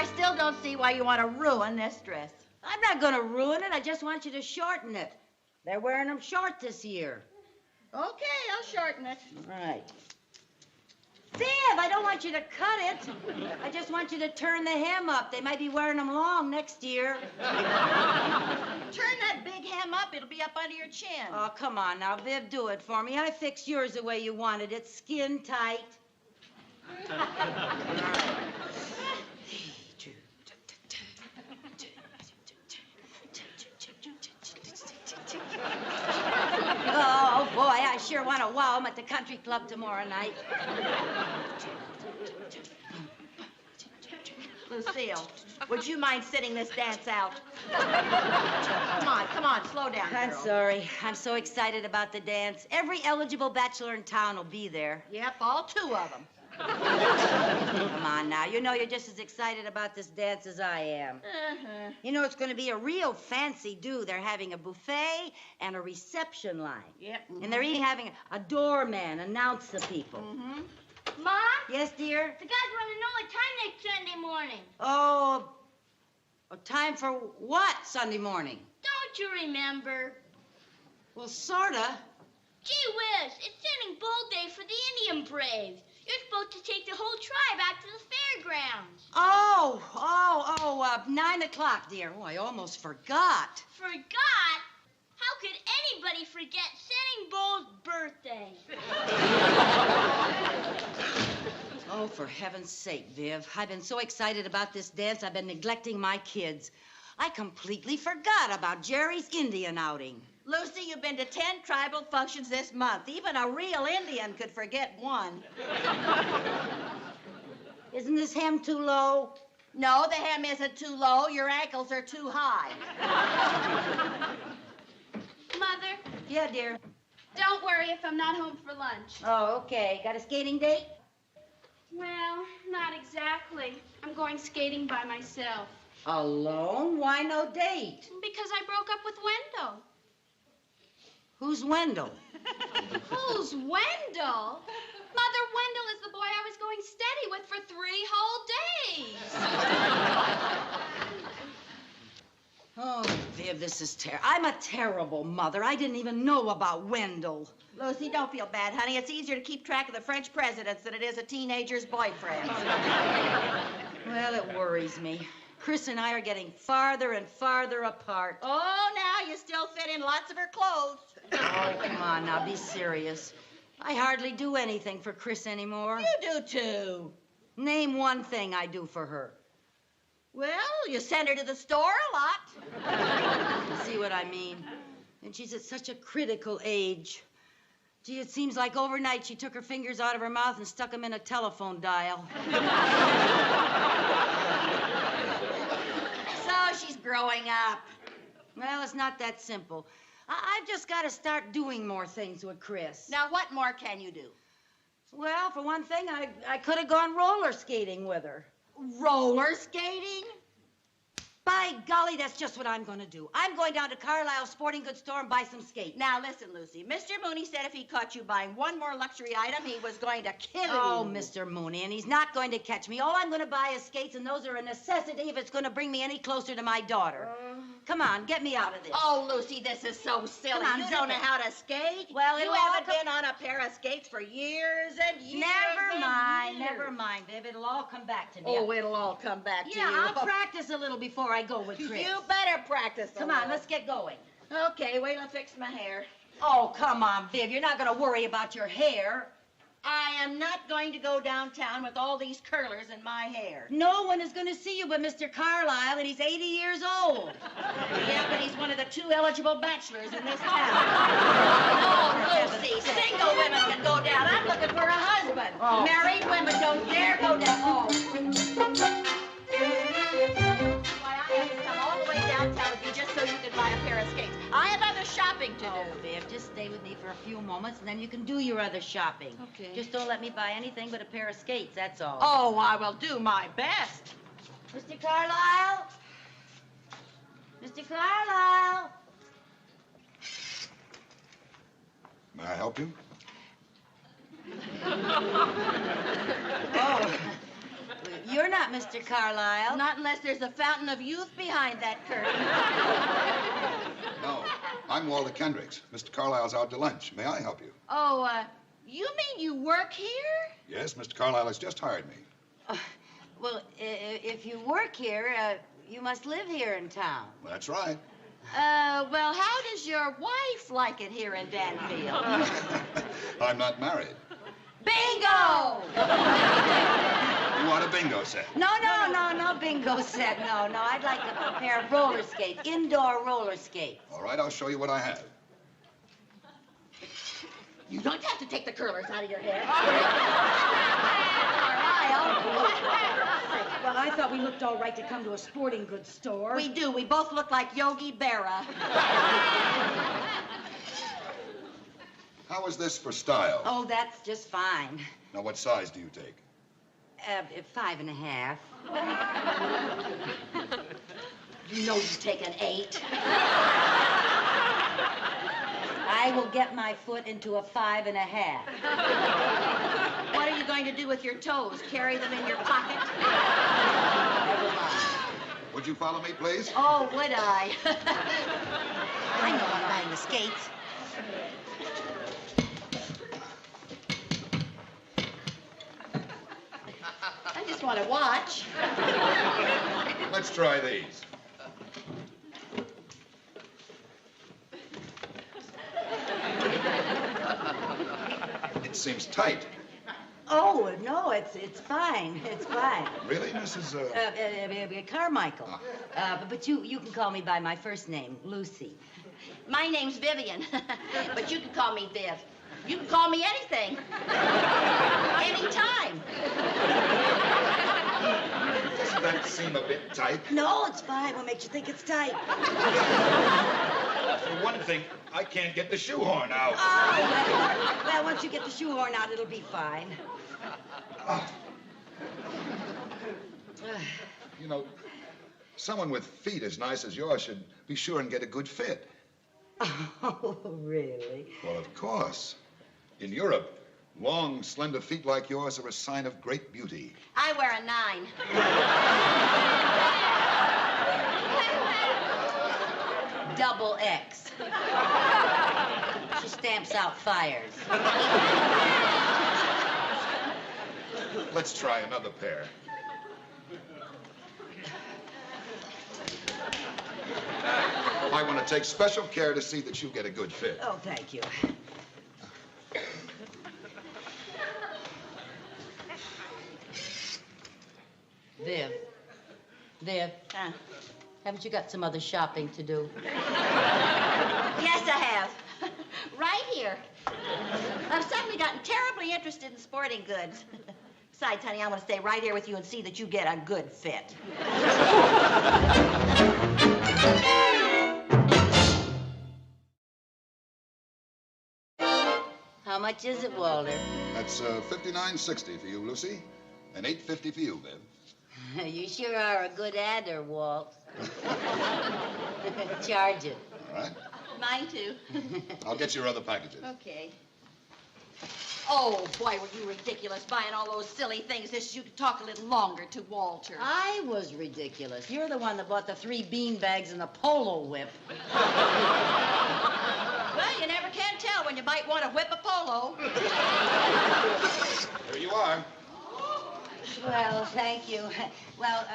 I still don't see why you want to ruin this dress. I'm not going to ruin it. I just want you to shorten it. They're wearing them short this year. Okay, I'll shorten it. All right. Viv, I don't want you to cut it. I just want you to turn the hem up. They might be wearing them long next year. Turn that big hem up. It'll be up under your chin. Oh, come on now, Viv, do it for me. I fixed yours the way you wanted it, skin tight. Oh, boy, I sure want to wow him at the country club tomorrow night. Lucille, would you mind sitting this dance out? Come on, slow down, girl. I'm sorry. I'm so excited about the dance. Every eligible bachelor in town will be there. Yep, all 2 of them. Come on now. You know you're just as excited about this dance as I am. Uh-huh. You know, it's going to be a real fancy do. They're having a buffet and a reception line. Yep. Mm-hmm. And they're even having a doorman announce the people. Mm-hmm. Mom? Yes, dear? The guys want to know what time next Sunday morning. Oh, time for what Sunday morning? Don't you remember? Well, sorta. Gee whiz, it's Sitting Bull Day for the Indian Braves. You're supposed to take the whole tribe out to the fairgrounds. 9 o'clock, dear. Oh, I almost forgot. Forgot? How could anybody forget Sitting Bull's birthday? Oh, for heaven's sake, Viv. I've been so excited about this dance, I've been neglecting my kids. I completely forgot about Jerry's Indian outing. Lucy, you've been to 10 tribal functions this month. Even a real Indian could forget one. Isn't this hem too low? No, the hem isn't too low. Your ankles are too high. Mother, Yeah, dear. don't worry if I'm not home for lunch. Oh, okay. Got a skating date? Well, not exactly. I'm going skating by myself. Alone? Why no date? Because I broke up with Wendell. Who's Wendell? Who's Wendell? Mother, Wendell is the boy I was going steady with for 3 whole days. Oh, Viv, this is terrible. I'm a terrible mother. I didn't even know about Wendell. Lucy, don't feel bad, honey. It's easier to keep track of the French presidents than it is a teenager's boyfriend. Well, it worries me. Chris and I are getting farther and farther apart. Oh, now you still fit in lots of her clothes. Oh, come on now, be serious. I hardly do anything for Chris anymore. You do, too. Name one thing I do for her. Well, you send her to the store a lot. You see what I mean? And she's at such a critical age. Gee, it seems like overnight she took her fingers out of her mouth and stuck them in a telephone dial. So she's growing up. Well, it's not that simple. I've just got to start doing more things with Chris. Now, what more can you do? Well, for one thing, I could have gone roller skating with her. Roller skating? By golly, that's just what I'm going to do. I'm going down to Carlisle's sporting goods store and buy some skates. Now, listen, Lucy. Mr. Mooney said if he caught you buying one more luxury item, he was going to kill you. Oh, Mr. Mooney, and he's not going to catch me. All I'm going to buy is skates, and those are a necessity if it's going to bring me any closer to my daughter. Come on, get me out of this. Oh, Lucy, this is so silly. Come on, you zip don't know it. how to skate. Well, you it'll haven't all been on a pair of skates for years and years. Never mind, babe. It'll all come back to me. Oh, it'll all come back to you. Yeah, I'll practice a little before I go with Chris. You better practice. Come on, let's get going. Okay, wait till I fix my hair. Oh, come on, Viv. You're not going to worry about your hair. I am not going to go downtown with all these curlers in my hair. No one is going to see you but Mr. Carlisle, and he's 80 years old. Yeah, but he's one of the 2 eligible bachelors in this town. Oh, Lucy, single women can go down. I'm looking for a husband. Oh. Married women don't dare go down. Oh. Why, I had to come all the way downtown with you just so you could buy a pair of skates. I have other shopping to do. Oh, Viv, just stay with me for a few moments, and then you can do your other shopping. Okay. Just don't let me buy anything but a pair of skates, that's all. Oh, I will do my best. Mr. Carlisle? Mr. Carlisle? May I help you? Oh, You're not Mr. Carlisle. Not unless there's a fountain of youth behind that curtain. No, I'm Walter Kendricks. Mr. Carlisle's out to lunch. May I help you? Oh, you mean you work here? Yes, Mr. Carlisle has just hired me. Well, if you work here, you must live here in town. That's right. Well, how does your wife like it here in Danfield? I'm not married. Bingo! You want a bingo set? No bingo set. No. I'd like a pair of roller skates, indoor roller skates. All right, I'll show you what I have. You don't have to take the curlers out of your hair. Well, I thought we looked all right to come to a sporting goods store. We do. We both look like Yogi Berra. How is this for style? Oh, that's just fine. Now, what size do you take? 5.5. You know you take an 8. I will get my foot into a 5.5. What are you going to do with your toes? Carry them in your pocket? Never mind. Would you follow me, please? Oh, would I? I know I'm buying the skates. I just want to watch. Let's try these. It seems tight. Oh, no, it's fine. It's fine. Really, Mrs. Carmichael. But you can call me by my first name, Lucy. My name's Vivian, but you can call me Viv. You can call me anything. Anytime. Doesn't that seem a bit tight? No, it's fine. What makes you think it's tight? For one thing, I can't get the shoehorn out. Oh, well, once you get the shoehorn out, it'll be fine. You know, someone with feet as nice as yours should be sure and get a good fit. Oh, really? Well, of course. In Europe, long, slender feet like yours are a sign of great beauty. I wear a 9. Double X. She stamps out fires. Let's try another pair. I want to take special care to see that you get a good fit. Oh, thank you. Viv, haven't you got some other shopping to do? Yes, I have. Right here. I've suddenly gotten terribly interested in sporting goods. Besides, honey, I want to stay right here with you and see that you get a good fit. How much is it, Walter? That's $59.60 for you, Lucy, and $8.50 for you, Viv. You sure are a good adder, Walt. Charge it. All right. Mine, too. I'll get your other packages. Okay. Oh, boy, were you ridiculous buying all those silly things. This you could talk a little longer to Walter. I was ridiculous. You're the one that bought the 3 bean bags and the polo whip. Well, you never can tell when you might want to whip a polo. Here you are. Well, thank you. Well,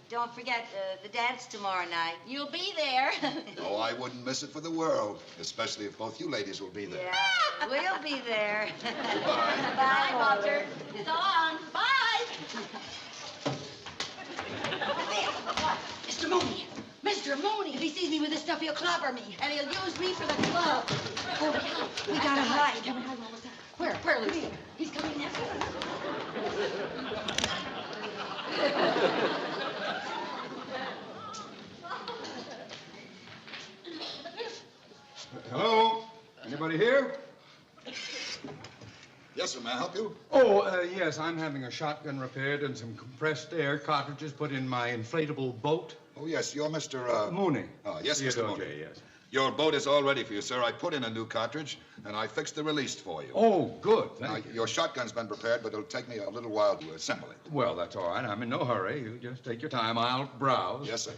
don't forget the dance tomorrow night. You'll be there. Oh, I wouldn't miss it for the world, especially if both you ladies will be there. Yeah, we'll be there. Goodbye. Bye, Walter. So long. Bye. Mr. Mooney! Mr. Mooney! If he sees me with this stuff, he'll clobber me. And he'll use me for the club. Oh, we gotta hide. Where, Lucy? He's coming now. Hello? Anybody here? Yes, sir. May I help you? Oh, yes, I'm having a shotgun repaired and some compressed air cartridges put in my inflatable boat. Oh, yes. You're Mr. Mooney. Oh, yes, Mr. Theodore Mooney. J., yes. Your boat is all ready for you, sir. I put in a new cartridge, and I fixed the release for you. Oh, good. Now, Thank you. your shotgun's been prepared, but it'll take me a little while to assemble it. Well, that's all right. I'm in no hurry. You just take your time. I'll browse. Yes, sir.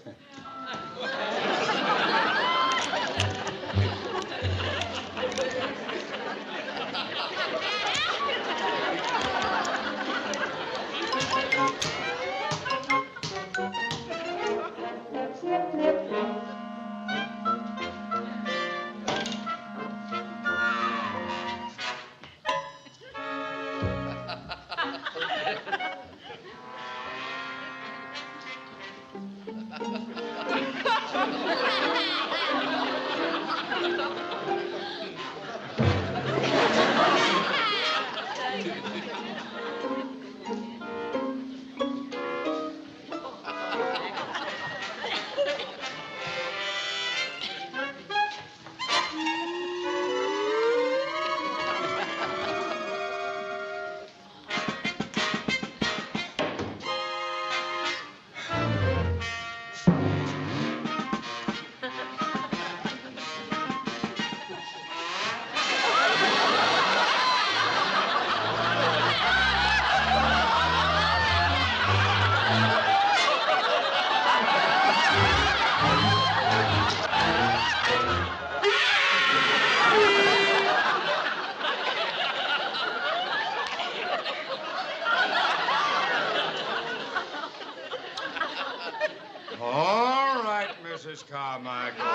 All right, Mrs. Carmichael.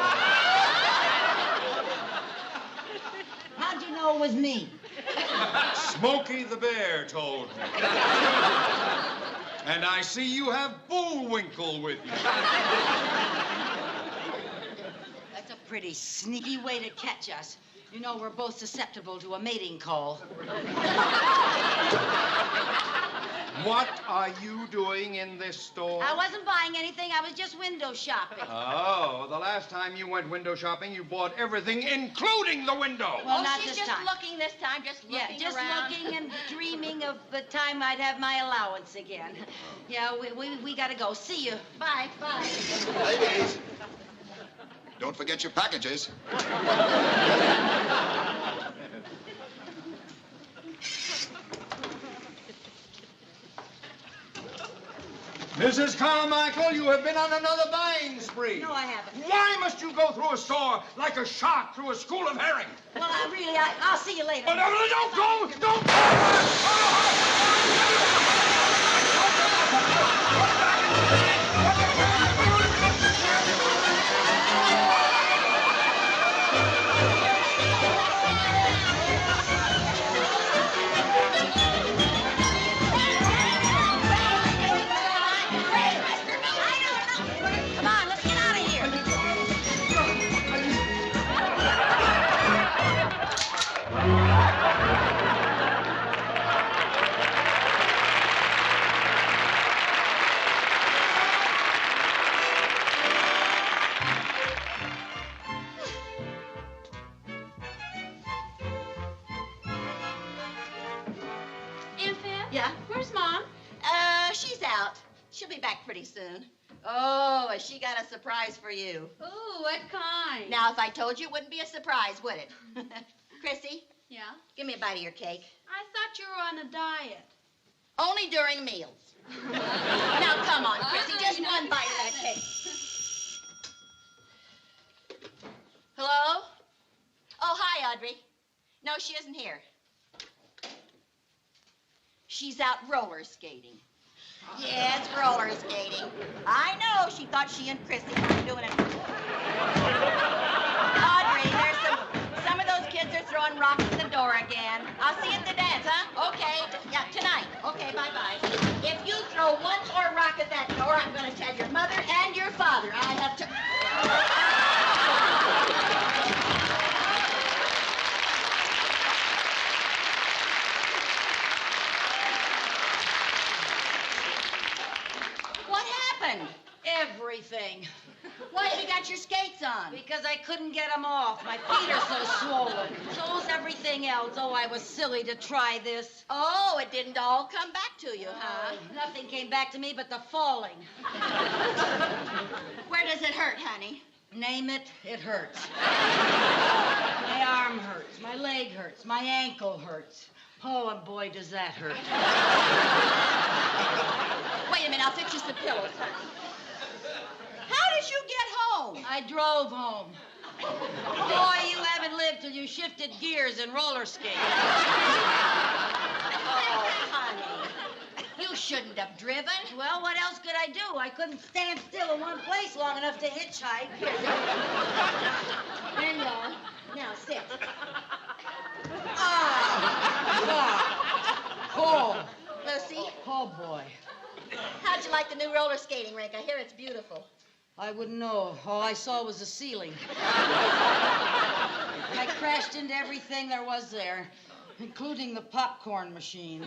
How'd you know it was me? Smokey the Bear told me. And I see you have Bullwinkle with you. That's a pretty sneaky way to catch us. You know, we're both susceptible to a mating call. What are you doing in this store? I wasn't buying anything. I was just window shopping. Oh, the last time you went window shopping, you bought everything, including the window. Well, not she's this just time. looking this time, just looking Yeah, just around. looking and dreaming of the time I'd have my allowance again. Yeah, we gotta go. See you. Bye, bye. Ladies, don't forget your packages. Mrs. Carmichael, you have been on another buying spree. No, I haven't. Why must you go through a store like a shark through a school of herring? Well, I'll see you later. Oh, no, don't go! Don't! Come on, let's get out of here. Aunt Fab? Yeah? Where's Mom? She's out. She'll be back pretty soon. Oh, has she got a surprise for you? Oh, what kind? Now, if I told you, it wouldn't be a surprise, would it? Chrissy, Yeah? give me a bite of your cake. I thought you were on a diet. Only during meals. Now, come on, Chrissy, just one bite of that cake. Hello? Oh, hi, Audrey. No, she isn't here. She's out roller skating. Yes, roller skating. I know. She thought she and Chrissy were doing it. Audrey, there's some of those kids are throwing rocks at the door again. I'll see you at the dance, huh? Okay. Yeah, tonight. Okay, bye-bye. If you throw one more rock at that door, I'm going to tell your mother and your father. I have to... What happened? Everything. Why have you got your skates on? Because I couldn't get them off. My feet are so swollen. So's everything else. Oh, I was silly to try this. Oh, it didn't all come back to you, huh? Nothing came back to me but the falling. Where does it hurt, honey? Name it, it hurts. My arm hurts, my leg hurts, my ankle hurts. Oh, and boy, does that hurt. Wait a minute, I'll fix you some pillows. How did you get home? I drove home. Boy, you haven't lived till you shifted gears in roller skates. Oh, honey. You shouldn't have driven. Well, what else could I do? I couldn't stand still in one place long enough to hitchhike. There you are. Now, sit. Oh, Lucy, oh, boy. how'd you like the new roller skating rink? I hear it's beautiful. I wouldn't know. All I saw was the ceiling. I crashed into everything there was there, including the popcorn machine.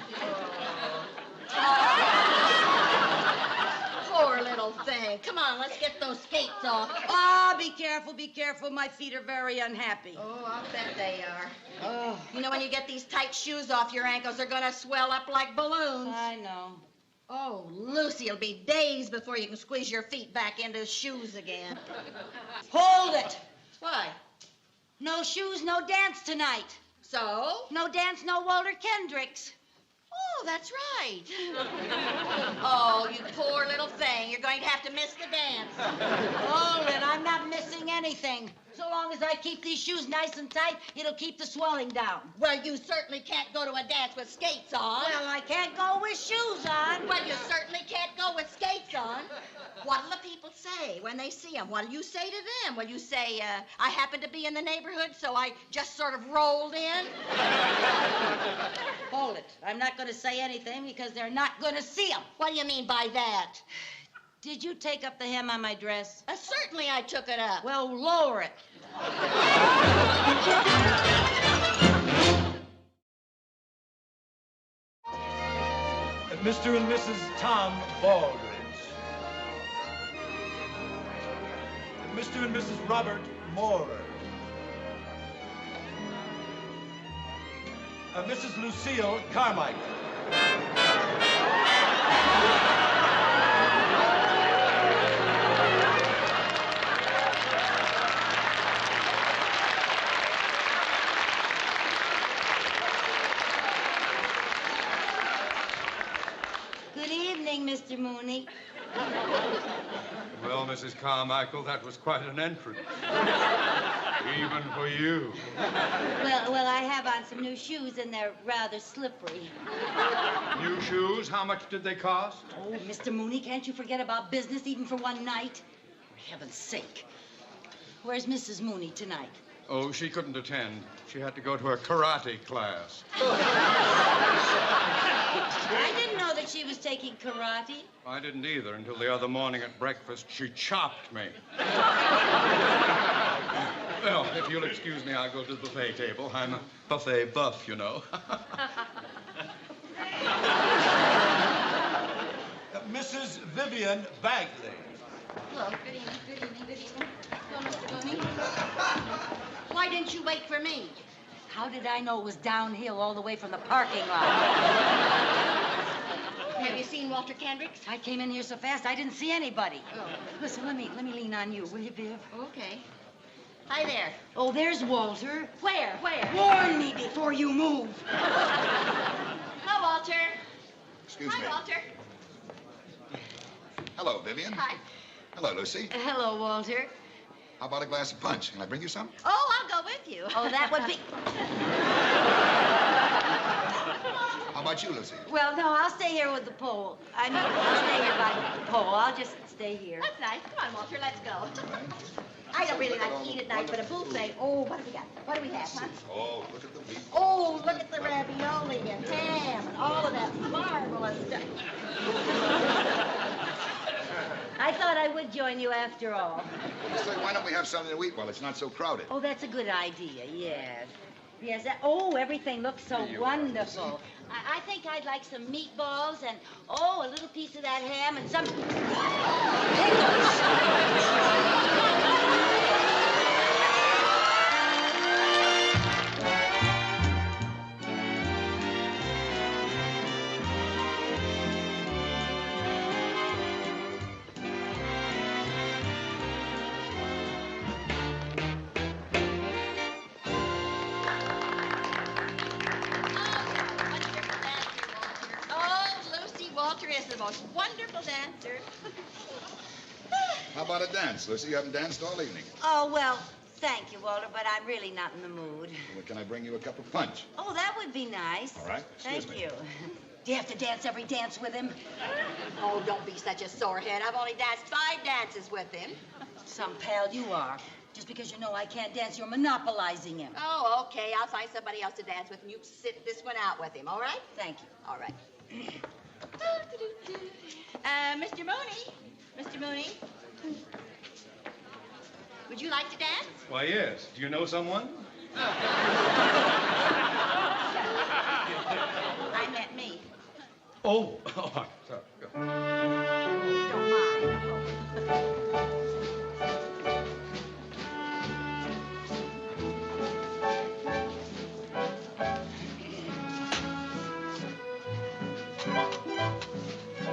Poor little thing. Come on, let's get those skates off. Ah, be careful, be careful. My feet are very unhappy. Oh, I'll bet they are. Oh, You know, when you get these tight shoes off your ankles, they're gonna swell up like balloons. I know. Oh, Lucy, it'll be days before you can squeeze your feet back into shoes again. Hold it. Why? No shoes, no dance tonight. So? No dance, no Walter Kendricks. Oh, that's right. Oh, you poor little thing. You're going to have to miss the dance. Hold it. I'm not missing anything. So long as I keep these shoes nice and tight, it'll keep the swelling down. Well, you certainly can't go to a dance with skates on. Well, I can't go with shoes on. Well, you certainly can't go with skates on. What'll the people say when they see them? What'll you say to them? Will you say, I happened to be in the neighborhood, so I just sort of rolled in? Hold it. I'm not going to say anything because they're not going to see them. What do you mean by that? Did you take up the hem on my dress? Certainly I took it up. Well, lower it. Mr. and Mrs. Tom Baldridge. Mr. and Mrs. Robert Moorer. Mrs. Lucille Carmichael. Good evening, Mr. Mooney. Well, Mrs. Carmichael, that was quite an entrance. Even for you. Well, I have on some new shoes, and they're rather slippery. New shoes, how much did they cost? Oh, Mr. Mooney, can't you forget about business even for one night? For heaven's sake. Where's Mrs. Mooney tonight? Oh, she couldn't attend. She had to go to a karate class. I didn't know that she was taking karate. I didn't either until the other morning at breakfast. She chopped me. Well, if you'll excuse me, I'll go to the buffet table. I'm a buffet buff, you know. Mrs. Vivian Bagley. Hello, good evening, good evening, good evening. Hello, Mr. Mooney. Why didn't you wait for me? How did I know it was downhill all the way from the parking lot? Have you seen Walter Kendricks? I came in here so fast, I didn't see anybody. Oh. Listen, let me lean on you, will you, Viv? Okay. Hi there. Oh, there's Walter. Where? Warn me before you move. Hello, Walter. Excuse Hi, me. Walter. Hello, Vivian. Hi. Hello, Lucy. Hello, Walter. How about a glass of punch? Can I bring you some? Oh, I'll go with you. Oh, that would be... How about you, Lucy? Well, no, I'll stay here with the pole. I'll stay here by the pole. I'll just stay here. That's nice. Come on, Walter, let's go. I don't really like to eat at night, but a buffet. Oh, what do we got? What do we have, huh? Oh, look at the meat. Oh, look at the ravioli and ham and all of that marvelous stuff. I thought I would join you after all. Say, why don't we have something to eat while it's not so crowded? Oh, that's a good idea, yes. Yes, everything looks so Here you are, wonderful. I think I'd like some meatballs and, a little piece of that ham and some most wonderful dancer. How about a dance, Lucy? You haven't danced all evening. Oh, well, thank you, Walter, but I'm really not in the mood. Well, can I bring you a cup of punch? Oh, that would be nice. All right. Excuse Thank me. you. Do you have to dance every dance with him? Oh, don't be such a sorehead. I've only danced 5 dances with him. Some pal you are. Just because you know I can't dance, you're monopolizing him. Oh, okay. I'll find somebody else to dance with, and you sit this one out with him, all right? Thank you. All right. Mr. Mooney. Mr. Mooney. Would you like to dance? Why, yes. Do you know someone? I meant me. Oh, I'm sorry. Don't mind.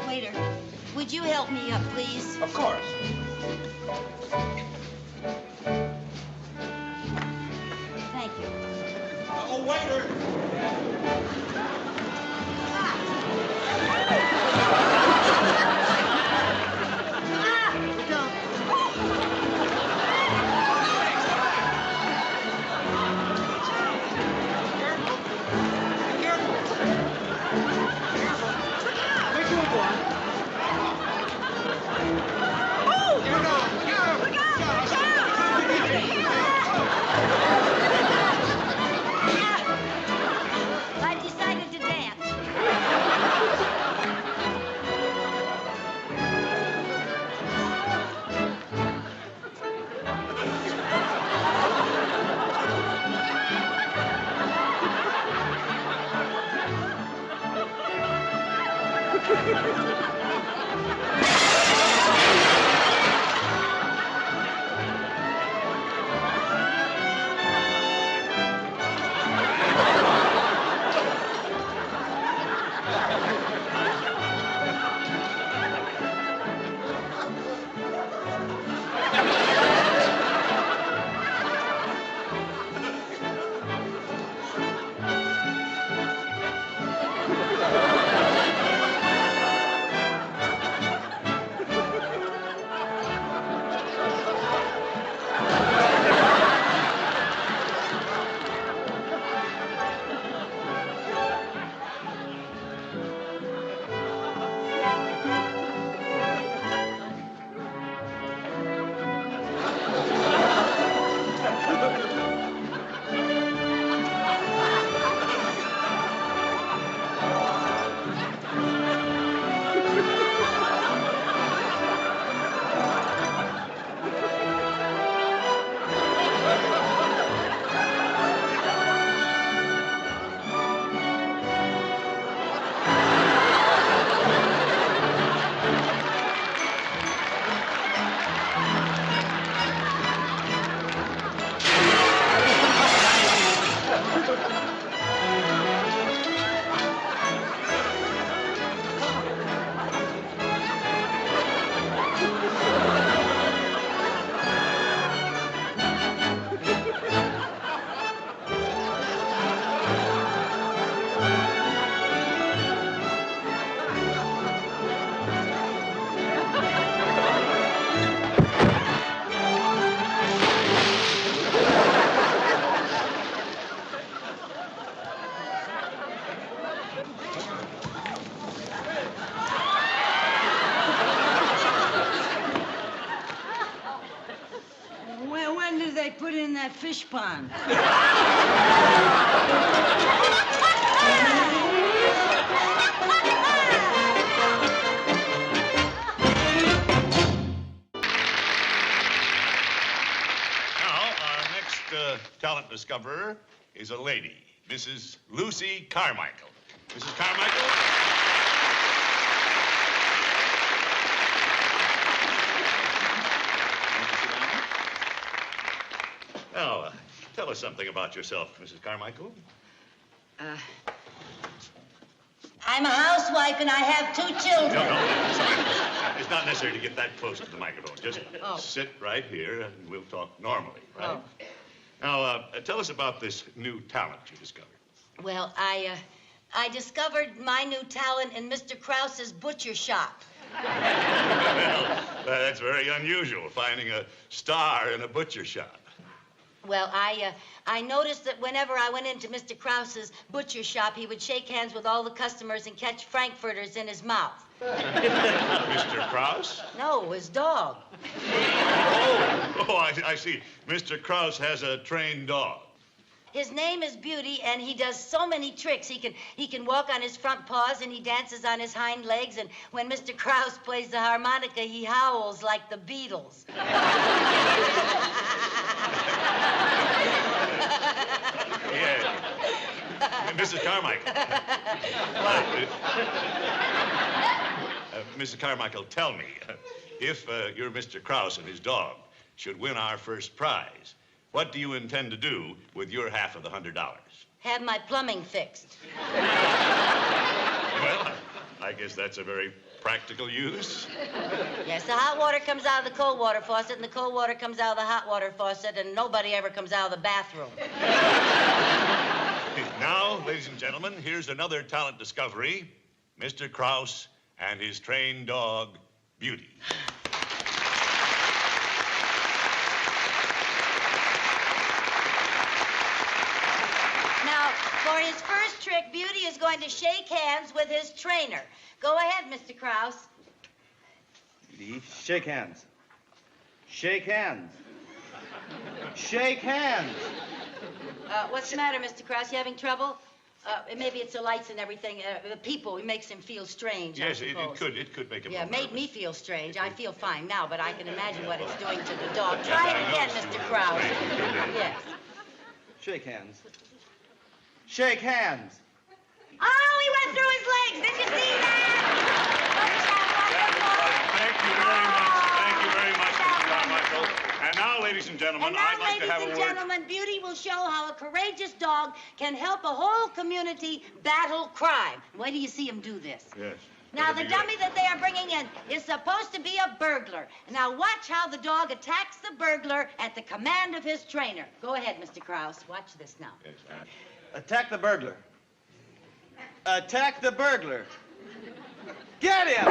Waiter, would you help me up, please? Of course. Thank you. Oh, waiter! I've decided to dance. When did they put in that fish pond? Now, our next talent discoverer is a lady, Mrs. Lucy Carmichael. Mrs. Carmichael? Now, tell us something about yourself, Mrs. Carmichael. I'm a housewife and I have 2 children. No, sorry. It's not necessary to get that close to the microphone. Just Oh. sit right here and we'll talk normally, right? Oh. Now, tell us about this new talent you discovered. Well, I I discovered my new talent in Mr. Krause's butcher shop. Well, that's very unusual, finding a star in a butcher shop. Well, I noticed that whenever I went into Mr. Krause's butcher shop, he would shake hands with all the customers and catch frankfurters in his mouth. Mr. Krause? No, his dog. I see. Mr. Krause has a trained dog. His name is Beauty, and he does so many tricks. He can walk on his front paws, and he dances on his hind legs, and when Mr. Krause plays the harmonica, he howls like the Beatles. Yeah. Mrs. Carmichael. Mrs. Carmichael, tell me, if your Mr. Krause and his dog should win our first prize, what do you intend to do with your half of the $100? Have my plumbing fixed. Well, I guess that's a very practical use. Yes, the hot water comes out of the cold water faucet, and the cold water comes out of the hot water faucet, and nobody ever comes out of the bathroom. Now, ladies and gentlemen, here's another talent discovery, Mr. Krause and his trained dog, Beauty. Now, for his first trick, Beauty is going to shake hands with his trainer. Go ahead, Mr. Krause. Beauty, shake hands. Shake hands. Shake hands. What's the matter, Mr. Krause? You having trouble? Maybe it's the lights and everything. The people, it makes him feel strange. Yes, I it suppose. could make him. Yeah, a it made nervous. me feel strange. I feel fine now, but I can imagine what it's doing to the dog. Try it again, Mr. Krause. Yes. Shake hands. Shake hands. Oh, he went through his legs. Did you see that? Thank you very much. Thank you very much, Mr. Carmichael. And now, ladies and gentlemen, And now, I'd like to have a ladies word. and gentlemen, Beauty will show how a courageous dog can help a whole community battle crime. Wait till you see him do this. Yes. Now, That'd the be good. dummy that they are bringing in is supposed to be a burglar. Now, watch how the dog attacks the burglar at the command of his trainer. Go ahead, Mr. Krause. Watch this now. Yes, Attack the burglar. Attack the burglar. Get him!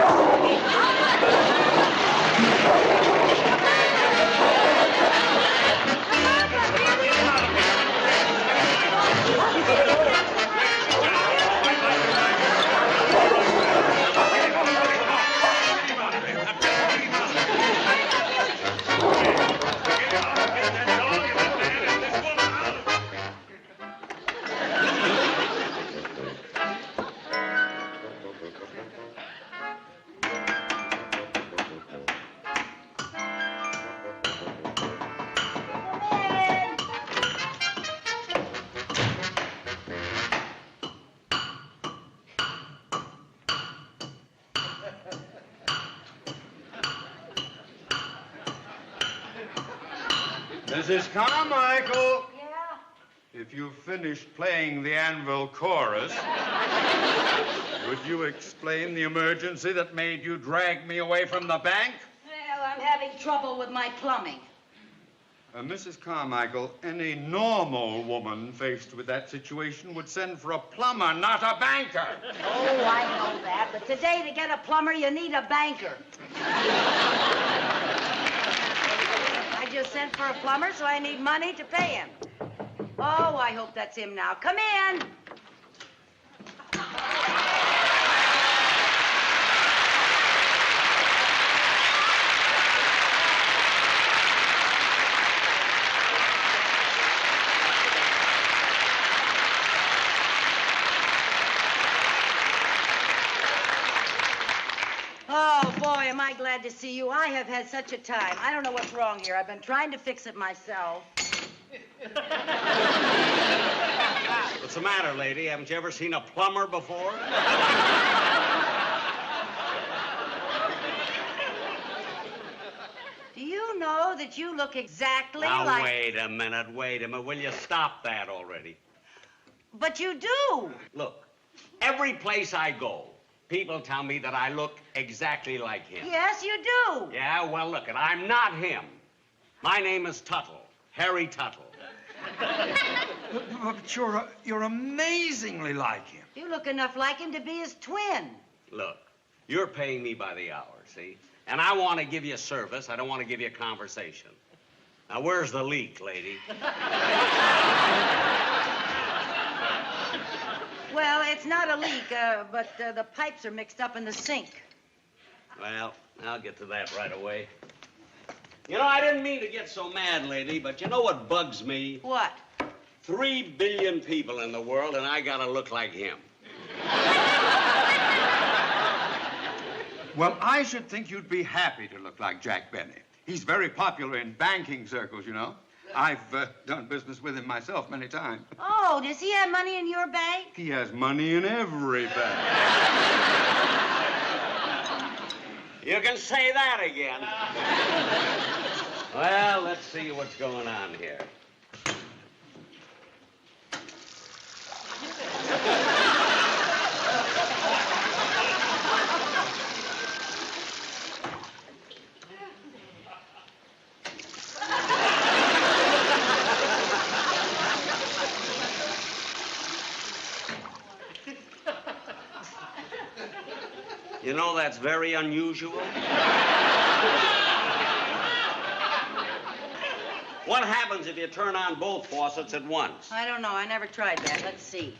Mrs. Carmichael, Yeah? if you've finished playing the Anvil chorus, would you explain the emergency that made you drag me away from the bank? Well, I'm having trouble with my plumbing. Mrs. Carmichael, any normal woman faced with that situation would send for a plumber, not a banker. Oh, I know that, but today to get a plumber, you need a banker. I just sent for a plumber, so I need money to pay him. Oh, I hope that's him now. Come in. Oh, boy, am I glad to see you. I have had such a time. I don't know what's wrong here. I've been trying to fix it myself. What's the matter, lady? Haven't you ever seen a plumber before? Do you know that you look exactly Now, like... wait a minute. Will you stop that already? But you do. Look, every place I go, people tell me that I look exactly like him. Yes, you do. Yeah, well, look, I'm not him. My name is Tuttle, Harry Tuttle. But you're amazingly like him. You look enough like him to be his twin. Look, you're paying me by the hour, see? And I want to give you service. I don't want to give you a conversation. Now, where's the leak, lady? Well, it's not a leak, but the pipes are mixed up in the sink. Well, I'll get to that right away. You know, I didn't mean to get so mad, lady, but you know what bugs me? What? 3 billion people in the world, and I gotta look like him. Well, I should think you'd be happy to look like Jack Benny. He's very popular in banking circles, you know. I've done business with him myself many times. Oh, does he have money in your bank? He has money in every bank. You can say that again. Well, let's see what's going on here. You know, that's very unusual. What happens if you turn on both faucets at once? I don't know. I never tried that. Let's see.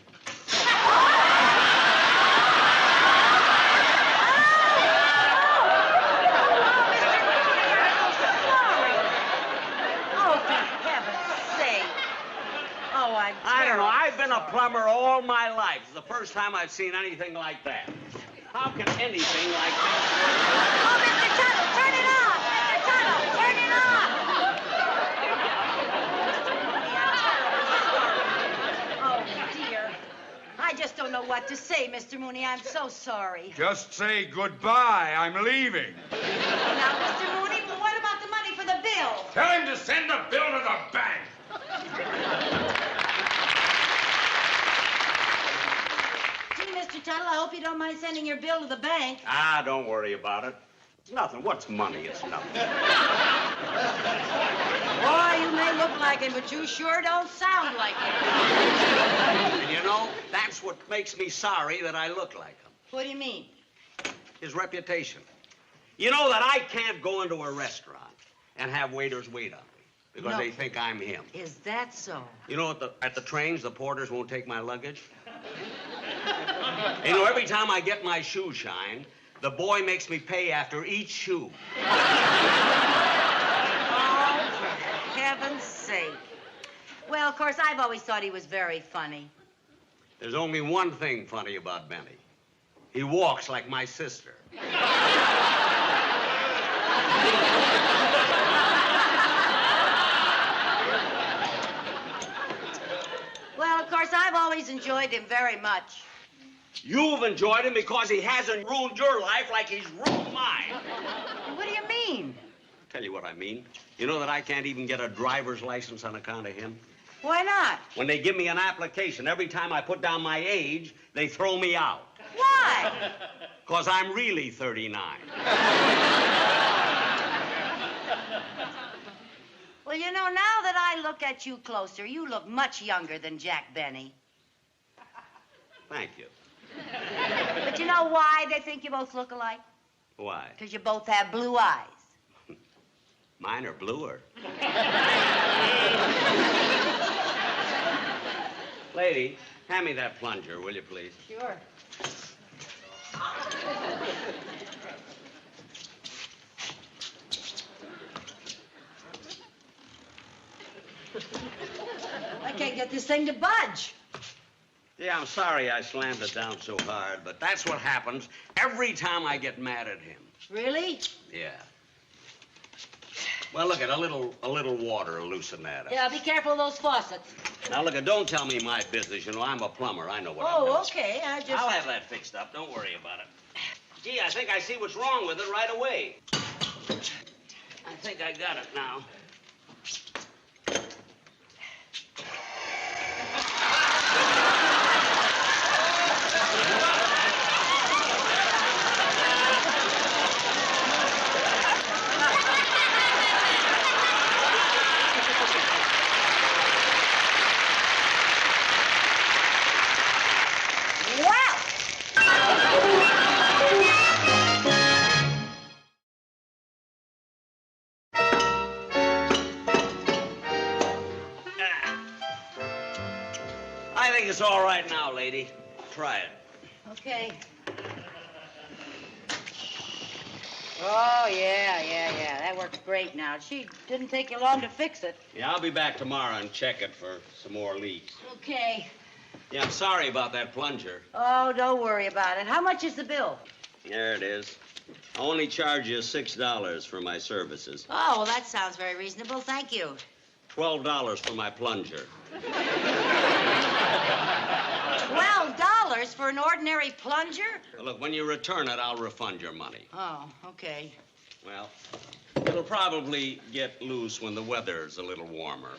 I don't know. I've been a plumber all my life. It's the first time I've seen anything like that. How can anything like this work? Oh, Mr. Tuttle, turn it off! Mr. Tuttle, turn it off! Oh, dear. I just don't know what to say, Mr. Mooney. I'm so sorry. Just say goodbye. I'm leaving. Now, Mr. Mooney, what about the money for the bill? Tell him to send the bill to the bank. Gee, Mr. Tuttle, I hope you don't mind sending your bill to the bank. Ah, don't worry about it. It's nothing. What's money? It's nothing. Boy, you may look like him, but you sure don't sound like him. And you know, that's what makes me sorry that I look like him. What do you mean? His reputation. You know that I can't go into a restaurant and have waiters wait on me because they think I'm him. Is that so? You know, at the trains, the porters won't take my luggage. You know, every time I get my shoe shined, the boy makes me pay after each shoe. Oh, for heaven's sake. Well, of course, I've always thought he was very funny. There's only one thing funny about Benny. He walks like my sister. Well, of course, I've always enjoyed him very much. You've enjoyed him because he hasn't ruined your life like he's ruined mine. What do you mean? I'll tell you what I mean. You know that I can't even get a driver's license on account of him? Why not? When they give me an application, every time I put down my age, they throw me out. Why? Because I'm really 39. Well, you know, now that I look at you closer, you look much younger than Jack Benny. Thank you. But you know why they think you both look alike? Why? Because you both have blue eyes. Mine are bluer. Lady, hand me that plunger, will you, please? Sure. I can't get this thing to budge. Yeah, I'm sorry I slammed it down so hard, but that's what happens every time I get mad at him. Really? Yeah. Well, look, a little water will loosen that up. Yeah, be careful of those faucets. Now, look, don't tell me my business. You know, I'm a plumber. I know what I'm doing. Oh, okay. I'll have that fixed up. Don't worry about it. Gee, I think I see what's wrong with it right away. I think I got it now. think it's all right now, lady. Try it. Okay. Oh, yeah. That works great now. She didn't take you long to fix it. Yeah, I'll be back tomorrow and check it for some more leaks. Okay. Yeah, I'm sorry about that plunger. Oh, don't worry about it. How much is the bill? There it is. I only charge you $6 for my services. Oh, well, that sounds very reasonable. Thank you. $12 for my plunger. $12 for an ordinary plunger? Well, look, when you return it, I'll refund your money. Oh, okay. Well, it'll probably get loose when the weather's a little warmer.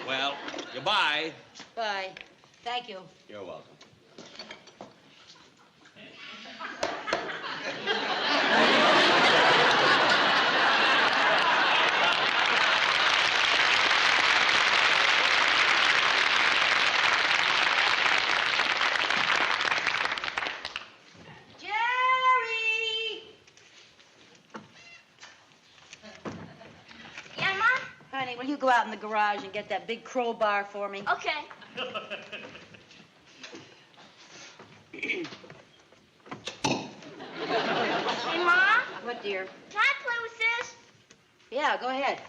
Well, goodbye. Bye. Thank you. You're welcome. Yeah, Ma? Honey, will you go out in the garage and get that big crowbar for me? Okay. Hey, Ma? What, dear? Can I play with this? Yeah, go ahead.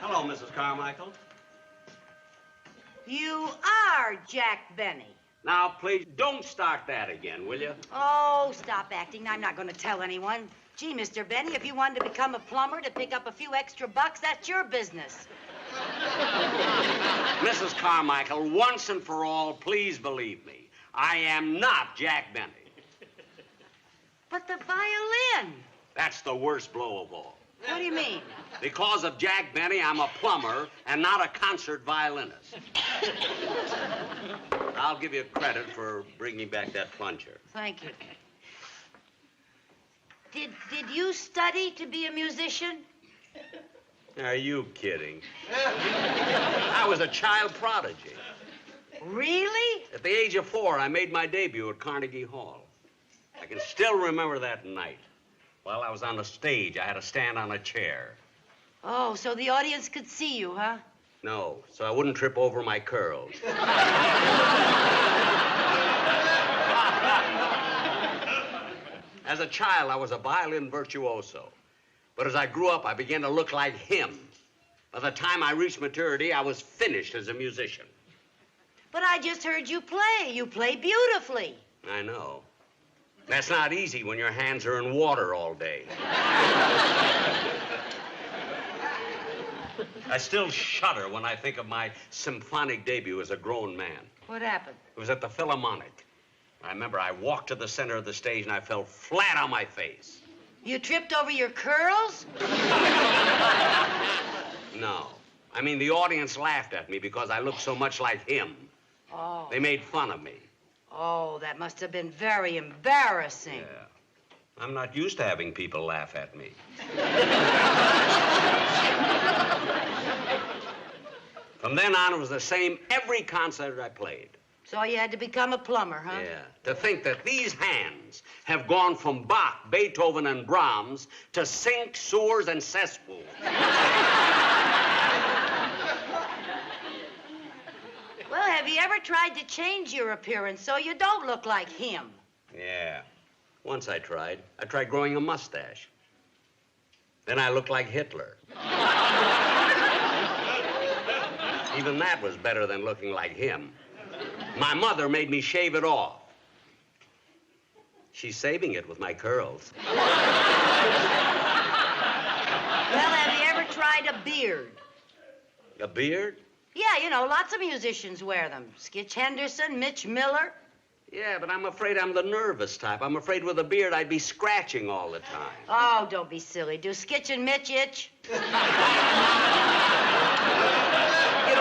Hello, Mrs. Carmichael. You are Jack Benny. Now, please, don't start that again, will you? Oh, stop acting. I'm not going to tell anyone. Gee, Mr. Benny, if you wanted to become a plumber to pick up a few extra bucks, that's your business. Mrs. Carmichael, once and for all, please believe me. I am not Jack Benny. But the violin. That's the worst blow of all. What do you mean? Because of Jack Benny, I'm a plumber and not a concert violinist. I'll give you credit for bringing back that plunger. Thank you. Did you study to be a musician? Are you kidding? I was a child prodigy. Really? At the age of 4, I made my debut at Carnegie Hall. I can still remember that night. While I was on the stage, I had to stand on a chair. Oh, so the audience could see you, huh? No, so I wouldn't trip over my curls. As a child, I was a violin virtuoso. But as I grew up, I began to look like him. By the time I reached maturity, I was finished as a musician. But I just heard you play. You play beautifully. I know. That's not easy when your hands are in water all day. I still shudder when I think of my symphonic debut as a grown man. What happened? It was at the Philharmonic. I remember I walked to the center of the stage and I fell flat on my face. You tripped over your curls? No. I mean, the audience laughed at me because I looked so much like him. Oh. They made fun of me. Oh, that must have been very embarrassing. Yeah. I'm not used to having people laugh at me. From then on, it was the same every concert I played. So you had to become a plumber, huh? Yeah. To think that these hands have gone from Bach, Beethoven, and Brahms to sinks, sewers, and cesspools. Well, have you ever tried to change your appearance so you don't look like him? Yeah. Once I tried. I tried growing a mustache. Then I looked like Hitler. Even that was better than looking like him. My mother made me shave it off. She's saving it with my curls. Well, have you ever tried a beard? A beard? Yeah, you know, lots of musicians wear them. Skitch Henderson, Mitch Miller. Yeah, but I'm afraid I'm the nervous type. I'm afraid with a beard I'd be scratching all the time. Oh, don't be silly. Do Skitch and Mitch itch? You know,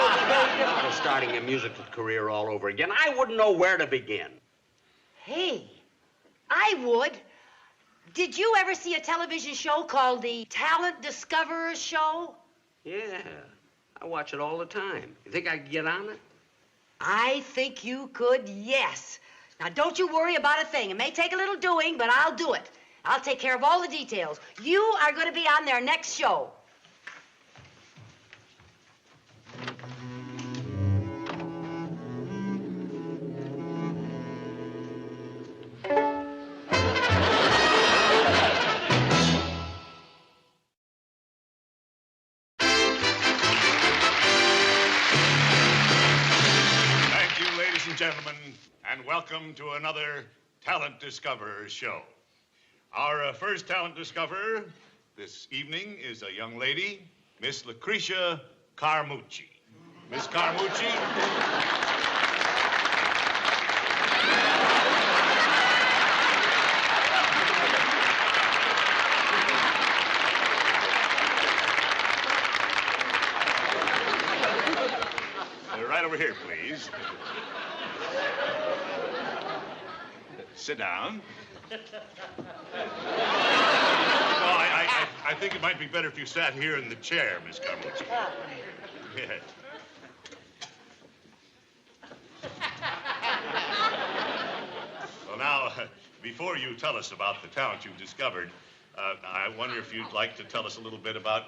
it's very difficult starting a musical career all over again. I wouldn't know where to begin. Hey, I would. Did you ever see a television show called the Talent Discoverer Show? Yeah, I watch it all the time. You think I could get on it? I think you could, yes. Now, don't you worry about a thing. It may take a little doing, but I'll do it. I'll take care of all the details. You are going to be on their next show. Gentlemen, and welcome to another Talent Discoverer show. Our first talent discoverer this evening is a young lady, Miss Lucretia Carmucci. Miss Carmucci. Right over here, please. Sit down. No, I think it might be better if you sat here in the chair, Miss Carmucci. Yes. Well, now, before you tell us about the talent you've discovered, I wonder if you'd like to tell us a little bit about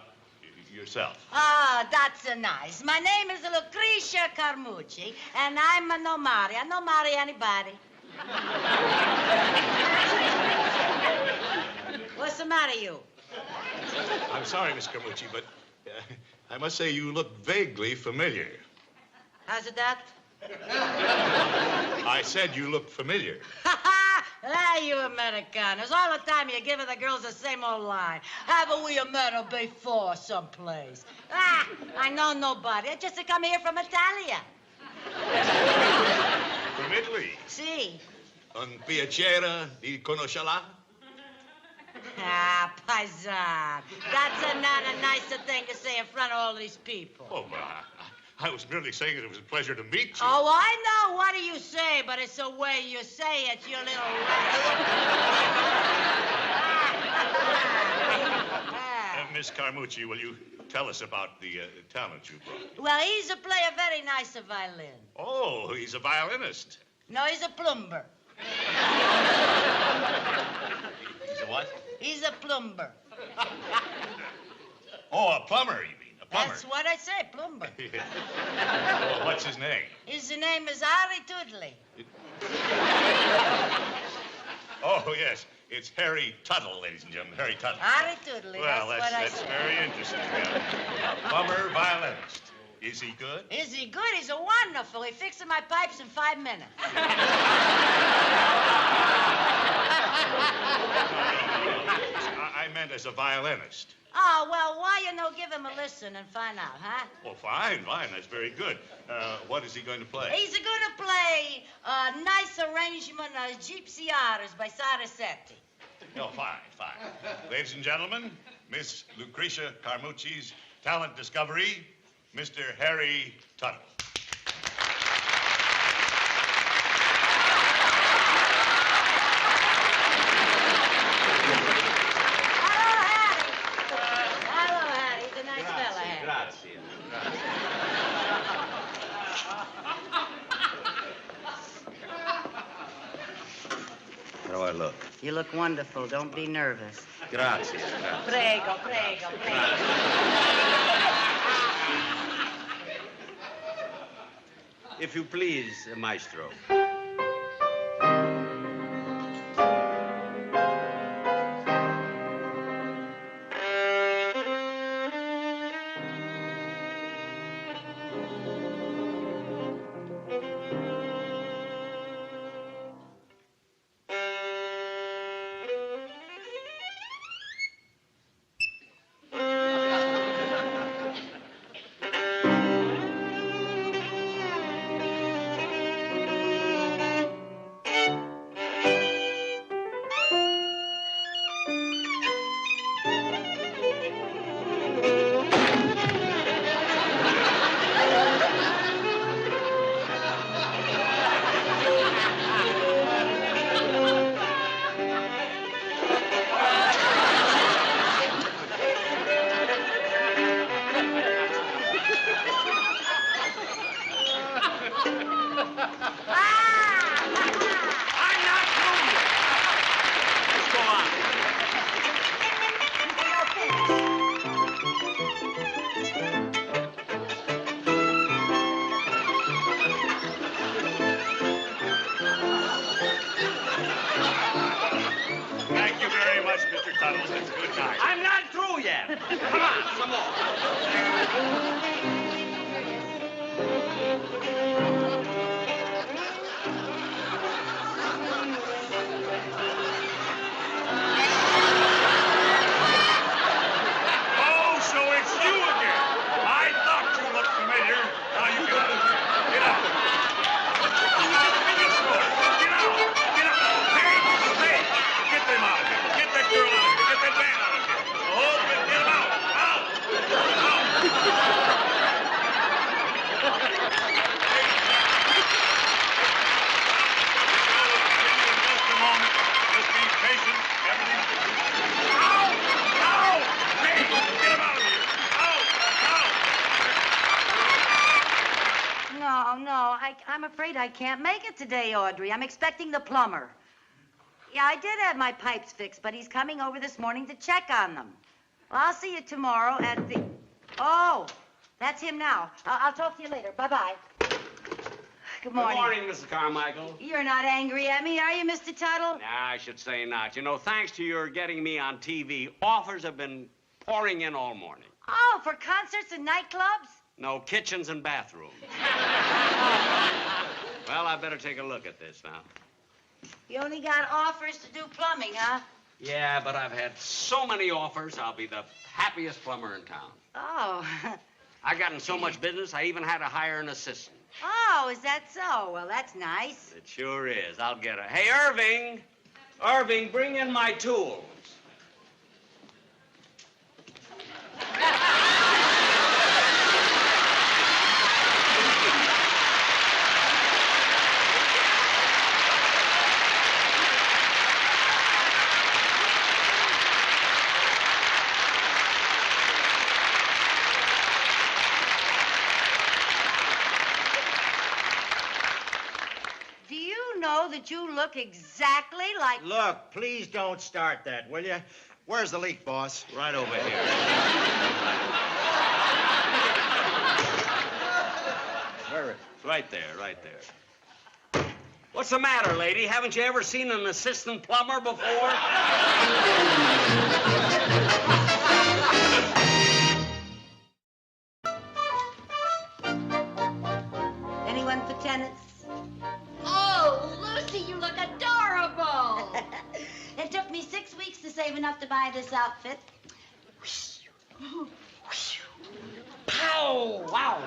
yourself. Ah, that's nice. My name is Lucretia Carmucci, and I'm a no marry. I don't marry anybody. What's the matter, you? I'm sorry, Miss Carmucci, but I must say you look vaguely familiar. How's it that? I said you look familiar. Ah, you Americanos. All the time you're giving the girls the same old line. Haven't we met her before someplace? Ah, I know nobody. I just come here from Italia. From Italy? Si. Un piacere di conoscerla? Ah, paisan. That's not a nicer thing to say in front of all these people. Oh, I was merely saying that it was a pleasure to meet you. Oh, I know. What do you say? But it's the way you say it, you little rat. Miss Carmucci, will you tell us about the talent you brought? Well, he's a player very nice violin. Oh, he's a violinist. No, he's a plumber. He's a what? He's a plumber. Oh, a plumber, you mean? A plumber. That's what I say, plumber. Well, what's his name? His name is Harry Toodley. Oh, yes. It's Harry Tuttle, ladies and gentlemen. Harry Tuttle. Harry Toodley, Well, that's what I that's say. very interesting. Yeah. A plumber violinist. Is he good? Is he good? He's a wonderful. He fixes my pipes in 5 minutes. I meant as a violinist. Oh, well, why you no give him a listen and find out, huh? Oh, fine. That's very good. What is he going to play? He's going to play a nice arrangement of Gypsy Artists by Sarasetti. Oh, fine. Ladies and gentlemen, Miss Lucretia Carmucci's talent discovery, Mr. Harry Tuttle. Hello, Hattie. He's a nice fella, Hattie. Grazie. How do I look? You look wonderful. Don't be nervous. Grazie. Prego, prego, prego. If you please, maestro. Come on, some more. Oh, so it's you again. I thought you looked familiar. Now you get out of here. Get out. Get out. Get out. Hey, hey, get them out of here. Get that girl out of here. Get that man out of here. Oh, get him out. Out. Out. Just a moment. Just be patient. Everything's... Ow! Ow! Hey, get him out of here. Ow! Ow! No, I'm afraid I can't make it today, Audrey. I'm expecting the plumber. Yeah, I did have my pipes fixed, but he's coming over this morning to check on them. Well, I'll see you tomorrow at the... Oh, that's him now. I'll talk to you later. Bye-bye. Good morning. Good morning, Mrs. Carmichael. You're not angry at me, are you, Mr. Tuttle? Nah, I should say not. You know, thanks to your getting me on TV, offers have been pouring in all morning. Oh, for concerts and nightclubs? No, kitchens and bathrooms. Well, I better take a look at this now. You only got offers to do plumbing, huh? Yeah, but I've had so many offers, I'll be the happiest plumber in town. Oh. I've gotten so much business, I even had to hire an assistant. Oh, is that so? Well, that's nice. It sure is. I'll get her. Hey, Irving! Irving, bring in my tools. Do you know that you look exactly like... Look, please don't start that, will you? Where's the leak, boss? Right over here. Where is Right there, right there. What's the matter, lady? Haven't you ever seen an assistant plumber before? Anyone for tennis? Oh, Lucy, you look adorable. It took me 6 weeks to save enough to buy this outfit. Pow! Wow.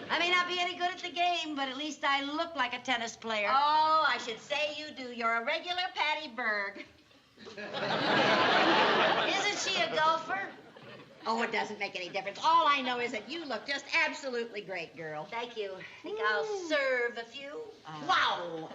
I may not be any good at the game, but at least I look like a tennis player. Oh, I should say you do. You're a regular Patty Berg. Isn't she a golfer? Oh, it doesn't make any difference. All I know is that you look just absolutely great, girl. Thank you. Think I'll serve a few? Wow.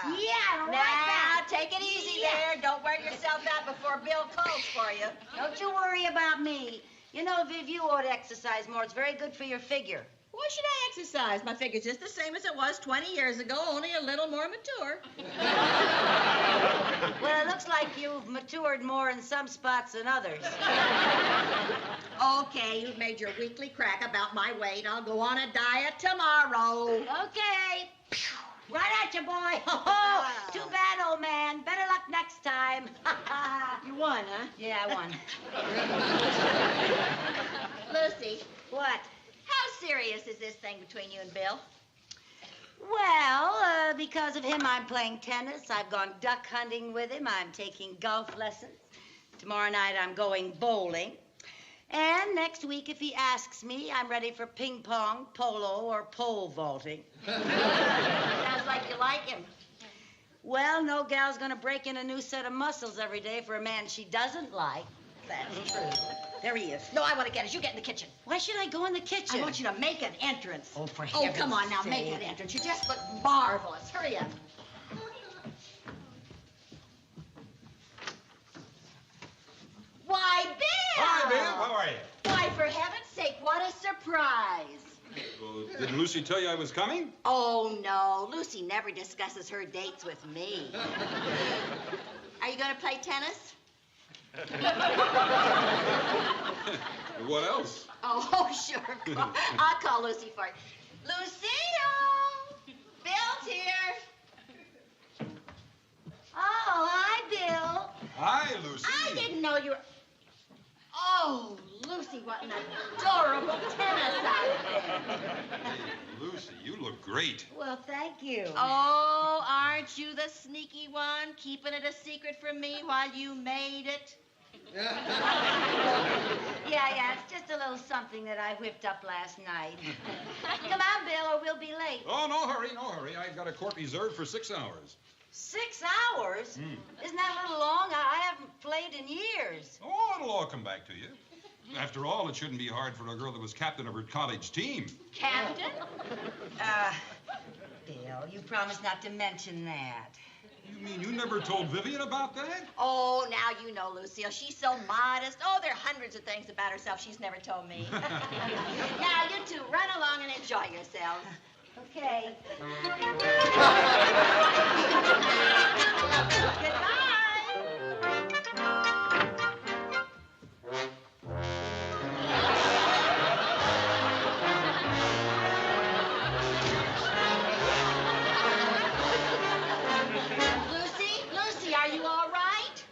Yeah, right Now, back. take it easy there. Don't wear yourself out before Bill calls for you. Don't you worry about me. You know, Viv, you ought to exercise more. It's very good for your figure. Why should I exercise? My figure's just the same as it was 20 years ago, only a little more mature. Well, it looks like you've matured more in some spots than others. Okay, you've made your weekly crack about my weight. I'll go on a diet tomorrow. Okay. Right at you, boy. Oh, too bad, old man. Better luck next time. You won, huh? Yeah, I won. Lucy, What? how serious is this thing between you and Bill? Well, because of him, I'm playing tennis. I've gone duck hunting with him. I'm taking golf lessons. Tomorrow night, I'm going bowling. And next week, if he asks me, I'm ready for ping pong, polo, or pole vaulting. Sounds like you like him. Well, no gal's gonna break in a new set of muscles every day for a man she doesn't like. That's true. There he is. No, I want to get it. You get in the kitchen. Why should I go in the kitchen? I want you to make an entrance. Oh, for Oh, heaven's come on now, make sake. that entrance. You just look marvelous. Hurry up. Why, Bill! Hi, Bill. How are you? Why, for heaven's sake, what a surprise. Well, didn't Lucy tell you I was coming? Oh, no. Lucy never discusses her dates with me. Are you going to play tennis? What else? Oh, sure. I'll call Lucy for you. Lucille! Bill's here. Oh, hi, Bill. Hi, Lucy. I didn't know you were... Lucy, what an adorable tennis outfit. Hey, Lucy, you look great. Well, thank you. Oh, aren't you the sneaky one, keeping it a secret from me while you made it? Yeah, it's just a little something that I whipped up last night. Come on, Bill, or we'll be late. Oh, no hurry, no hurry. I've got a court reserved for 6 hours. 6 hours? Isn't that a little long? I haven't played in years. Oh, it'll all come back to you. After all, it shouldn't be hard for a girl that was captain of her college team. Captain? Bill, you promised not to mention that. You mean you never told Vivian about that? Oh, now you know, Lucille. She's so modest. Oh, there are hundreds of things about herself she's never told me. Now, you two, run along and enjoy yourselves. Okay. Goodbye. Lucy, are you all right?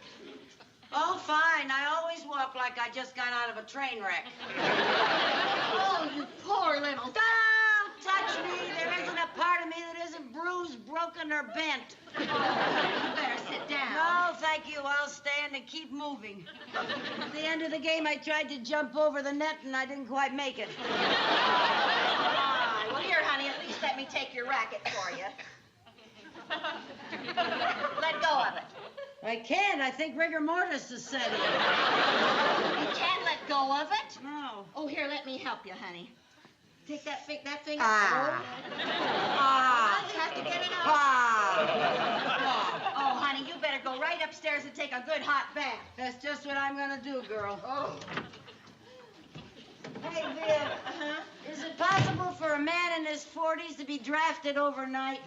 Oh, fine. I always walk like I just got out of a train wreck. Oh, you poor little... Don't touch me. There isn't a part of me that isn't bruised, broken, or bent. You better sit down. No, thank you. I'll stand and keep moving. At the end of the game, I tried to jump over the net, and I didn't quite make it. Well, here, honey, at least let me take your racket for you. Let go of it. I can't. I think rigor mortis is set in. You can't let go of it? No. Oh, here, let me help you, honey. Take that finger. Ah. You have to get it out. Oh, honey, you better go right upstairs and take a good hot bath. That's just what I'm gonna do, girl. Oh. Hey, Viv. Is it possible for a man in his 40s to be drafted overnight?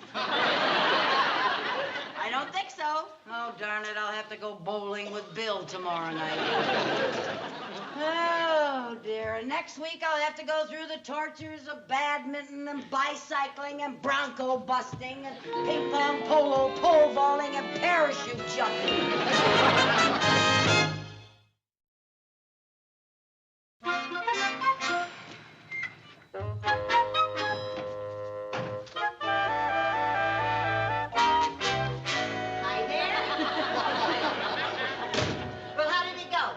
I don't think so. Oh, darn it. I'll have to go bowling with Bill tomorrow night. Oh, dear. And next week I'll have to go through the tortures of badminton and bicycling and bronco busting and ping pong, polo, pole vaulting, and parachute jumping. Hi there. Well, how did it go?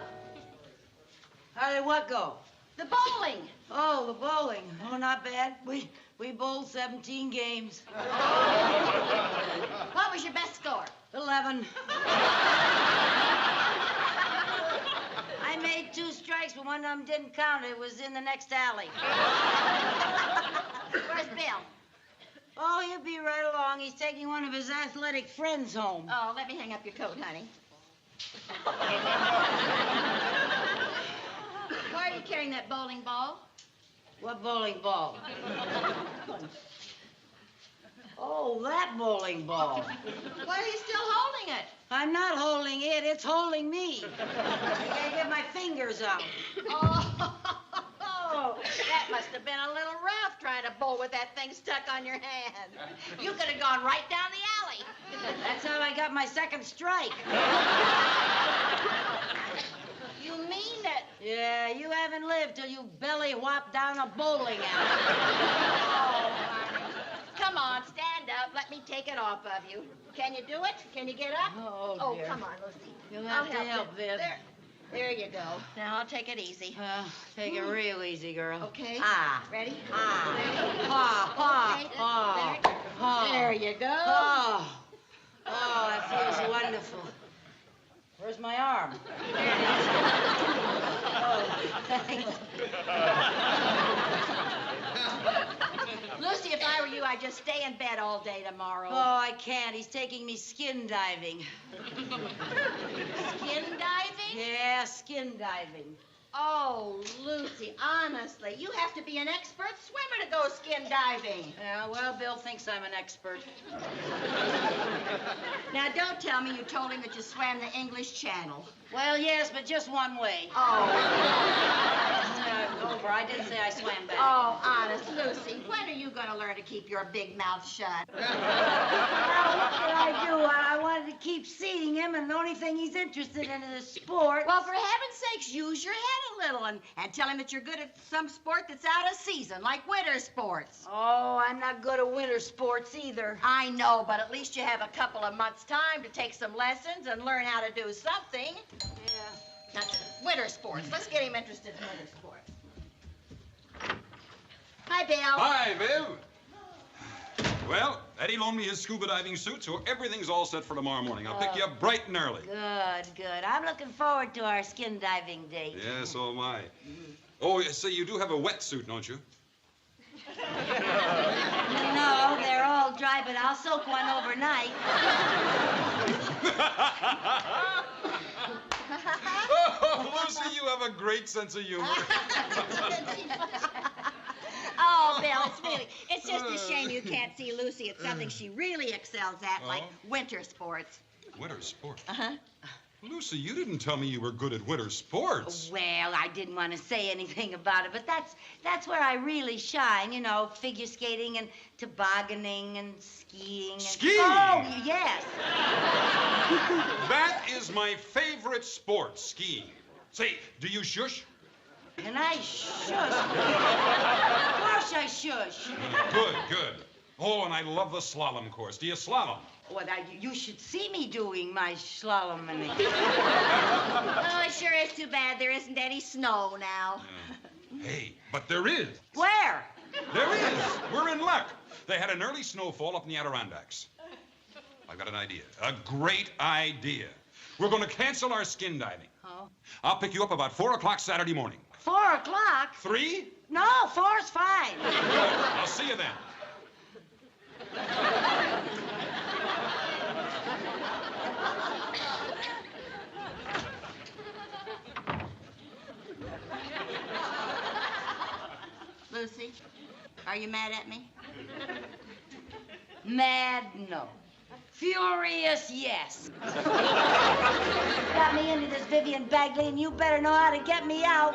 How did what go? The bowling. Oh, the bowling. Oh, not bad. We bowled 17 games. What was your best score? 11. I made 2 strikes, but one of them didn't count. It was in the next alley. Where's Bill? Oh, he'll be right along. He's taking one of his athletic friends home. Oh, let me hang up your coat, honey. Why are you carrying that bowling ball? What bowling ball? Oh, that bowling ball. Why are you still holding it? I'm not holding it. It's holding me. I can't get my fingers out. Oh, that must have been a little rough trying to bowl with that thing stuck on your hand. You could have gone right down the alley. That's how I got my second strike. You mean that? Yeah, you haven't lived till you belly whop down a bowling alley. Oh, honey. Come on, stand up. Let me take it off of you. Can you do it? Can you get up? Oh, dear. Come on, Lucy. You'll I'll have to help, you. Viv. There you go. Now I'll take it easy. Take it real easy, girl. Okay. Ah. Ready? Ah. Ready? Pa, pa, Okay. pa. Pa. There you go. Oh. Oh, that feels wonderful. Where's my arm? Oh, thanks. Lucy, if I were you, I'd just stay in bed all day tomorrow. Oh, I can't. He's taking me skin diving. Skin diving? Yeah, skin diving. Oh, Lucy, honestly, you have to be an expert swimmer to go skin diving. Yeah, well, Bill thinks I'm an expert. Now, don't tell me you told him that you swam the English Channel. Well, yes, but just one way. Oh. over. I did say I swam back. Oh, honest, Lucy, when are you going to learn to keep your big mouth shut? Now, what did I do? I wanted to keep seeing him, and the only thing he's interested in is sports. Well, for heaven's sakes, use your head a little and tell him that you're good at some sport that's out of season, like winter sports. Oh, I'm not good at winter sports either. I know, but at least you have a couple of months' time to take some lessons and learn how to do something. Yeah. Now, winter sports. Let's get him interested in winter sports. Hi, Bill. Hi, Bill. Well, Eddie loaned me his scuba diving suit, so everything's all set for tomorrow morning. I'll pick you up bright and early. Good. I'm looking forward to our skin diving date. Yeah, so am I. Oh, say, you do have a wetsuit, don't you? No, they're all dry, but I'll soak one overnight. Oh, Lucy, you have a great sense of humor. Oh, Bill, it's just a shame you can't see Lucy at something she really excels at, like winter sports. Winter sports? Uh-huh. Lucy, you didn't tell me you were good at winter sports. Well, I didn't want to say anything about it, but that's where I really shine, you know, figure skating and tobogganing and skiing. Skiing? Oh, yes. That is my favorite sport, skiing. Say, do you shush? And I shush. Of course I shush. Good. Oh, and I love the slalom course. Do you slalom? Well, you should see me doing my slalom. Oh, it sure is too bad there isn't any snow now. Hey, but there is. Where? There is. We're in luck. They had an early snowfall up in the Adirondacks. I've got an idea. A great idea. We're going to cancel our skin diving. Oh. I'll pick you up about 4 o'clock Saturday morning. 4 o'clock? 3? No, 4's fine. I'll see you then. Lucy, are you mad at me? Mad, no. Furious, yes. Got me into this Vivian Bagley, and you better know how to get me out.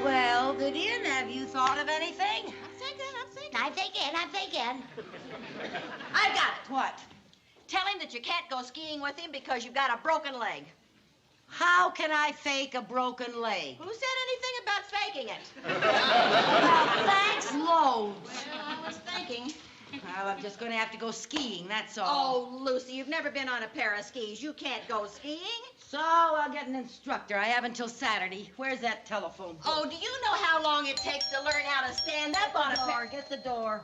Well, Vivian, have you thought of anything? I'm thinking. I got it. What? Tell him that you can't go skiing with him because you've got a broken leg. How can I fake a broken leg? Who said anything about faking it? Well, thanks loads. I was thinking. Well, I'm just going to have to go skiing, that's all. Oh, Lucy, you've never been on a pair of skis. You can't go skiing. So I'll get an instructor. I have until Saturday. Where's that telephone book? Oh, do you know how long it takes to learn how to stand up on a pair? Get the door.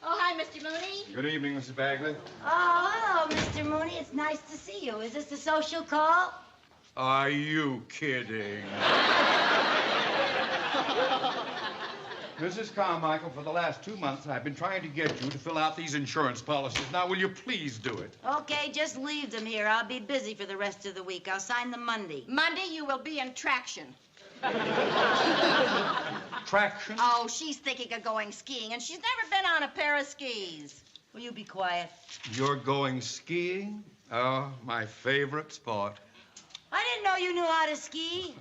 Oh, hi, Mr. Mooney. Good evening, Mrs. Bagley. Oh, hello, Mr. Mooney. It's nice to see you. Is this a social call? Are you kidding? Mrs. Carmichael, for the last 2 months, I've been trying to get you to fill out these insurance policies. Now, will you please do it? Okay, just leave them here. I'll be busy for the rest of the week. I'll sign them Monday. Monday, you will be in traction. Traction? Oh, she's thinking of going skiing, and she's never been on a pair of skis. Will you be quiet? You're going skiing? Oh, my favorite sport. I didn't know you knew how to ski.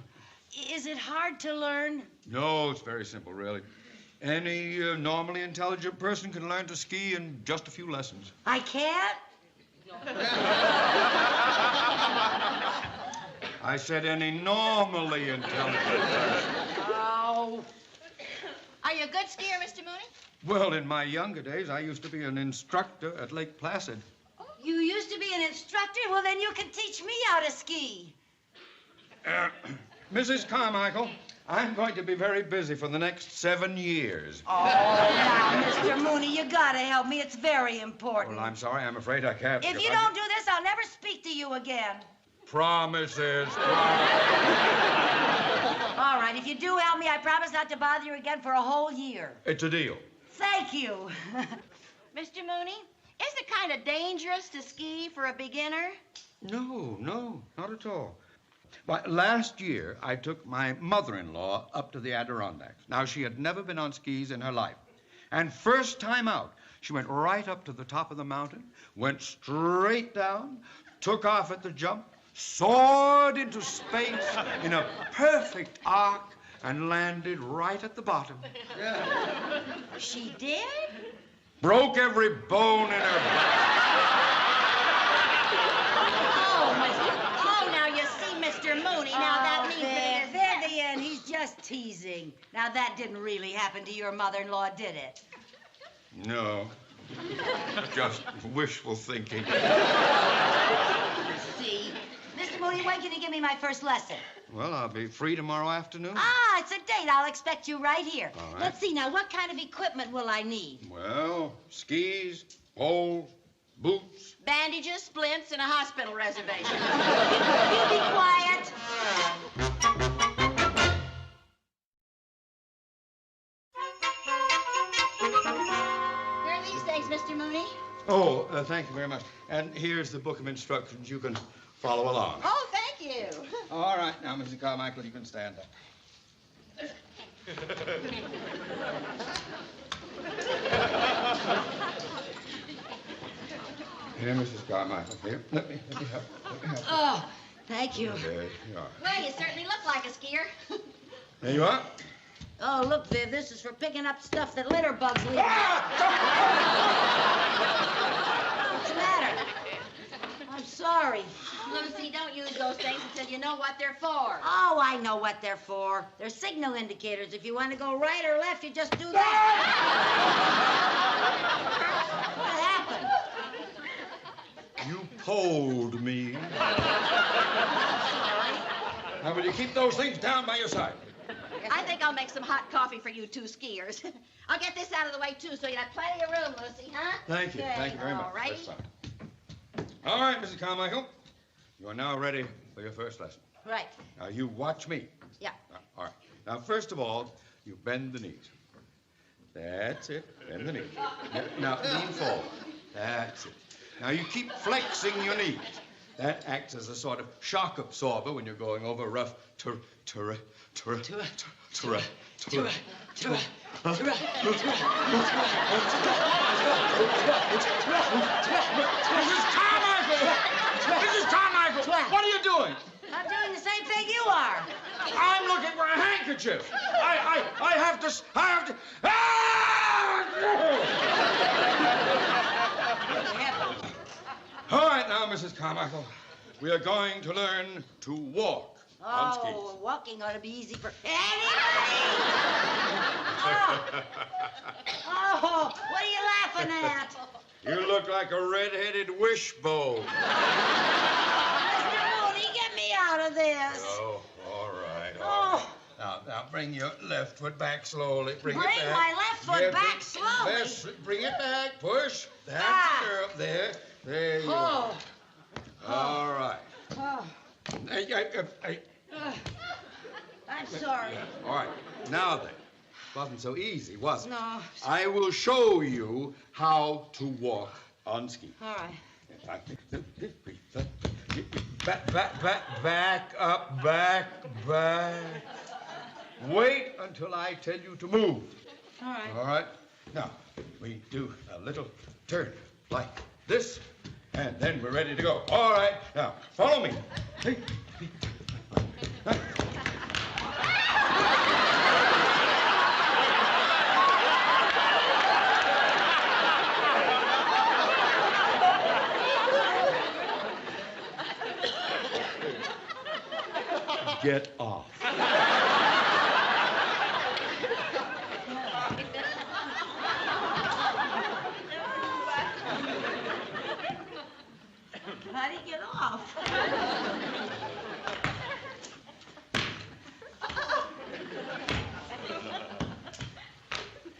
Is it hard to learn? No, it's very simple, really. Any normally intelligent person can learn to ski in just a few lessons. I can't? I said any normally intelligent person. Oh. Are you a good skier, Mr. Mooney? Well, in my younger days, I used to be an instructor at Lake Placid. You used to be an instructor? Well, then you can teach me how to ski. Mrs. Carmichael, I'm going to be very busy for the next 7 years. Oh, now, Mr. Mooney, you gotta help me. It's very important. Well, I'm sorry. I'm afraid I can't. If you don't do this, I'll never speak to you again. Promises. All right, if you do help me, I promise not to bother you again for a whole year. It's a deal. Thank you. Mr. Mooney, isn't it kind of dangerous to ski for a beginner? No, not at all. Why, last year, I took my mother-in-law up to the Adirondacks. Now, she had never been on skis in her life. And first time out, she went right up to the top of the mountain, went straight down, took off at the jump, soared into space in a perfect arc, and landed right at the bottom. Yeah. She did? Broke every bone in her body. Oh, now you see, Mr. Mooney. Now that means that it is... Vivian, he's just teasing. Now that didn't really happen to your mother-in-law, did it? No. Just wishful thinking. See? Mr. Mooney, when can you give me my first lesson? Well, I'll be free tomorrow afternoon. Ah, it's a date. I'll expect you right here. All right. Let's see now, what kind of equipment will I need? Well, skis, poles, boots. Bandages, splints, and a hospital reservation. You be quiet. Here are these things, Mr. Mooney. Oh, thank you very much. And here's the book of instructions. You can follow along. Oh, thank you. All right. Now, Mrs. Carmichael, you can stand up. Here, Mrs. Carmichael. Here. Let me help. Oh, thank you. There you are. Well, you certainly look like a skier. There you are. Oh, look, Viv, this is for picking up stuff that litter bugs leave. What's the matter? I'm sorry. Lucy, don't use those things until you know what they're for. Oh, I know what they're for. They're signal indicators. If you want to go right or left, you just do that. What happened? You polled me. Now, will you keep those things down by your side? I think I'll make some hot coffee for you two skiers. I'll get this out of the way, too, so you have plenty of room, Lucy, huh? Thank you. Okay, Thank you very much. all right. That's fine. All right, Mrs. Carmichael. You are now ready for your first lesson. Right. Now, you watch me. Yeah. All right. Now, first of all, you bend the knees. That's it. Bend the knees. Now, lean forward. That's it. Now, you keep flexing your knees. That acts as a sort of shock absorber when you're going over rough terrain. Mrs. Carmichael! What are you doing? I'm doing the same thing you are. I'm looking for a handkerchief. I have to. All right, now, Mrs. Carmichael, we are going to learn to walk on skis. Oh, walking ought to be easy for anybody. Oh, what are you laughing at? You look like a red-headed wishbone. Mr. Mooney, get me out of this. Oh, all right. Oh. Now, bring your left foot back slowly. Bring it Bring back. my left foot back slowly? Yes, bring it back. Push. That's the girl. There. There you are. All right. Oh. I'm sorry. All right. Now then. Wasn't so easy, was it? No. I will show you how to walk on skis. All right. Back up, back. Wait until I tell you to move. All right. All right? Now, we do a little turn like this, and then we're ready to go. All right. Now, follow me. Get off. How do you get off?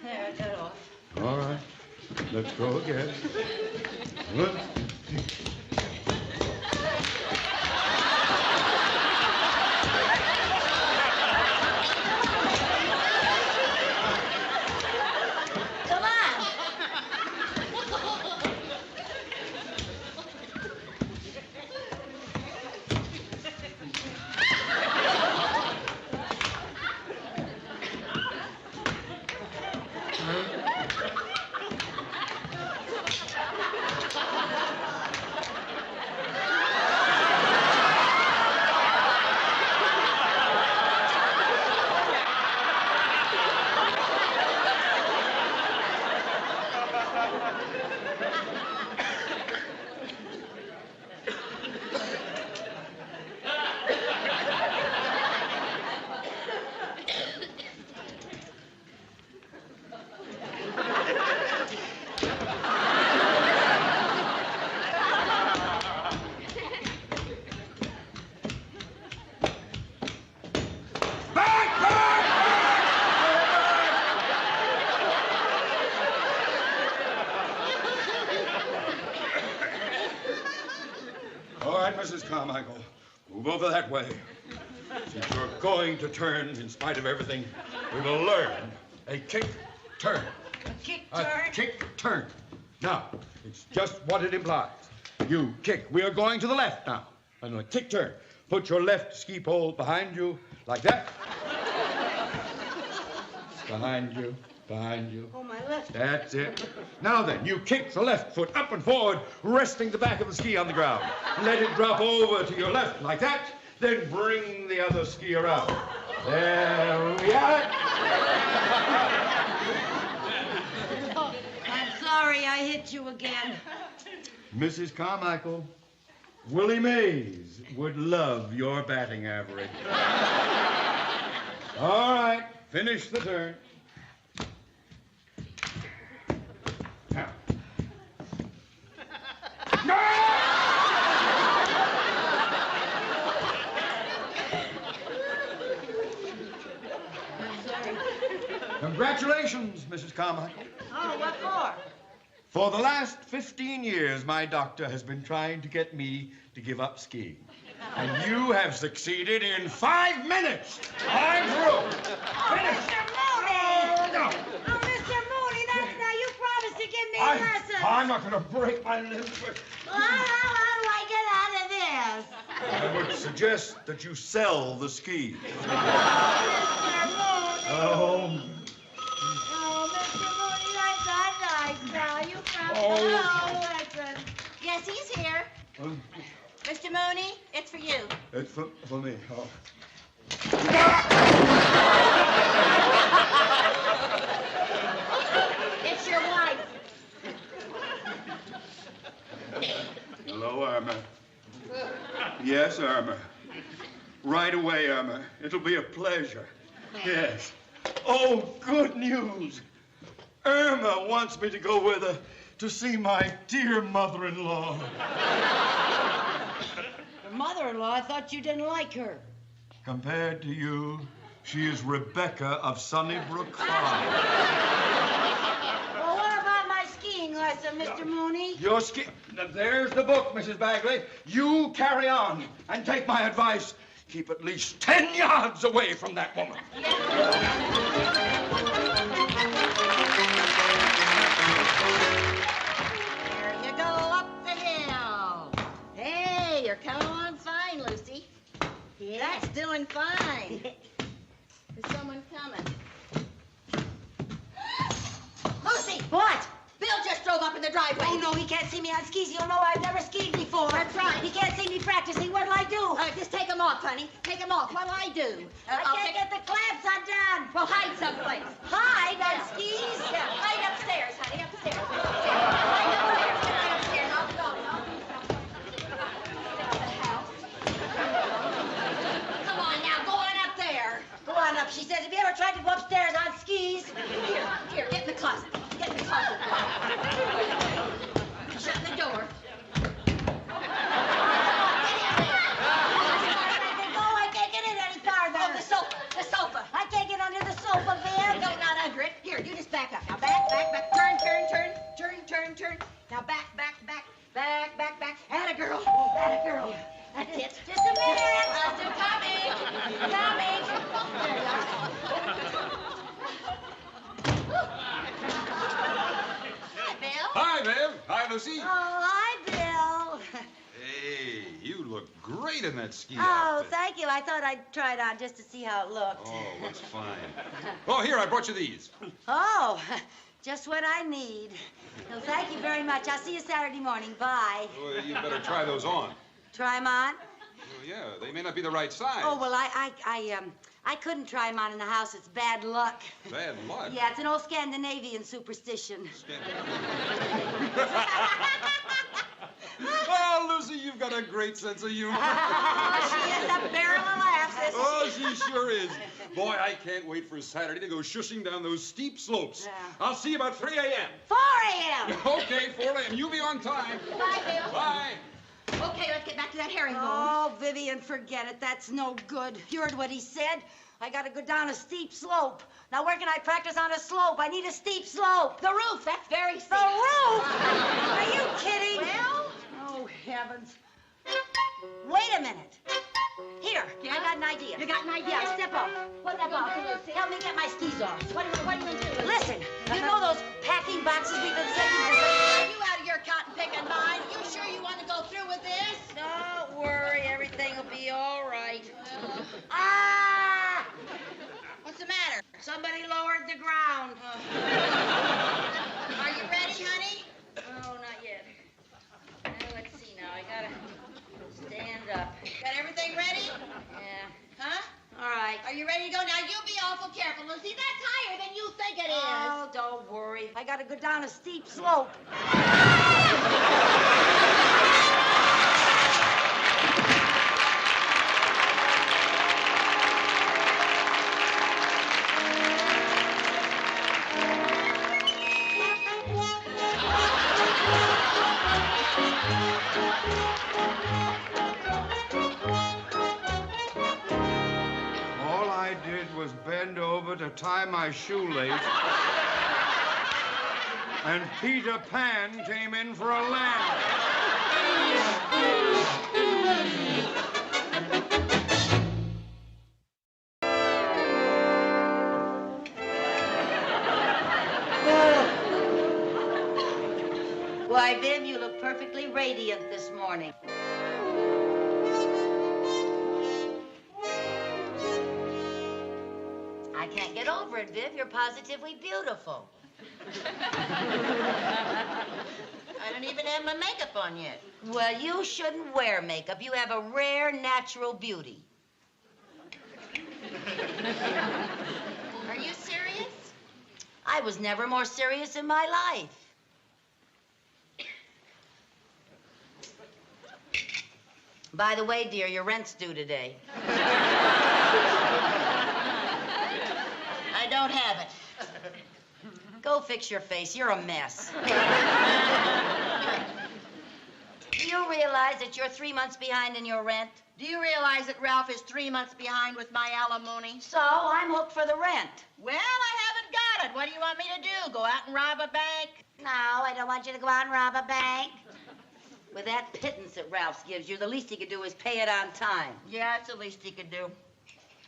There, I got off. All right. Let's go again. One, two. Come on. Mrs. Carmichael. Move over that way. Since you're going to turn in spite of everything, we will learn a kick turn. A kick A turn? kick turn. Now, it's just what it implies. You kick. We are going to the left now. And a kick turn. Put your left ski pole behind you, like that. Behind you, behind you. Oh, my left. That's it. Now then, you kick the left foot up and forward, resting the back of the ski on the ground. Let it drop over to your left, like that. Then bring the other ski around. There we are. I'm sorry I hit you again. Mrs. Carmichael, Willie Mays would love your batting average. All right, finish the turn. Now. Congratulations, Mrs. Carmichael. Oh, what for? For the last 15 years, my doctor has been trying to get me to give up skiing. And you have succeeded in 5 minutes. I'm through. Oh, Mr. Mooney! No. Oh, Mr. Mooney, now you promised to give me a lesson. I'm not going to break my limbs. Well, how do I get out of this? I would suggest that you sell the skis. Mr. Mooney. Oh. Oh, Mr. Mooney, that's not nice now. You promised Oh. no lesson. Yes, he's here. Mr. Mooney, it's for you. It's for me. Oh. It's your wife. Hello, Irma. Yes, Irma. Right away, Irma. It'll be a pleasure. Yes. Oh, good news. Irma wants me to go with her to see my dear mother-in-law. Your mother-in-law, I thought you didn't like her. Compared to you, she is Rebecca of Sunnybrook Farm. Well, what about my skiing lesson, Mr. Mooney? Your ski... Now, there's the book, Mrs. Bagley. You carry on and take my advice. Keep at least 10 yards away from that woman. There you go, up the hill. Hey, you're coming along fine, Lucy. That's doing fine. There's someone coming. Lucy! What? Bill just drove up in the driveway. Oh, no, he can't see me on skis. He'll know I've never skied before. That's right. He can't see me practicing. What'll I do? Just take them off, honey. Take them off. What'll I do? I can't get the clamps undone. Well, hide someplace. Hide on skis? Yeah, hide upstairs, honey, upstairs. Hide upstairs. Get right upstairs. I'll go. The house. Come on now, go on up there. Go on up. She says, have you ever tried to go upstairs on skis? Here, get in the closet. Get in the closet. Shut the door. I can't get in any farther. Oh, the sofa. I can't get under the sofa, Bill. No, not under it. Here, you just back up. Now back. Turn. Now back. Atta girl. That's it. Just a minute. I'm coming. There you are. Hi, Bill. Hi, Viv. Hi, Lucy. Oh, hi, Bill. Hey, you look great in that ski Oh, outfit. thank you. I thought I'd try it on just to see how it looked. Oh, looks fine. Oh, here, I brought you these. Oh, just what I need. Well, thank you very much. I'll see you Saturday morning. Bye. Well, you better try those on. Try 'em on? Well, yeah, they may not be the right size. Oh, well, I couldn't try 'em on in the house. It's bad luck. Bad luck. Yeah, it's an old Scandinavian superstition. Oh, Lucy, you've got a great sense of humor. She is a barrel of laughs, isn't Oh, she? she sure is. Boy, I can't wait for Saturday to go shushing down those steep slopes. Yeah. I'll see you about 3 a.m. 4 a.m. Okay, 4 a.m. You be on time. Bye, Bill. Bye. Okay, let's get back to that herringbone. Oh, Vivian, forget it. That's no good. You heard what he said. I gotta go down a steep slope. Now, where can I practice on a slope? I need a steep slope. The roof, that's very steep. The roof? Are you kidding? Well? Oh, heavens. Wait a minute. Here, I got an idea. You got an idea? Yeah, step up. What about? Help me get my skis off. What are you going to do? Listen, you know those packing boxes we've been sending Are you out of your cotton picking mind? You sure you want to go through with this? Don't worry, everything will be all right. Ah! What's the matter? Somebody lowered the ground. Are you ready, honey? Oh, not yet. Let's see now. I gotta stand up. Got everything ready? Yeah. Huh? All right. Are you ready to go? Now, you be awful careful, Lucy. That's higher than you think it is. Oh, don't worry. I gotta go down a steep slope. All I did was bend over to tie my shoelace, and Peter Pan came in for a land. Why, Viv, you look perfectly radiant this morning. I can't get over it, Viv. You're positively beautiful. I don't even have my makeup on yet. Well, you shouldn't wear makeup. You have a rare natural beauty. Are you serious? I was never more serious in my life. By the way, dear, your rent's due today. I don't have it. Go fix your face. You're a mess. Do you realize that you're 3 months behind in your rent? Do you realize that Ralph is 3 months behind with my alimony? So I'm hooked for the rent. Well, I haven't got it. What do you want me to do? Go out and rob a bank? No, I don't want you to go out and rob a bank. With that pittance that Ralph gives you, the least he could do is pay it on time. Yeah, it's the least he could do.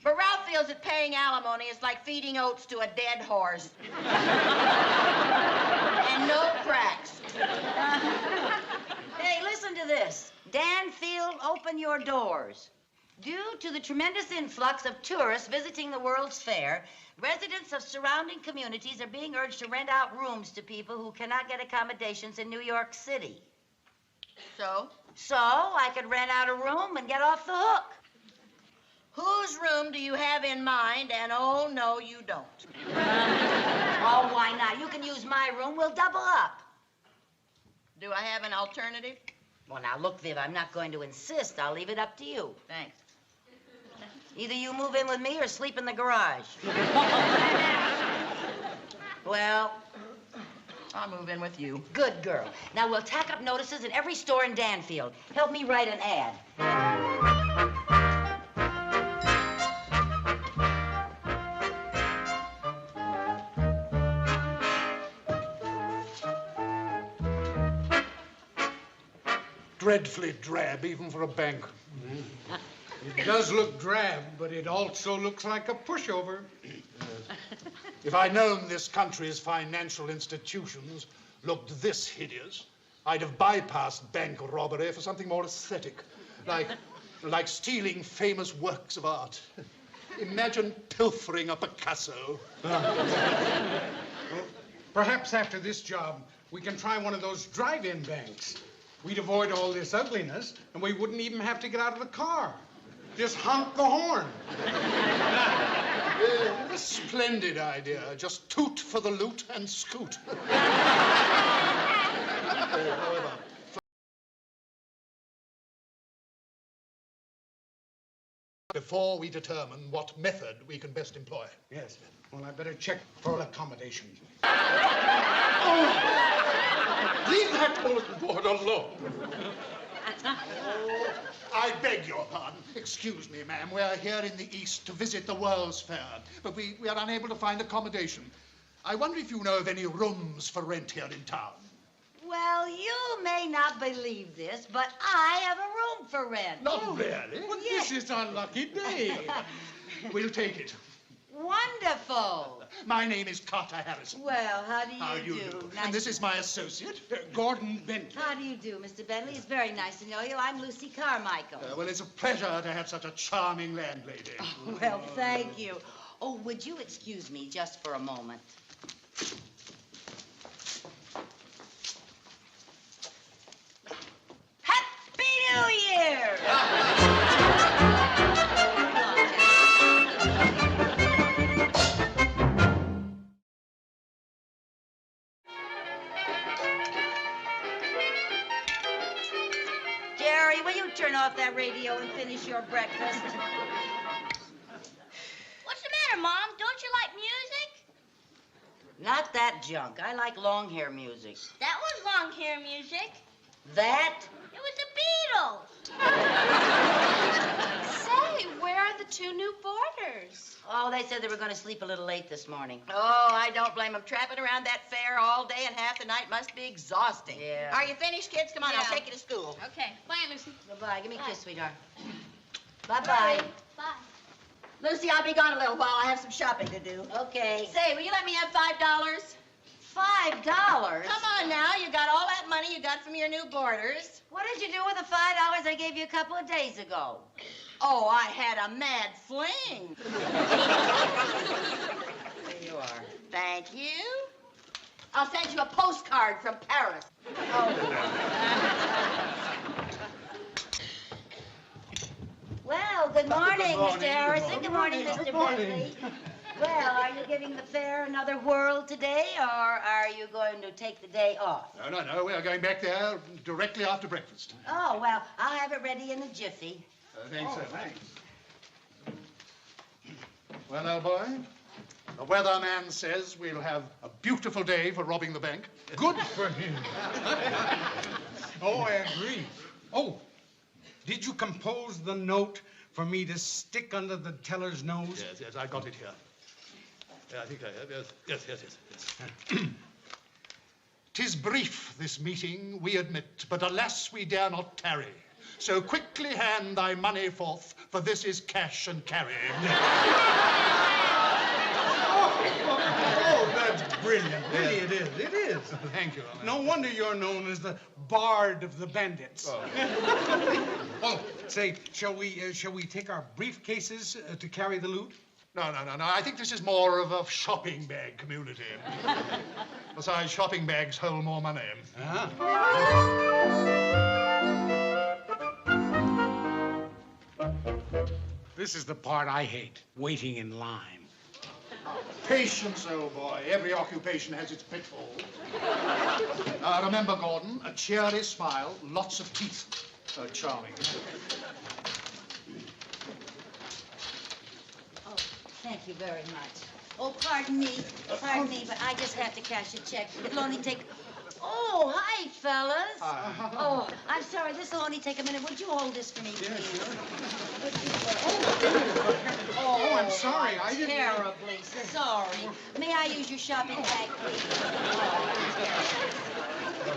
But Ralph feels that paying alimony is like feeding oats to a dead horse. And no cracks. Hey, listen to this. Danfield, open your doors. Due to the tremendous influx of tourists visiting the World's Fair, residents of surrounding communities are being urged to rent out rooms to people who cannot get accommodations in New York City. So? So I could rent out a room and get off the hook. Whose room do you have in mind? And oh, no, you don't. Oh, why not? You can use my room. We'll double up. Do I have an alternative? Well, now, look, Viv, I'm not going to insist. I'll leave it up to you. Thanks. Either you move in with me or sleep in the garage. Well, I'll move in with you. good girl. Now, we'll tack up notices in every store in Danfield. Help me write an ad. Dreadfully drab, even for a bank. It does look drab, but it also looks like a pushover. If I'd known this country's financial institutions looked this hideous, I'd have bypassed bank robbery for something more aesthetic, like stealing famous works of art. Imagine pilfering a Picasso. Well, perhaps after this job, we can try one of those drive-in banks. We'd avoid all this ugliness, and we wouldn't even have to get out of the car. Just honk the horn. A splendid idea. Just toot for the loot and scoot. However, before we determine what method we can best employ. Yes. Well, I better check for accommodation. Leave that bulletin board alone. I beg your pardon. Excuse me, ma'am. We're here in the East to visit the World's Fair, but we are unable to find accommodation. I wonder if you know of any rooms for rent here in town. Well, you may not believe this, but I have a room for rent. Not really. Well, this is our lucky day. We'll take it. Wonderful. My name is Carter Harrison. Well, how do you How do you do? Nice And this to- is my associate, Gordon Bentley. How do you do, Mr. Bentley? It's very nice to know you. I'm Lucy Carmichael. Well, it's a pleasure to have such a charming landlady. Well, thank you. Oh, would you excuse me just for a moment? Happy New Year! Jerry, will you turn off that radio and finish your breakfast? What's the matter, Mom? Don't you like music? Not that junk. I like long hair music. That was long hair music. That? It was the Beatles. Say, where are the two new boarders? Oh, they said they were going to sleep a little late this morning. Oh, I don't blame them. Trapping around that fair all day and half the night must be exhausting. Yeah. Are you finished, kids? Come on, Yeah. I'll take you to school. Okay. Bye, Lucy. Bye-bye. Give me a Bye. kiss, sweetheart. Bye-bye. Bye. Lucy, I'll be gone a little while. I have some shopping to do. Okay. Say, will you let me have $5? $5? Come on now. You got all that money you got from your new boarders. What did you do with the $5 I gave you a couple of days ago? Oh, I had a mad fling. There you are. Thank you. I'll send you a postcard from Paris. Well, good morning, morning, Mr. Harrison. good Good morning, morning. Mr. Good morning. Bentley. Well, are you giving the fair another whirl today, or are you going to take the day off? No. We are going back there directly after breakfast. Oh, well, I'll have it ready in a jiffy. Thanks, sir. Thanks. Well, old boy, the weatherman says we'll have a beautiful day for robbing the bank. Good for him. Oh, I agree. Oh, did you compose the note for me to stick under the teller's nose? Yes, I got it here. Yeah, I think I have. Yes. 'Tis brief, this meeting, we admit, but alas, we dare not tarry. So quickly hand thy money forth, for this is cash and carry. Oh, that's brilliant. Really, it is. It is. Thank you. No wonder you're known as the Bard of the Bandits. Oh, say, shall we take our briefcases to carry the loot? No. I think this is more of a shopping bag community. Besides, shopping bags hold more money. This is the part I hate, waiting in line. Patience, old boy. Every occupation has its pitfalls. Remember, Gordon, a cheery smile, lots of teeth. Charming. Oh, thank you very much. Oh, pardon me, but I just have to cash a check. It'll only take... Oh, hi, fellas. Hi. Oh, I'm sorry. This will only take a minute. Would you hold this for me, please? Oh, I'm sorry. I didn't... Terribly sorry. May I use your shopping bag, please?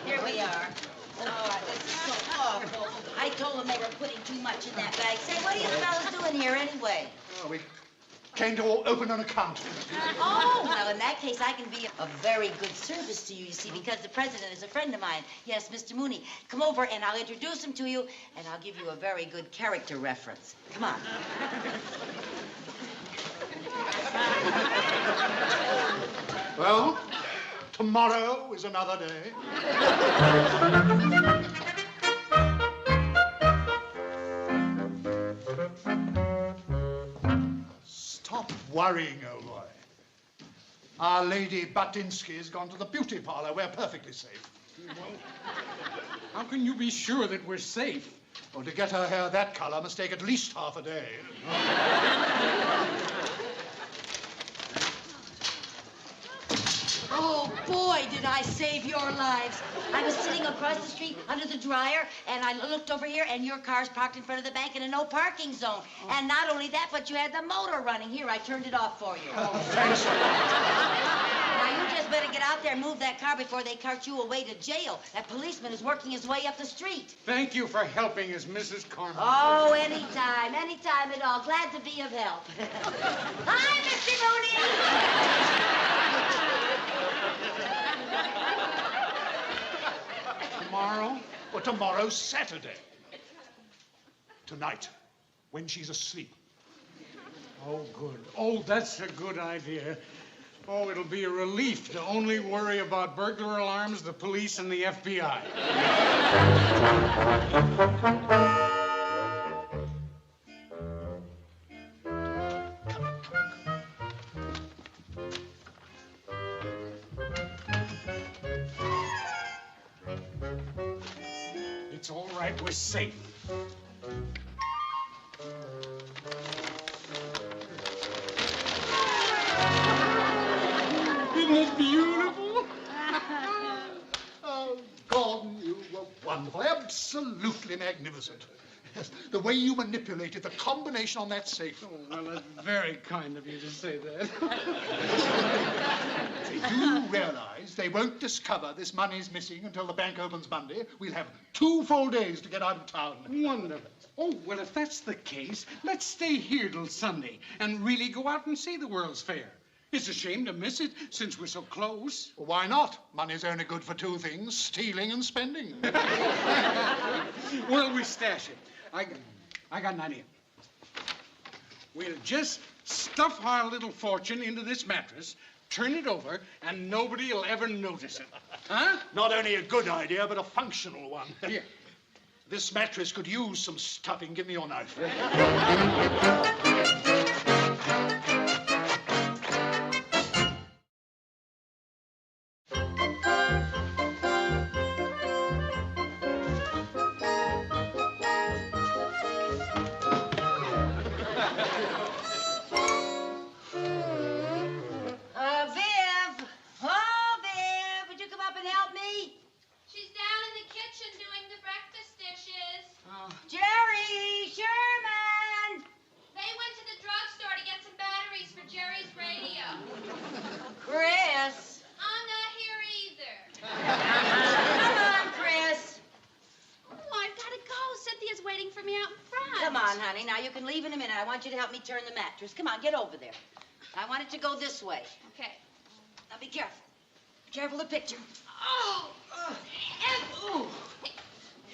Here we are. Oh, this is so awful. I told them they were putting too much in that bag. Say, what are you fellas doing here anyway? Oh, we came to open an account. Oh, well, in that case, I can be of very good service to you see, because the president is a friend of mine. Yes, Mr. Mooney. Come over, and I'll introduce him to you, and I'll give you a very good character reference. Come on. Well, tomorrow is another day. Stop worrying, old boy. Our Lady Batinsky's gone to the beauty parlor. We're perfectly safe. How can you be sure that we're safe? Well, to get her hair that color must take at least half a day. Oh, boy, did I save your lives. I was sitting across the street under the dryer, and I looked over here, and your car's parked in front of the bank in a no parking zone. And not only that, but you had the motor running. Here, I turned it off for you. Oh, thanks a lot. Now, you just better get out there and move that car before they cart you away to jail. That policeman is working his way up the street. Thank you for helping us, Mrs. Carmen. Oh, anytime at all. Glad to be of help. Hi, Mr. Mooney. Tomorrow? Well, tomorrow's Saturday. Tonight, when she's asleep. Oh, good. Oh, that's a good idea. Oh, it'll be a relief to only worry about burglar alarms, the police, and the FBI. It's all right, we're safe. Isn't it beautiful? Oh, Gordon, you were wonderful. Absolutely magnificent. Yes, the way you manipulated the combination on that safe. Oh, well, that's very kind of you to say that. They do realize they won't discover this money's missing until the bank opens Monday. We'll have 2 full days to get out of town. Wonderful. Oh, well, if that's the case, let's stay here till Sunday and really go out and see the World's Fair. It's a shame to miss it since we're so close. Well, why not? Money's only good for 2 things, stealing and spending. Where'll we stash it? I got an idea. We'll just stuff our little fortune into this mattress, turn it over, and nobody will ever notice it. Huh? Not only a good idea, but a functional one. Here. This mattress could use some stuffing. Give me your knife. Viv! Oh, Viv, would you come up and help me? She's down in the kitchen doing the breakfast dishes. Oh, Jerry! Sherman! They went to the drugstore to get some batteries for Jerry's radio. Chris! I'm not here either. Come on, Chris. Oh, I've got to go. Cynthia's waiting for me out in front. Come on, honey. Now, you can leave in a minute. I want you to help me turn the mattress. Come on, get over there. I want it to go this way. Okay. Now, be careful. Be careful of the picture. Oh! Ooh.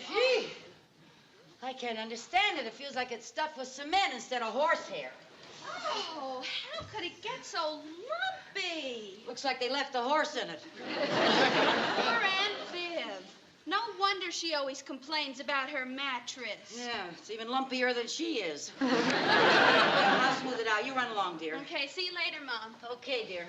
Gee. I can't understand it. It feels like it's stuffed with cement instead of horsehair. Oh, how could it get so lumpy? Looks like they left the horse in it. Poor Aunt Viv. No wonder she always complains about her mattress. Yeah, it's even lumpier than she is. I'll smooth it out. You run along, dear. Okay, see you later, Mom. Okay, dear.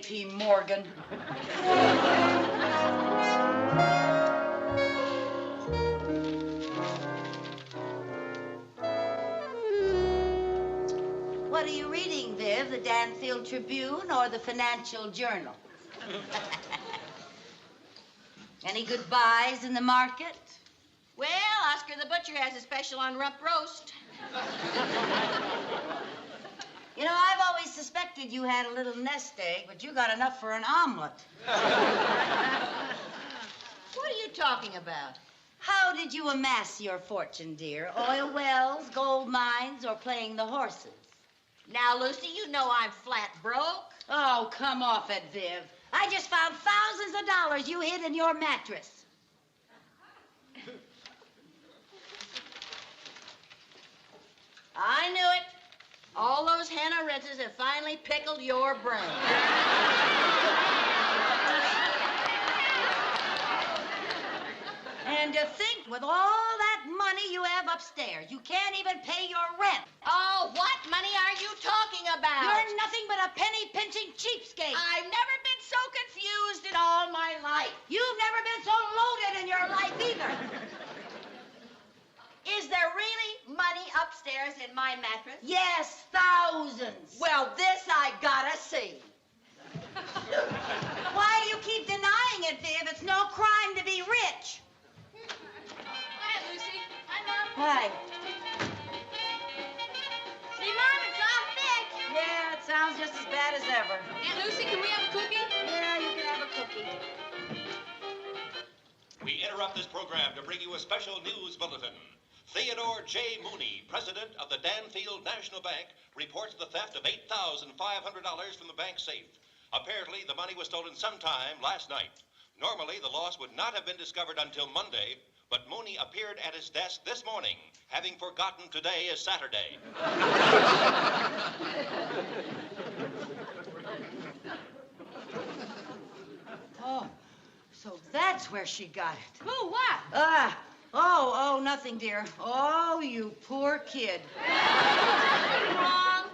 J.P. Morgan. What are you reading, Viv? The Danfield Tribune or the Financial Journal? Any good buys in the market? Well, Oscar the Butcher has a special on rump roast. You know, I've always suspected you had a little nest egg, but you got enough for an omelet. What are you talking about? How did you amass your fortune, dear? Oil wells, gold mines, or playing the horses? Now, Lucy, you know I'm flat broke. Oh, come off it, Viv. I just found thousands of dollars you hid in your mattress. I knew it. All those henna rinses have finally pickled your brain. And to think, with all that money you have upstairs, you can't even pay your rent. Oh, what money are you talking about? You're nothing but a penny-pinching cheapskate. I've never been so confused in all my life. You've never been so loaded in your life either. Is there really money upstairs in my mattress? Yes, thousands. Well, this I gotta see. Why do you keep denying it, Viv? It's no crime to be rich. Hi, Lucy. Hi, Mom. Hi. Hey, Mom, it's all fixed. Yeah, it sounds just as bad as ever. Aunt Lucy, can we have a cookie? Yeah, you can have a cookie. We interrupt this program to bring you a special news bulletin. Theodore J. Mooney, president of the Danfield National Bank, reports the theft of $8,500 from the bank safe. Apparently, the money was stolen sometime last night. Normally, the loss would not have been discovered until Monday, but Mooney appeared at his desk this morning, having forgotten today is Saturday. Oh, so that's where she got it. Who, what? Oh, nothing, dear. Oh, you poor kid. Wrong.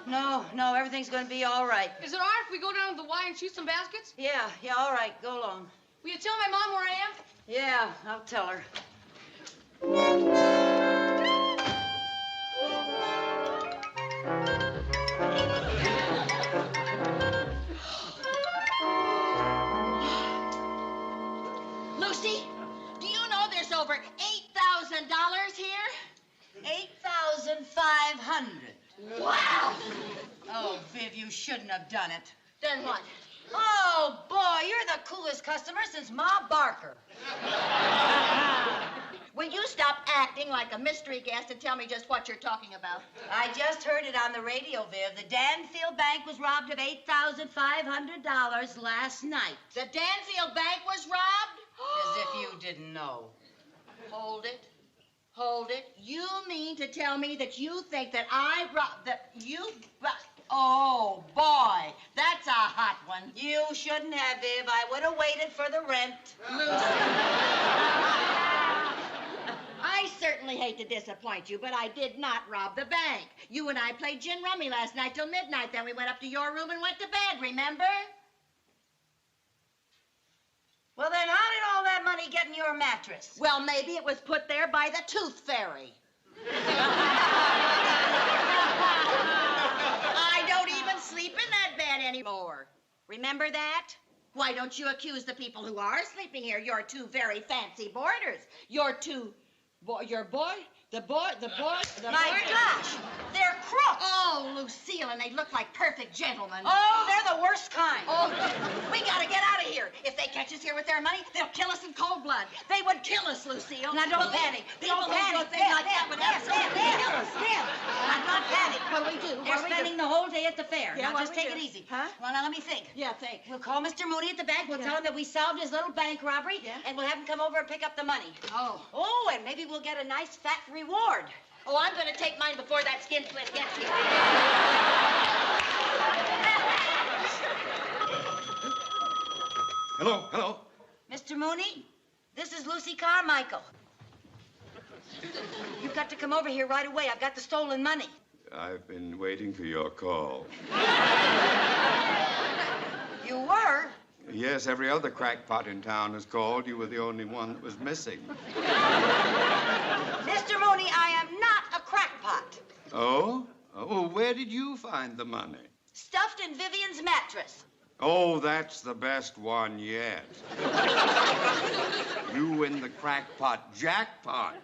No, everything's going to be all right. Is it all right if we go down to the Y and shoot some baskets? Yeah, all right, go along. Will you tell my mom where I am? Yeah, I'll tell her. Lucy, do you know there's over $8,000 here? 8,500. Wow! Oh, Viv, you shouldn't have done it. Then what? Oh, boy, you're the coolest customer since Ma Barker. Will you stop acting like a mystery guest and tell me just what you're talking about? I just heard it on the radio, Viv. The Danfield Bank was robbed of $8,500 last night. The Danfield Bank was robbed? As if you didn't know. Hold it. You mean to tell me that you think that Oh, boy, that's a hot one. You shouldn't have, Viv. I would have waited for the rent. I certainly hate to disappoint you, but I did not rob the bank. You and I played gin rummy last night till midnight. Then we went up to your room and went to bed, remember? Well, then how did all that money get in your mattress? Well, maybe it was put there by the Tooth Fairy. I don't even sleep in that bed anymore. Remember that? Why don't you accuse the people who are sleeping here? You're two very fancy boarders. You're two... My gosh, they're crooks. Oh, Lucille, and they look like perfect gentlemen. Oh, they're the worst kind. Oh, we gotta get out of here. If they catch us here with their money, they'll kill us in cold blood. They would kill us, Lucille. Now, don't panic. Don't panic. Things like that would absolutely kill us. I'm not panic. What do we do? They're spending the whole day at the fair. Yeah, now, what just do we take do? it easy. Huh? Well, now, let me think. Yeah, think. We'll call Mr. Mooney at the bank. We'll tell him that we solved his little bank robbery, and we'll have him come over and pick up the money. Oh, and maybe we'll get a nice fat reward. Oh, I'm gonna take mine before that skin split gets here. Hello. Mr. Mooney, this is Lucy Carmichael. You've got to come over here right away. I've got the stolen money. I've been waiting for your call. You were? Yes, every other crackpot in town has called. You were the only one that was missing. Mr. Mooney, I am not a crackpot. Oh? Oh, where did you find the money? Stuffed in Vivian's mattress. Oh, that's the best one yet. You win the crackpot jackpot.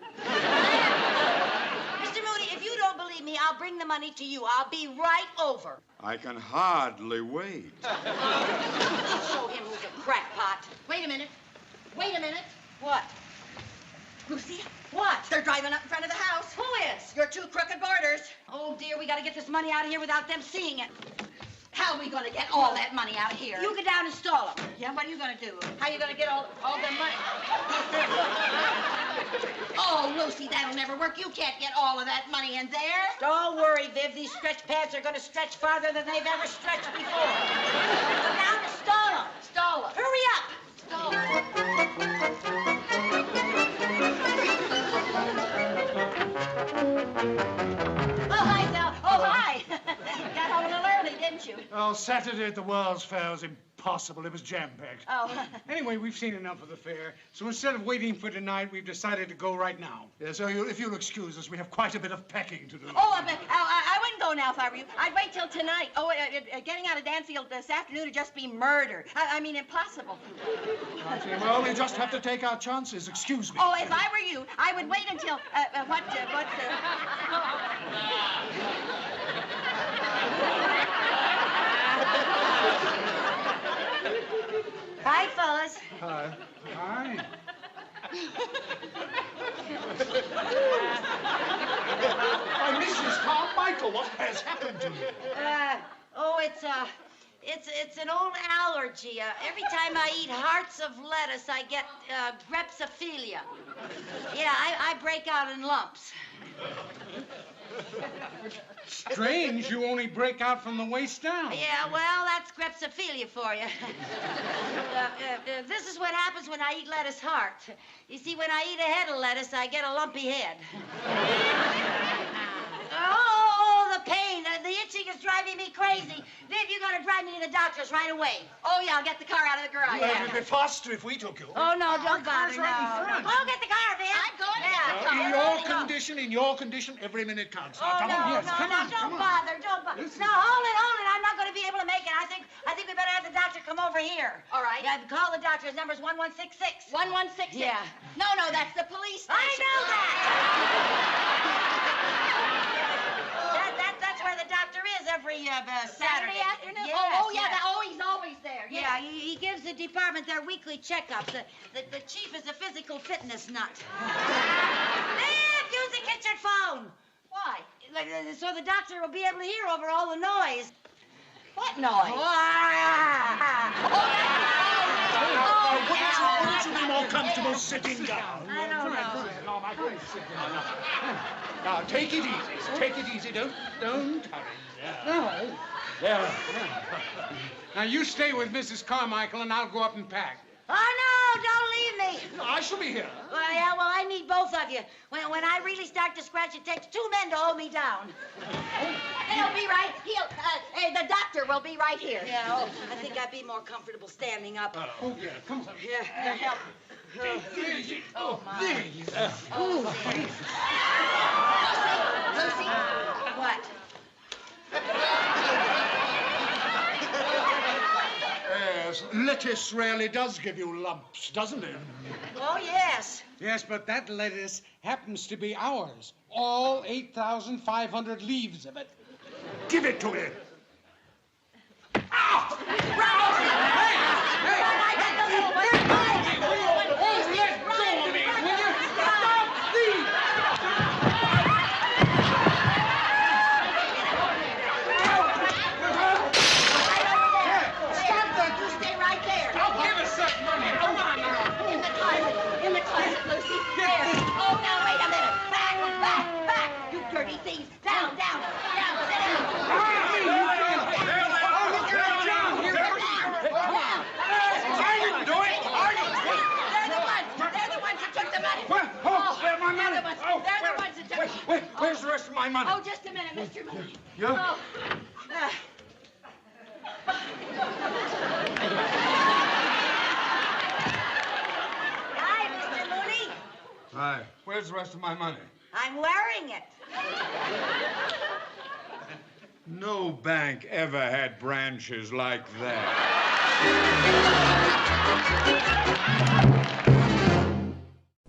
Mr. Mooney, if you don't believe me, I'll bring the money to you. I'll be right over. I can hardly wait. Show him who's a crackpot. Wait a minute. Wait a minute. What? Lucy? What? They're driving up in front of the house. Who is? Your two crooked boarders. Oh, dear, we got to get this money out of here without them seeing it. How are we going to get all that money out of here? You get down and stall them. Yeah, what are you going to do? How are you going to get all the money? Oh, Lucy, that'll never work. You can't get all of that money in there. Don't worry, Viv. These stretch pads are going to stretch farther than they've ever stretched before. Go down and stall them. Stall them. Hurry up. Stall Oh, hi, Sal. Oh, hi. Got home a little early, didn't you? Oh, Saturday at the World's Fair was impossible. It was jam-packed. Oh. Anyway, we've seen enough of the fair, so instead of waiting for tonight, we've decided to go right now. Yeah, so if you'll excuse us, we have quite a bit of packing to do. Oh, I wouldn't go now if I were you. I'd wait till tonight. Oh, getting out of Danfield this afternoon would just be murder. I mean, impossible. I see. Well, we just have to take our chances. Excuse me. Oh, if I were you, I would wait until, Hi, fellas. Hi. Hi. Why, Mrs. Carmichael, what has happened to you? It's an old allergy. Every time I eat hearts of lettuce, I get grepsophilia. Yeah, I break out in lumps. Strange, you only break out from the waist down. Yeah, well, that's grepsophilia for you. This is what happens when I eat lettuce heart. You see, when I eat a head of lettuce, I get a lumpy head. Oh, the pain. The itching is driving me crazy. Viv, you got to drive me to the doctor's right away. Oh, yeah, I'll get the car out of the garage. Well, it would be faster if we took you. Oh, no, don't bother, no. Oh, get the car, Viv. I'm going In your condition, every minute counts. Now, Oh, come on, yes, no, come no, on, don't come on. bother, don't bother. Listen. No, hold it. I'm not going to be able to make it. I think we better have the doctor come over here. All right. Yeah, call the doctor. His number's 1166. 1166? Yeah. No, that's the police station. I know that. That's where the doctor is every Saturday afternoon. Yes, he's always there. Yeah, he gives the department their weekly checkups. The chief is a physical fitness nut. Use the kitchen phone. Why? So the doctor will be able to hear over all the noise. What noise? Wouldn't you be more comfortable sitting down? I don't know. No, my friend, sit down. Now, take it easy. Take it easy. Don't hurry. No. There. Now, you stay with Mrs. Carmichael, and I'll go up and pack. Oh, no, don't leave me. I shall be here. Well, I need both of you. When I really start to scratch, it takes 2 men to hold me down. He'll be right. The doctor will be right here. Yeah, I think I'd be more comfortable standing up. Oh, yeah, come on. Yeah, help. Oh, there you go. Lucy? What? Yes, lettuce really does give you lumps, doesn't it? Oh, yes. Yes, but that lettuce happens to be ours. All 8,500 leaves of it. Give it to me. Where's the rest of my money? Oh, just a minute, Mr. Mooney. Yeah? Oh. Hi. Where's the rest of my money? I'm wearing it. No bank ever had branches like that.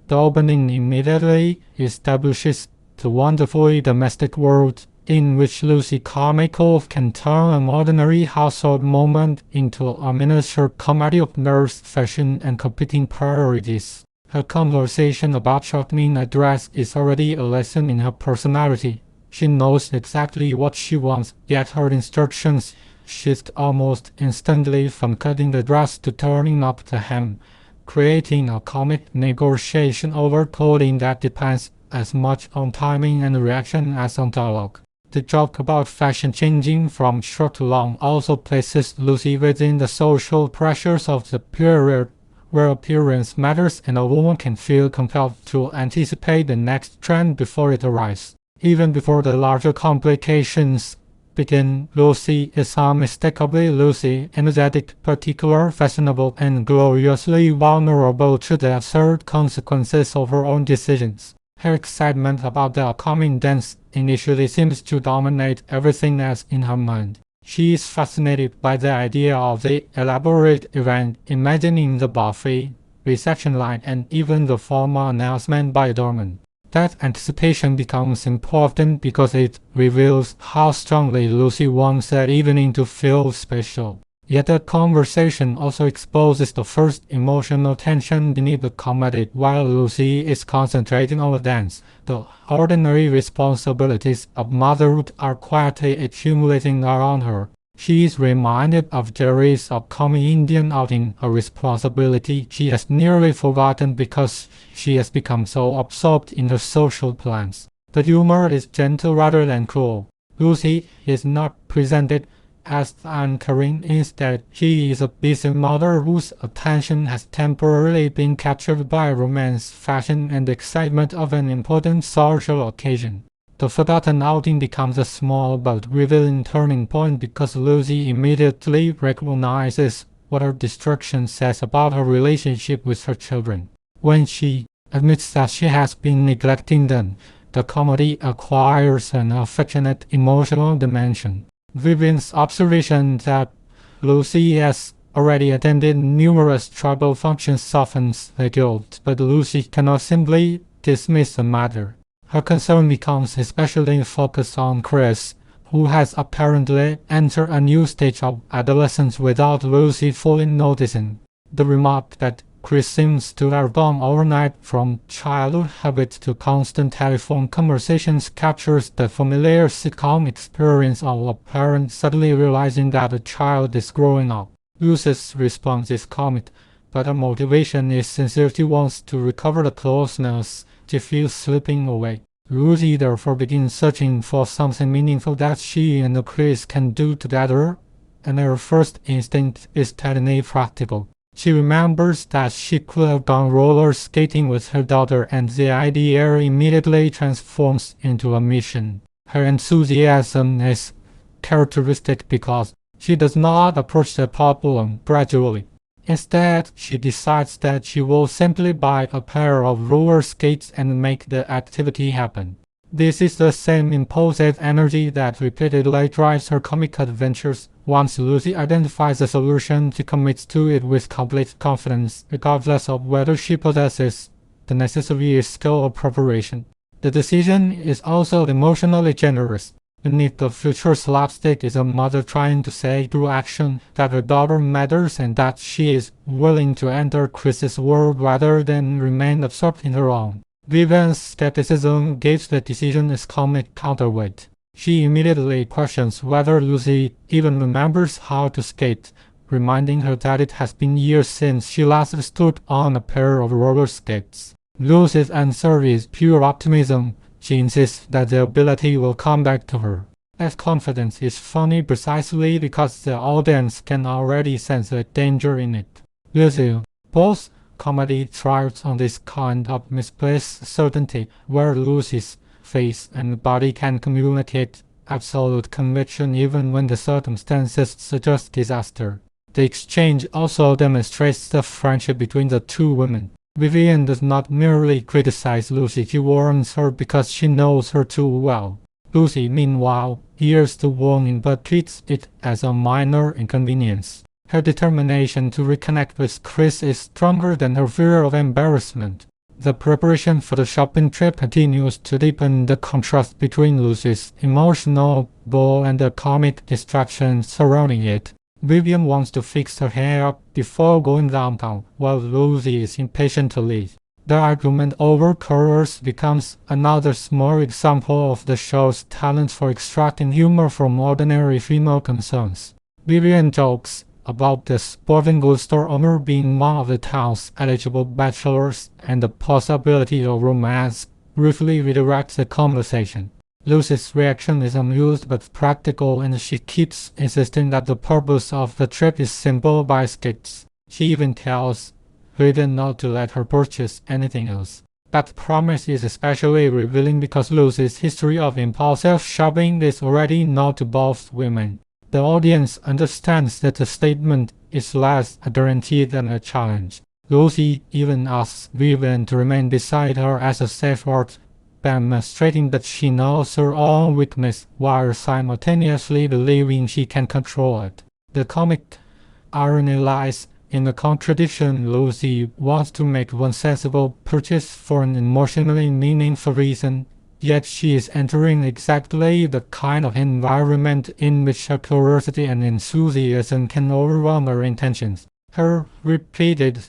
The opening immediately establishes the wonderfully domestic world in which Lucy Carmichael can turn an ordinary household moment into a miniature comedy of nerves, fashion, and competing priorities. Her conversation about shopping a dress is already a lesson in her personality. She knows exactly what she wants, yet her instructions shift almost instantly from cutting the dress to turning up the hem, creating a comic negotiation over clothing that depends as much on timing and reaction as on dialogue. The joke about fashion changing from short to long also places Lucy within the social pressures of the period, where appearance matters and a woman can feel compelled to anticipate the next trend before it arrives. Even before the larger complications begin, Lucy is unmistakably Lucy, energetic, particular, fashionable, and gloriously vulnerable to the absurd consequences of her own decisions. Her excitement about the upcoming dance initially seems to dominate everything else in her mind. She is fascinated by the idea of the elaborate event, imagining the buffet, reception line, and even the formal announcement by a doorman. That anticipation becomes important because it reveals how strongly Lucy wants that evening to feel special. Yet the conversation also exposes the first emotional tension beneath the comedy. While Lucy is concentrating on the dance, the ordinary responsibilities of motherhood are quietly accumulating around her. She is reminded of Jerry's upcoming Indian outing, a responsibility she has nearly forgotten because she has become so absorbed in her social plans. The humor is gentle rather than cruel. Lucy is not presented as anchoring. Instead, she is a busy mother whose attention has temporarily been captured by romance, fashion, and the excitement of an important social occasion. The forgotten outing becomes a small but revealing turning point because Lucy immediately recognizes what her destruction says about her relationship with her children. When she admits that she has been neglecting them, the comedy acquires an affectionate emotional dimension. Vivian's observation that Lucy has already attended numerous tribal functions softens the guilt, but Lucy cannot simply dismiss the matter. Her concern becomes especially focused on Chris, who has apparently entered a new stage of adolescence without Lucy fully noticing. The remark that Chris seems to have gone overnight from childhood habits to constant telephone conversations captures the familiar sitcom experience of a parent suddenly realizing that a child is growing up. Lucy's response is comic, but her motivation is sincere. She wants to recover the closeness she feels slipping away. Lucy therefore begins searching for something meaningful that she and Chris can do together, and her first instinct is technically practical. She remembers that she could have gone roller skating with her daughter, and the idea immediately transforms into a mission. Her enthusiasm is characteristic because she does not approach the problem gradually. Instead, she decides that she will simply buy a pair of roller skates and make the activity happen. This is the same impulsive energy that repeatedly drives her comic adventures. Once Lucy identifies a solution, she commits to it with complete confidence, regardless of whether she possesses the necessary skill or preparation. The decision is also emotionally generous. Beneath the future slapstick is a mother trying to say through action that her daughter matters and that she is willing to enter Chris's world rather than remain absorbed in her own. Vivian's skepticism gives the decision its comic counterweight. She immediately questions whether Lucy even remembers how to skate, reminding her that it has been years since she last stood on a pair of roller skates. Lucy's answer is pure optimism. She insists that the ability will come back to her. That confidence is funny precisely because the audience can already sense the danger in it. Lucy, both comedy thrives on this kind of misplaced certainty, where Lucy's face and body can communicate absolute conviction even when the circumstances suggest disaster. The exchange also demonstrates the friendship between the two women. Vivian does not merely criticize Lucy, she warns her because she knows her too well. Lucy, meanwhile, hears the warning but treats it as a minor inconvenience. Her determination to reconnect with Chris is stronger than her fear of embarrassment. The preparation for the shopping trip continues to deepen the contrast between Lucy's emotional ball and the comic distraction surrounding it. Vivian wants to fix her hair up before going downtown, while Lucy is impatient to leave. The argument over colors becomes another small example of the show's talent for extracting humor from ordinary female concerns. Vivian jokes about the sporting goods store owner being one of the town's eligible bachelors and the possibility of romance briefly redirects the conversation. Lucy's reaction is amused but practical, and she keeps insisting that the purpose of the trip is simple baskets. She even tells Vivian not to let her purchase anything else. That promise is especially revealing because Lucy's history of impulsive shopping is already known to both women. The audience understands that the statement is less a guarantee than a challenge. Lucy even asks Vivian to remain beside her as a safeguard, demonstrating that she knows her own weakness while simultaneously believing she can control it. The comic irony lies in the contradiction. Lucy wants to make one sensible purchase for an emotionally meaningful reason, yet she is entering exactly the kind of environment in which her curiosity and enthusiasm can overwhelm her intentions. Her repeated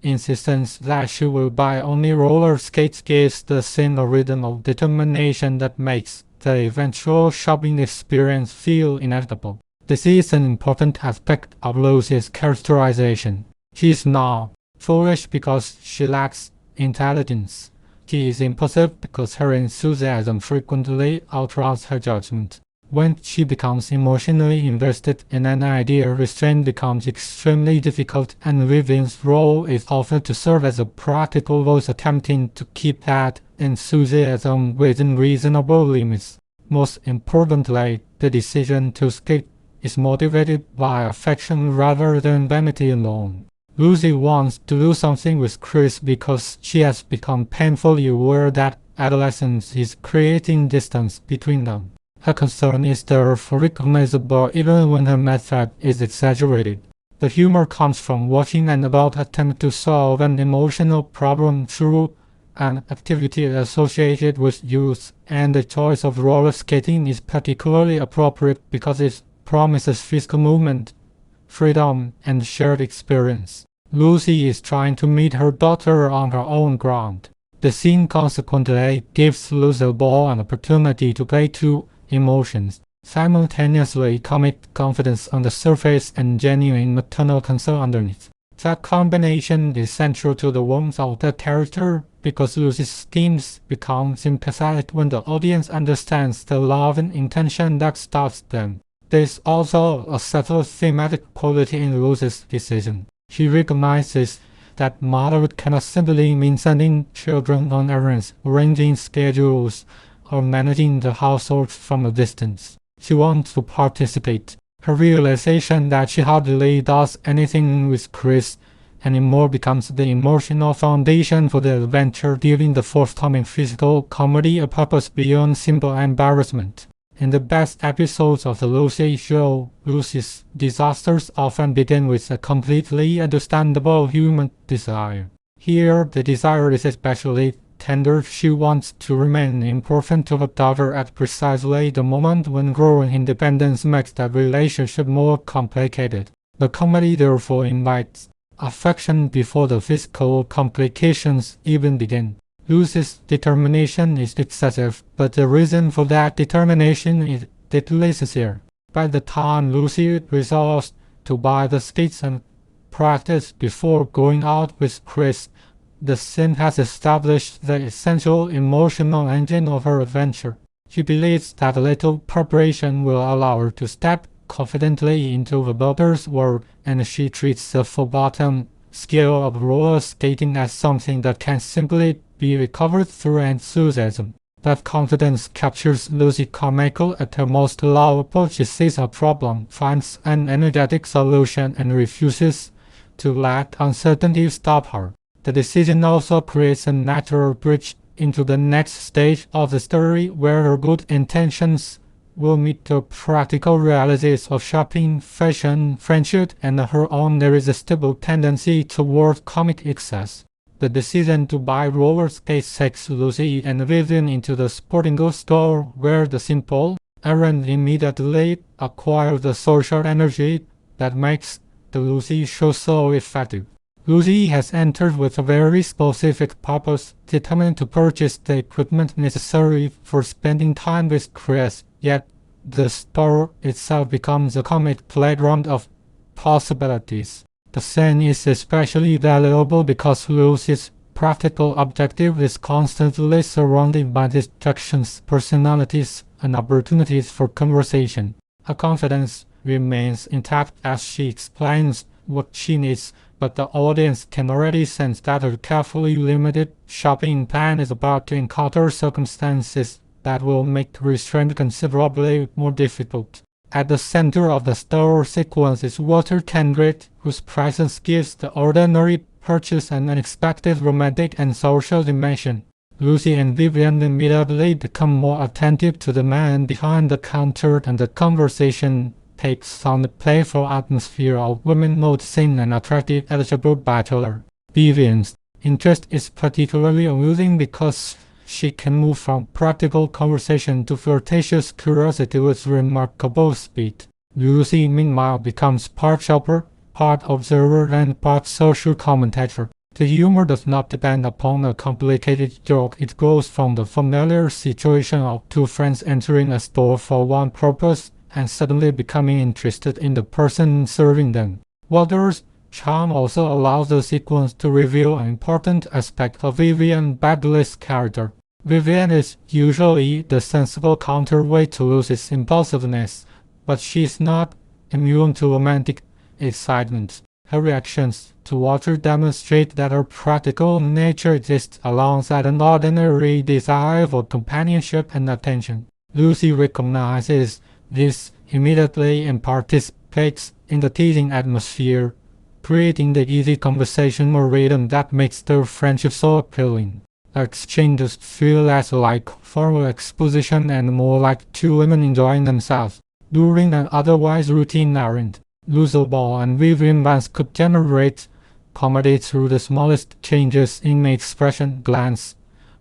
insistence that she will buy only roller skates gives the scene a rhythm of determination that makes the eventual shopping experience feel inevitable. This is an important aspect of Lucy's characterization. She is not foolish because she lacks intelligence. She is impulsive because her enthusiasm frequently outruns her judgment. When she becomes emotionally invested in an idea, restraint becomes extremely difficult, and Vivian's role is often to serve as a practical voice attempting to keep that enthusiasm within reasonable limits. Most importantly, the decision to skip is motivated by affection rather than vanity alone. Lucy wants to do something with Chris because she has become painfully aware that adolescence is creating distance between them. Her concern is therefore recognizable even when her method is exaggerated. The humor comes from watching an adult attempt to solve an emotional problem through an activity associated with youth, and the choice of roller skating is particularly appropriate because it promises physical movement, freedom, and shared experience. Lucy is trying to meet her daughter on her own ground. The scene consequently gives Lucy a ball an opportunity to play two emotions, simultaneously comic confidence on the surface and genuine maternal concern underneath. That combination is central to the warmth of the character because Lucy's schemes become sympathetic when the audience understands the love and intention that starts them. There is also a subtle thematic quality in Lucy's decision. She recognizes that motherhood cannot simply mean sending children on errands, arranging schedules, or managing the household from a distance. She wants to participate. Her realization that she hardly does anything with Chris anymore becomes the emotional foundation for the adventure, giving the forthcoming physical comedy a purpose beyond simple embarrassment. In the best episodes of the Lucy show, Lucy's disasters often begin with a completely understandable human desire. Here, the desire is especially tender. She wants to remain important to her daughter at precisely the moment when growing independence makes that relationship more complicated. The comedy therefore invites affection before the physical complications even begin. Lucy's determination is excessive, but the reason for that determination is deeply sincere. By the time Lucy resolves to buy the skates and practice before going out with Chris, the scene has established the essential emotional engine of her adventure. She believes that a little preparation will allow her to step confidently into the daughter's world, and she treats the forgotten skill of roller skating as something that can simply be recovered through enthusiasm. That confidence captures Lucy comical at her most lovable. She sees a problem, finds an energetic solution, and refuses to let uncertainty stop her. The decision also creates a natural bridge into the next stage of the story where her good intentions will meet the practical realities of shopping, fashion, friendship, and her own irresistible tendency toward comic excess. The decision to buy roller skates takes Lucy and Vivian into the sporting goods store where the simple errand immediately acquires the social energy that makes the Lucy show so effective. Lucy has entered with a very specific purpose, determined to purchase the equipment necessary for spending time with Chris, yet the store itself becomes a comic playground of possibilities. The scene is especially valuable because Lucy's practical objective is constantly surrounded by distractions, personalities, and opportunities for conversation. Her confidence remains intact as she explains what she needs, but the audience can already sense that her carefully limited shopping plan is about to encounter circumstances that will make restraint considerably more difficult. At the center of the store sequence is Walter Kendrick, whose presence gives the ordinary purchase an unexpected romantic and social dimension. Lucy and Vivian immediately become more attentive to the man behind the counter, and the conversation takes on the playful atmosphere of women noticing an attractive, eligible bachelor. Vivian's interest is particularly amusing because she can move from practical conversation to flirtatious curiosity with remarkable speed. Lucy, meanwhile, becomes part shopper, part observer, and part social commentator. The humor does not depend upon a complicated joke. It grows from the familiar situation of two friends entering a store for one purpose and suddenly becoming interested in the person serving them. Walter's charm also allows the sequence to reveal an important aspect of Vivian Bagley's character. Vivian is usually the sensible counterweight to Lucy's impulsiveness, but she is not immune to romantic excitement. Her reactions to Walter demonstrate that her practical nature exists alongside an ordinary desire for companionship and attention. Lucy recognizes this immediately and participates in the teasing atmosphere, creating the easy conversational rhythm that makes their friendship so appealing. The exchanges feel less like formal exposition and more like two women enjoying themselves during an otherwise routine errand. Lucy Ball and Vivian Vance could generate comedy through the smallest changes in expression, glance,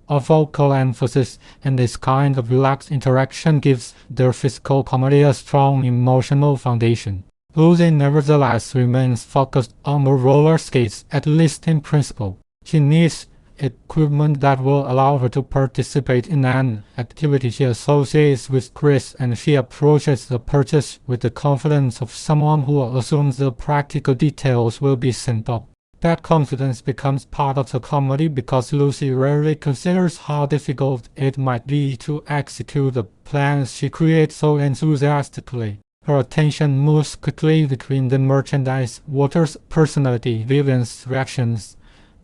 or vocal emphasis, and this kind of relaxed interaction gives their physical comedy a strong emotional foundation. Lucy nevertheless remains focused on the roller skates, at least in principle. She needs equipment that will allow her to participate in an activity she associates with Chris, and she approaches the purchase with the confidence of someone who assumes the practical details will be simple. That confidence becomes part of the comedy because Lucy rarely considers how difficult it might be to execute the plans she creates so enthusiastically. Her attention moves quickly between the merchandise, Walter's personality, Vivian's reactions,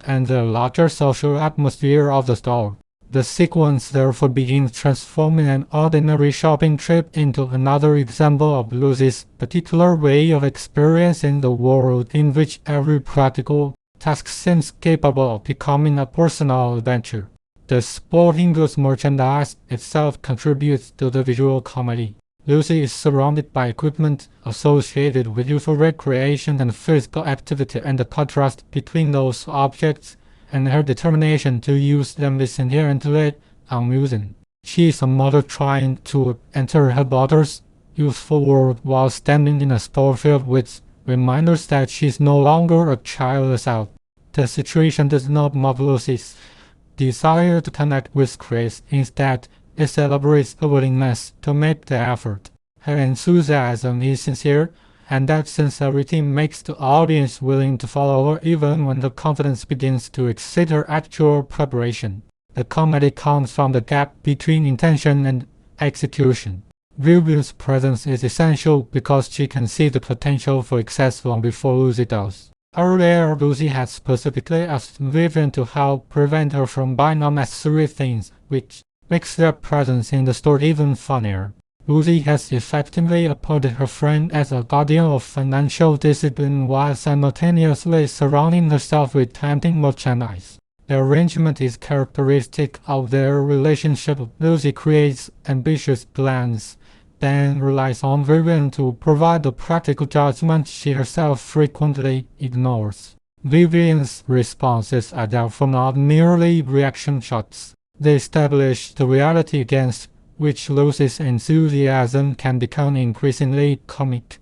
and the larger social atmosphere of the store. The sequence therefore begins transforming an ordinary shopping trip into another example of Lucy's particular way of experiencing the world, in which every practical task seems capable of becoming a personal adventure. The sporting goods merchandise itself contributes to the visual comedy. Lucy is surrounded by equipment associated with youthful recreation and physical activity, and the contrast between those objects and her determination to use them is inherently amusing. She is a mother trying to enter her daughter's youthful world while standing in a store filled with reminders that she is no longer a child herself. The situation does not mock Lucy's desire to connect with Chris. Instead, it celebrates her willingness to make the effort. Her enthusiasm is sincere, and that sincerity makes the audience willing to follow her even when the confidence begins to exceed her actual preparation. The comedy comes from the gap between intention and execution. Vivian's presence is essential because she can see the potential for excess long before Lucy does. Earlier, Lucy had specifically asked Vivian to help prevent her from buying unnecessary things, which makes their presence in the store even funnier. Lucy has effectively appointed her friend as a guardian of financial discipline while simultaneously surrounding herself with tempting merchandise. The arrangement is characteristic of their relationship. Lucy creates ambitious plans, then relies on Vivian to provide the practical judgment she herself frequently ignores. Vivian's responses are therefore not merely reaction shots. They establish the reality against which Lucy's enthusiasm can become increasingly comic,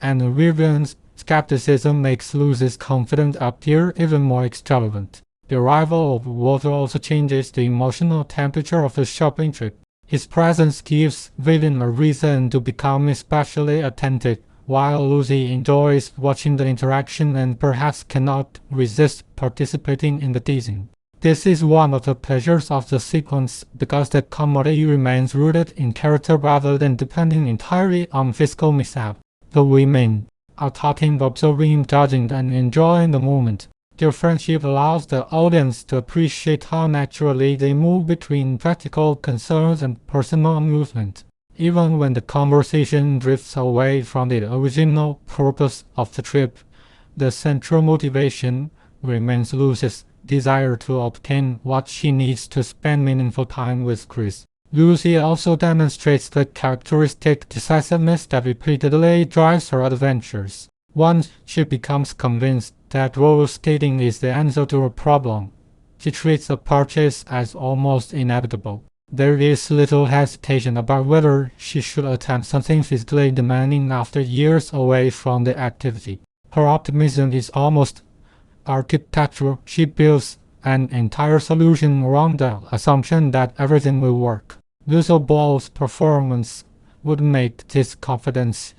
and Vivian's skepticism makes Lucy's confidence appear even more extravagant. The arrival of Walter also changes the emotional temperature of the shopping trip. His presence gives Vivian a reason to become especially attentive, while Lucy enjoys watching the interaction and perhaps cannot resist participating in the teasing. This is one of the pleasures of the sequence because the comedy remains rooted in character rather than depending entirely on physical mishap. The women are talking, observing, judging, and enjoying the moment. Their friendship allows the audience to appreciate how naturally they move between practical concerns and personal amusement. Even when the conversation drifts away from the original purpose of the trip, the central motivation remains Lucy's desire to obtain what she needs to spend meaningful time with Chris. Lucy also demonstrates the characteristic decisiveness that repeatedly drives her adventures. Once she becomes convinced that roller skating is the answer to her problem, she treats the purchase as almost inevitable. There is little hesitation about whether she should attempt something physically demanding after years away from the activity. Her optimism is almost architectural. She builds an entire solution around the assumption that everything will work. Lucille Ball's performance would make this confidence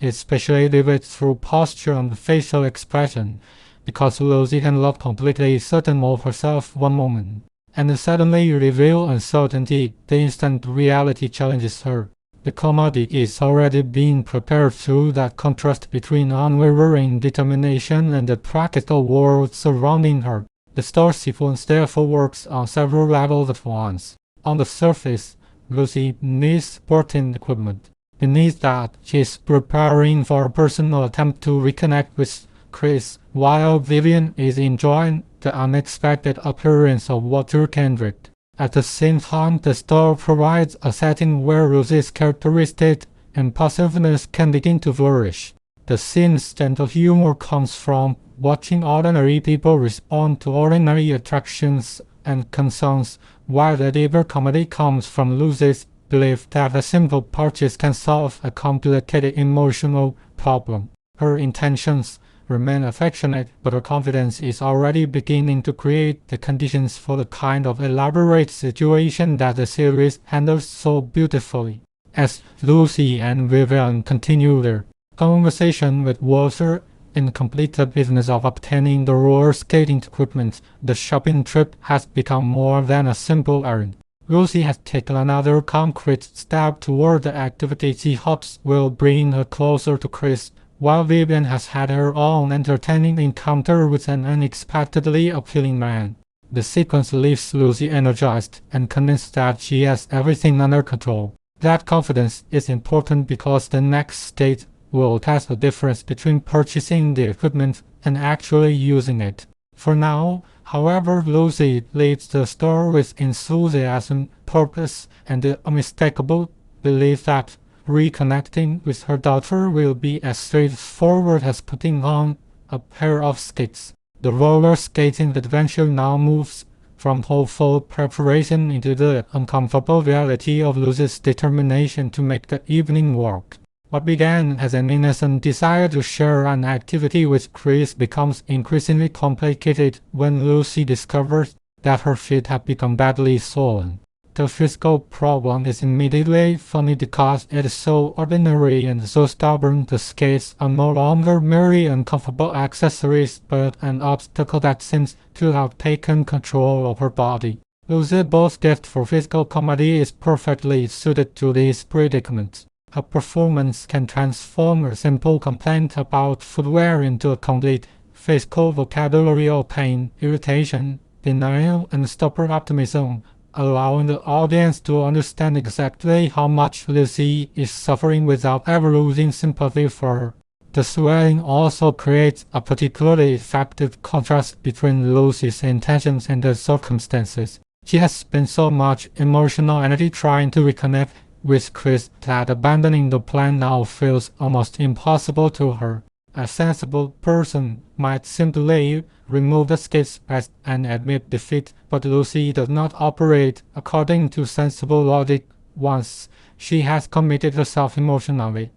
especially vivid through posture and facial expression, because Lucy can look completely certain of herself one moment, and suddenly reveal uncertainty the instant reality challenges her. The comedy is already being prepared through that contrast between unwavering determination and the practical world surrounding her. The story sequence therefore works on several levels at once. On the surface, Lucy needs sporting equipment. Beneath that, she is preparing for a personal attempt to reconnect with Chris, while Vivian is enjoying the unexpected appearance of Walter Kendrick. At the same time, the story provides a setting where Lucy's characteristic impulsiveness can begin to flourish. The scene's gentle humor comes from watching ordinary people respond to ordinary attractions and concerns, while the deeper comedy comes from Lucy's belief that a simple purchase can solve a complicated emotional problem. Her intentions remain affectionate, but her confidence is already beginning to create the conditions for the kind of elaborate situation that the series handles so beautifully. As Lucy and Vivian continue their conversation with Walter and complete the business of obtaining the roller skating equipment, the shopping trip has become more than a simple errand. Lucy has taken another concrete step toward the activity she hopes will bring her closer to Chris, while Vivian has had her own entertaining encounter with an unexpectedly appealing man. The sequence leaves Lucy energized and convinced that she has everything under control. That confidence is important because the next stage will test the difference between purchasing the equipment and actually using it. For now, however, Lucy leads the story with enthusiasm, purpose, and the unmistakable belief that reconnecting with her daughter will be as straightforward as putting on a pair of skates. The roller skating adventure now moves from hopeful preparation into the uncomfortable reality of Lucy's determination to make the evening work. What began as an innocent desire to share an activity with Chris becomes increasingly complicated when Lucy discovers that her feet have become badly swollen. The physical problem is immediately funny because it is so ordinary and so stubborn. The skates are no longer merely uncomfortable accessories, but an obstacle that seems to have taken control of her body. Lucy Ball's gift for physical comedy is perfectly suited to these predicaments. Her performance can transform a simple complaint about footwear into a complete physical vocabulary of pain, irritation, denial, and stubborn optimism, allowing the audience to understand exactly how much Lucy is suffering without ever losing sympathy for her. The swelling also creates a particularly effective contrast between Lucy's intentions and the circumstances. She has spent so much emotional energy trying to reconnect with Chris that abandoning the plan now feels almost impossible to her. A sensible person might simply remove the skates and admit defeat, but Lucy does not operate according to sensible logic once she has committed herself emotionally.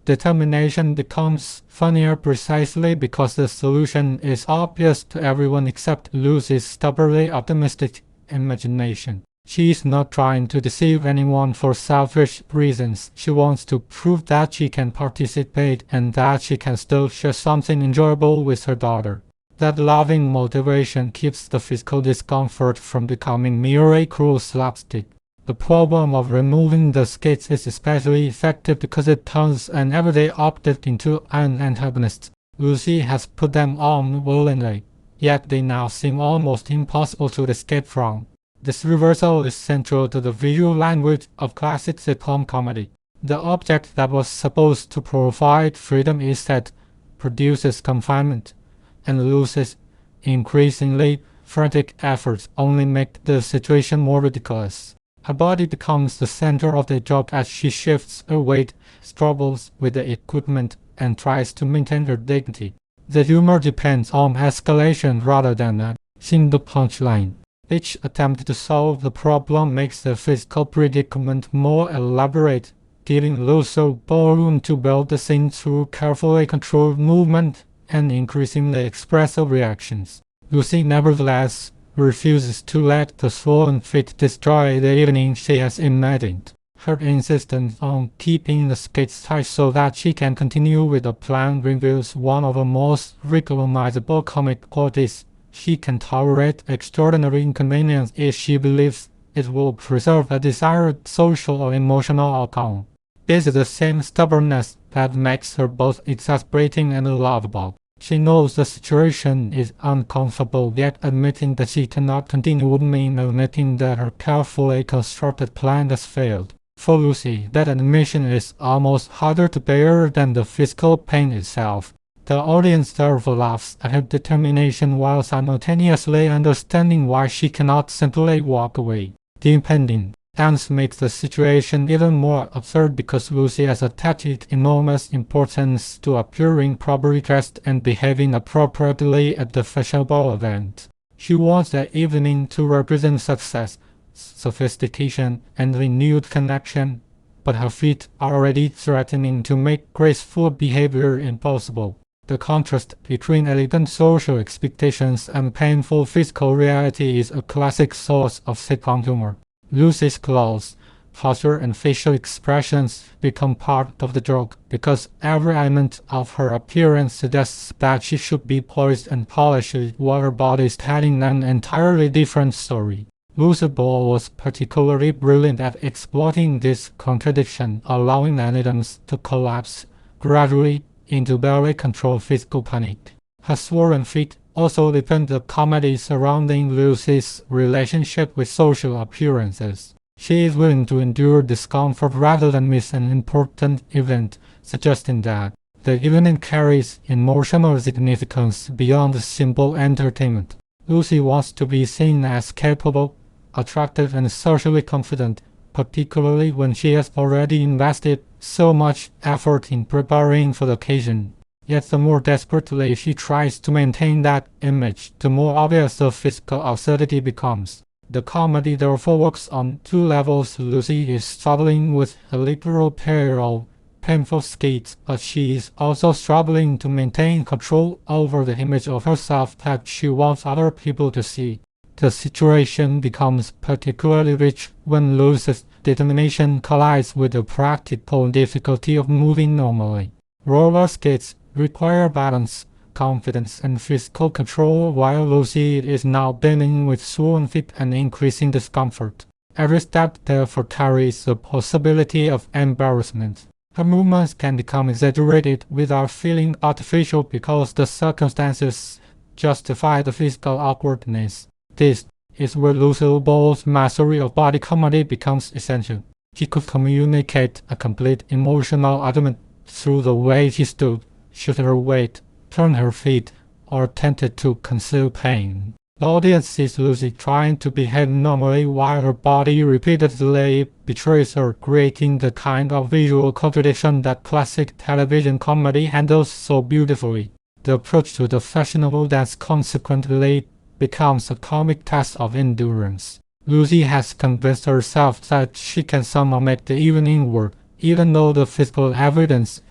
Determination becomes funnier precisely because the solution is obvious to everyone except Lucy's stubbornly optimistic imagination. She is not trying to deceive anyone for selfish reasons. She wants to prove that she can participate and that she can still share something enjoyable with her daughter. That loving motivation keeps the physical discomfort from becoming merely cruel slapstick. The problem of removing the skates is especially effective because it turns an everyday object into an antagonist. Lucy has put them on willingly, yet they now seem almost impossible to escape from. This reversal is central to the visual language of classic sitcom comedy. The object that was supposed to provide freedom instead produces confinement, and Lucy's increasingly frantic efforts only make the situation more ridiculous. Her body becomes the center of the joke as she shifts her weight, struggles with the equipment, and tries to maintain her dignity. The humor depends on escalation rather than seeing the punchline. Each attempt to solve the problem makes the physical predicament more elaborate, giving Lucy room to build the scene through carefully controlled movement and increasingly expressive reactions. Lucy nevertheless refuses to let the swollen feet destroy the evening she has imagined. Her insistence on keeping the skates tight so that she can continue with the plan reveals one of the most recognizable comic qualities. She can tolerate extraordinary inconvenience if she believes it will preserve a desired social or emotional outcome. This is the same stubbornness that makes her both exasperating and lovable. She knows the situation is uncomfortable, yet admitting that she cannot continue would mean admitting that her carefully constructed plan has failed. For Lucy, that admission is almost harder to bear than the physical pain itself. The audience therefore laughs at her determination while simultaneously understanding why she cannot simply walk away. The impending ends makes the situation even more absurd because Lucy has attached enormous importance to appearing properly dressed and behaving appropriately at the fashionable event. She wants the evening to represent success, sophistication, and renewed connection, but her feet are already threatening to make graceful behavior impossible. The contrast between elegant social expectations and painful physical reality is a classic source of sitcom humor. Lucy's clothes, posture, and facial expressions become part of the joke because every element of her appearance suggests that she should be poised and polished while her body is telling an entirely different story. Lucy Ball was particularly brilliant at exploiting this contradiction, allowing elegance to collapse gradually into very controlled physical panic. Her swollen feet also deepened the comedy surrounding Lucy's relationship with social appearances. She is willing to endure discomfort rather than miss an important event, suggesting that the evening carries emotional significance beyond simple entertainment. Lucy wants to be seen as capable, attractive, and socially confident, particularly when she has already invested so much effort in preparing for the occasion. Yet the more desperately she tries to maintain that image, the more obvious the physical absurdity becomes. The comedy therefore works on two levels. Lucy is struggling with a literal pair of painful skates, but she is also struggling to maintain control over the image of herself that she wants other people to see. The situation becomes particularly rich when Lucy's determination collides with the practical difficulty of moving normally. Roller skates require balance, confidence, and physical control, while Lucy is now beaming with swollen feet and increasing discomfort. Every step therefore carries the possibility of embarrassment. Her movements can become exaggerated without feeling artificial because the circumstances justify the physical awkwardness. This is where Lucille Ball's mastery of body comedy becomes essential. She could communicate a complete emotional argument through the way she stood, shook her weight, turned her feet, or attempted to conceal pain. The audience sees Lucy trying to behave normally while her body repeatedly betrays her, creating the kind of visual contradiction that classic television comedy handles so beautifully. The approach to the fashionable dance consequently becomes a comic test of endurance. Lucy has convinced herself that she can somehow make the evening work, even though the physical evidence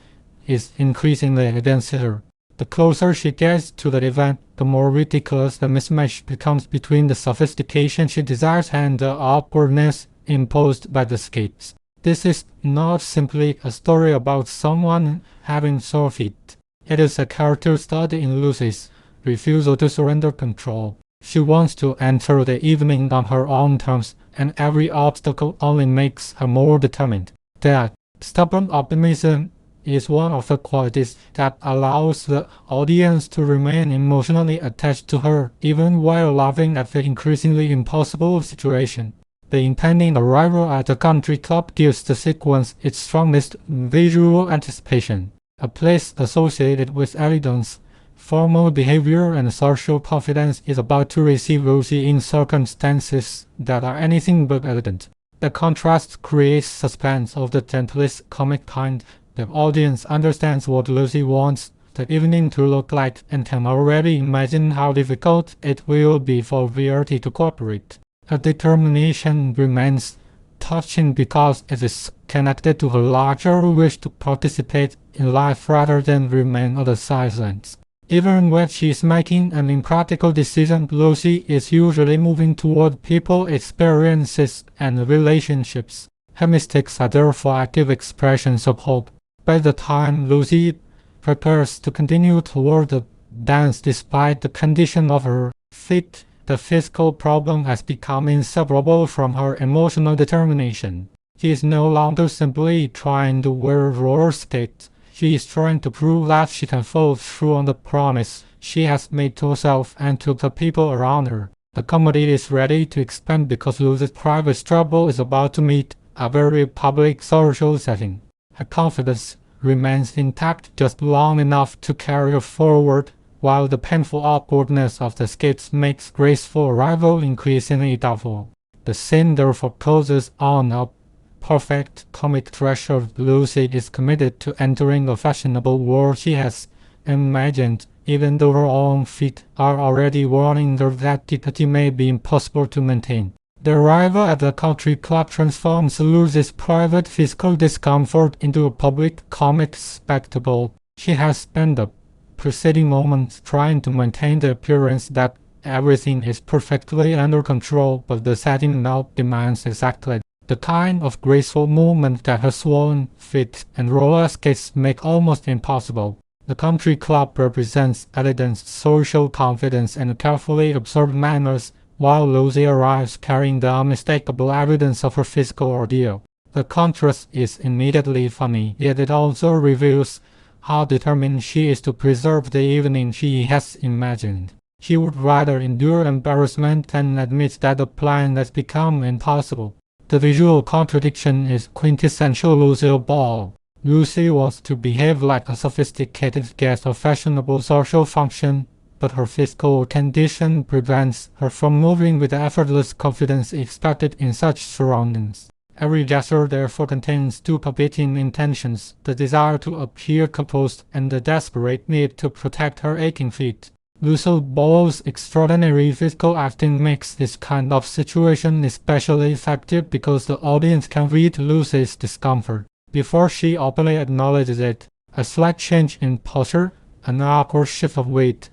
is increasingly against her. The closer she gets to the event, the more ridiculous the mismatch becomes between the sophistication she desires and the awkwardness imposed by the skates. This is not simply a story about someone having sore feet. It is a character study in Lucy's refusal to surrender control. She wants to enter the evening on her own terms, and every obstacle only makes her more determined. That stubborn optimism is one of the qualities that allows the audience to remain emotionally attached to her, even while laughing at the increasingly impossible situation. The impending arrival at the country club gives the sequence its strongest visual anticipation. A place associated with elegance, formal behavior, and social confidence is about to receive Lucy in circumstances that are anything but elegant. The contrast creates suspense of the gentlest comic kind. The audience understands what Lucy wants the evening to look like and can already imagine how difficult it will be for Verity to cooperate. Her determination remains touching because it is connected to her larger wish to participate in life rather than remain on the sidelines. Even when she is making an impractical decision, Lucy is usually moving toward people, experiences, and relationships. Her mistakes are therefore active expressions of hope. By the time Lucy prepares to continue toward the dance despite the condition of her feet, the physical problem has become inseparable from her emotional determination. She is no longer simply trying to wear roller skates. She is trying to prove that she can follow through on the promise she has made to herself and to the people around her. The comedy is ready to expand because Lucy's private struggle is about to meet a very public social setting. Her confidence remains intact just long enough to carry her forward, while the painful awkwardness of the skates makes graceful arrival increasingly doubtful. The scene therefore closes on a perfect comic threshold. Lucy is committed to entering the fashionable world she has imagined, even though her own feet are already warning her that dignity may be impossible to maintain. The arrival at the country club transforms Lucy's private physical discomfort into a public comic spectacle. She has spent the preceding moments trying to maintain the appearance that everything is perfectly under control, but the setting now demands exactly the kind of graceful movement that her swollen feet and roller skates make almost impossible. The country club represents elegance, social confidence, and carefully observed manners, while Lucy arrives carrying the unmistakable evidence of her physical ordeal. The contrast is immediately funny, yet it also reveals how determined she is to preserve the evening she has imagined. She would rather endure embarrassment than admit that the plan has become impossible. The visual contradiction is quintessential Lucille Ball. Lucy wants to behave like a sophisticated guest of fashionable social function, but her physical condition prevents her from moving with the effortless confidence expected in such surroundings. Every gesture therefore contains two competing intentions, the desire to appear composed and the desperate need to protect her aching feet. Lucille Ball's extraordinary physical acting makes this kind of situation especially effective because the audience can read Lucy's discomfort before she openly acknowledges it. A slight change in posture, an awkward shift of weight,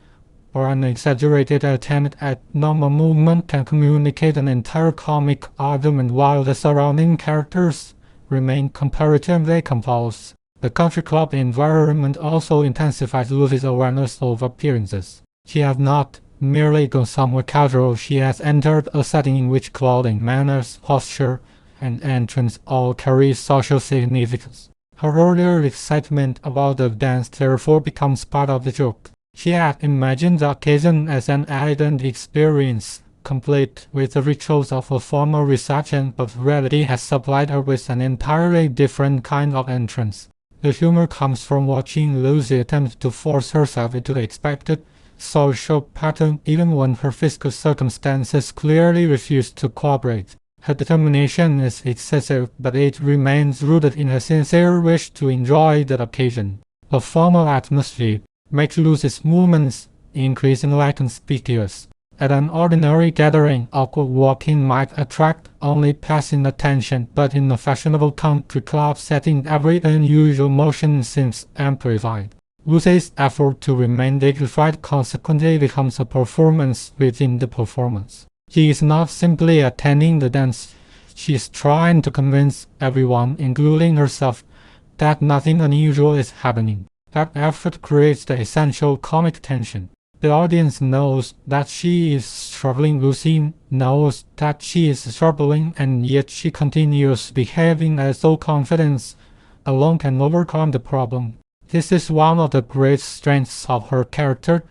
or an exaggerated attempt at normal movement can communicate an entire comic argument while the surrounding characters remain comparatively composed. The country club environment also intensifies Lucy's awareness of appearances. She has not merely gone somewhere casual, she has entered a setting in which clothing, manners, posture, and entrance all carry social significance. Her earlier excitement about the dance therefore becomes part of the joke. She had imagined the occasion as an elegant experience, complete with the rituals of a formal reception, but reality has supplied her with an entirely different kind of entrance. The humor comes from watching Lucy attempt to force herself into the expected social pattern even when her physical circumstances clearly refuse to cooperate. Her determination is excessive, but it remains rooted in a sincere wish to enjoy the occasion. The formal atmosphere makes Lucy's movements increasingly conspicuous. At an ordinary gathering, awkward walking might attract only passing attention, but in a fashionable country club setting, every unusual motion seems amplified. Lucy's effort to remain dignified consequently becomes a performance within the performance. She is not simply attending the dance, she is trying to convince everyone, including herself, that nothing unusual is happening. That effort creates the essential comic tension. The audience knows that she is struggling. Lucy knows that she is struggling, and yet she continues behaving as though confidence alone can overcome the problem. This is one of the great strengths of her character.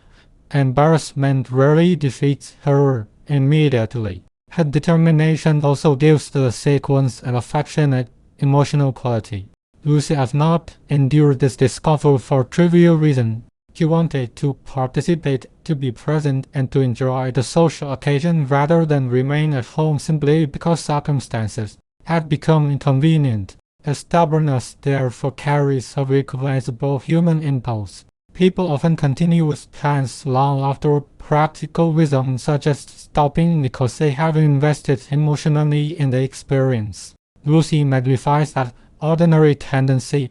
Embarrassment rarely defeats her immediately. Her determination also gives the sequence an affectionate, emotional quality. Lucy has not endured this discomfort for trivial reason. She wanted to participate, to be present, and to enjoy the social occasion rather than remain at home simply because circumstances had become inconvenient. A stubbornness therefore carries a recognizable human impulse. People often continue with plans long after practical wisdom suggests stopping because they have invested emotionally in the experience. Lucy magnifies that ordinary tendency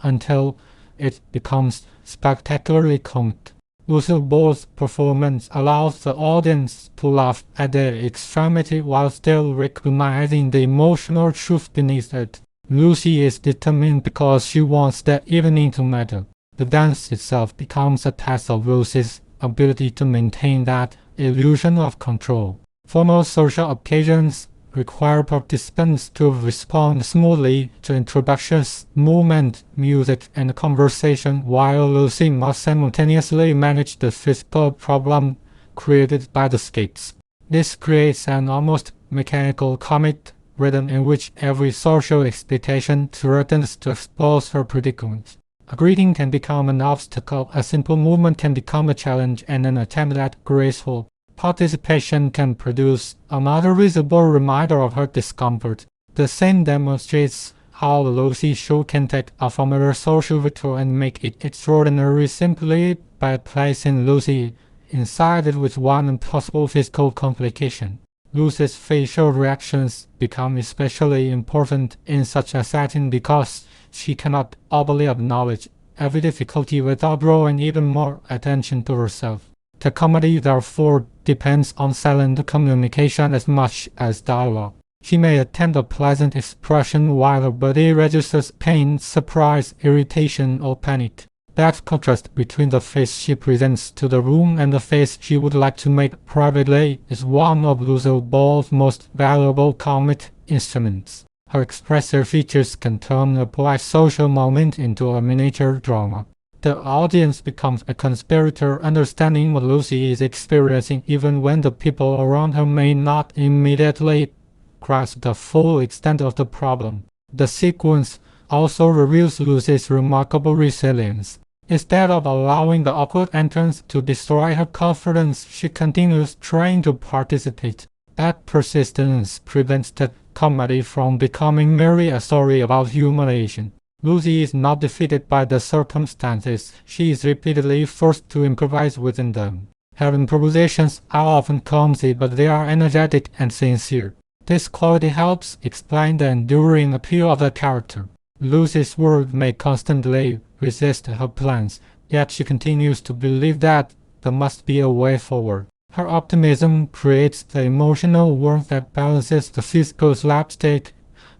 until it becomes spectacularly comic. Lucille Ball's performance allows the audience to laugh at their extremity while still recognizing the emotional truth beneath it. Lucy is determined because she wants that evening to matter. The dance itself becomes a test of Lucy's ability to maintain that illusion of control. Formal social occasions require participants to respond smoothly to introductions, movement, music, and conversation, while Lucy must simultaneously manage the physical problem created by the skates. This creates an almost mechanical comic rhythm in which every social expectation threatens to expose her predicament. A greeting can become an obstacle, a simple movement can become a challenge, and an attempt at graceful participation can produce another visible reminder of her discomfort. The scene demonstrates how the Lucy show can take a familiar social ritual and make it extraordinary simply by placing Lucy inside it with one impossible physical complication. Lucy's facial reactions become especially important in such a setting because she cannot openly acknowledge every difficulty without drawing even more attention to herself. The comedy, therefore, depends on silent communication as much as dialogue. She may attempt a pleasant expression while her body registers pain, surprise, irritation, or panic. That contrast between the face she presents to the room and the face she would like to make privately is one of Lucille Ball's most valuable comic instruments. Her expressive features can turn a polite social moment into a miniature drama. The audience becomes a conspirator, understanding what Lucy is experiencing even when the people around her may not immediately grasp the full extent of the problem. The sequence also reveals Lucy's remarkable resilience. Instead of allowing the awkward entrance to destroy her confidence, she continues trying to participate. That persistence prevents the comedy from becoming merely a story about humiliation. Lucy is not defeated by the circumstances, she is repeatedly forced to improvise within them. Her improvisations are often clumsy, but they are energetic and sincere. This quality helps explain the enduring appeal of the character. Lucy's world may constantly resist her plans, yet she continues to believe that there must be a way forward. Her optimism creates the emotional warmth that balances the physical slapstick,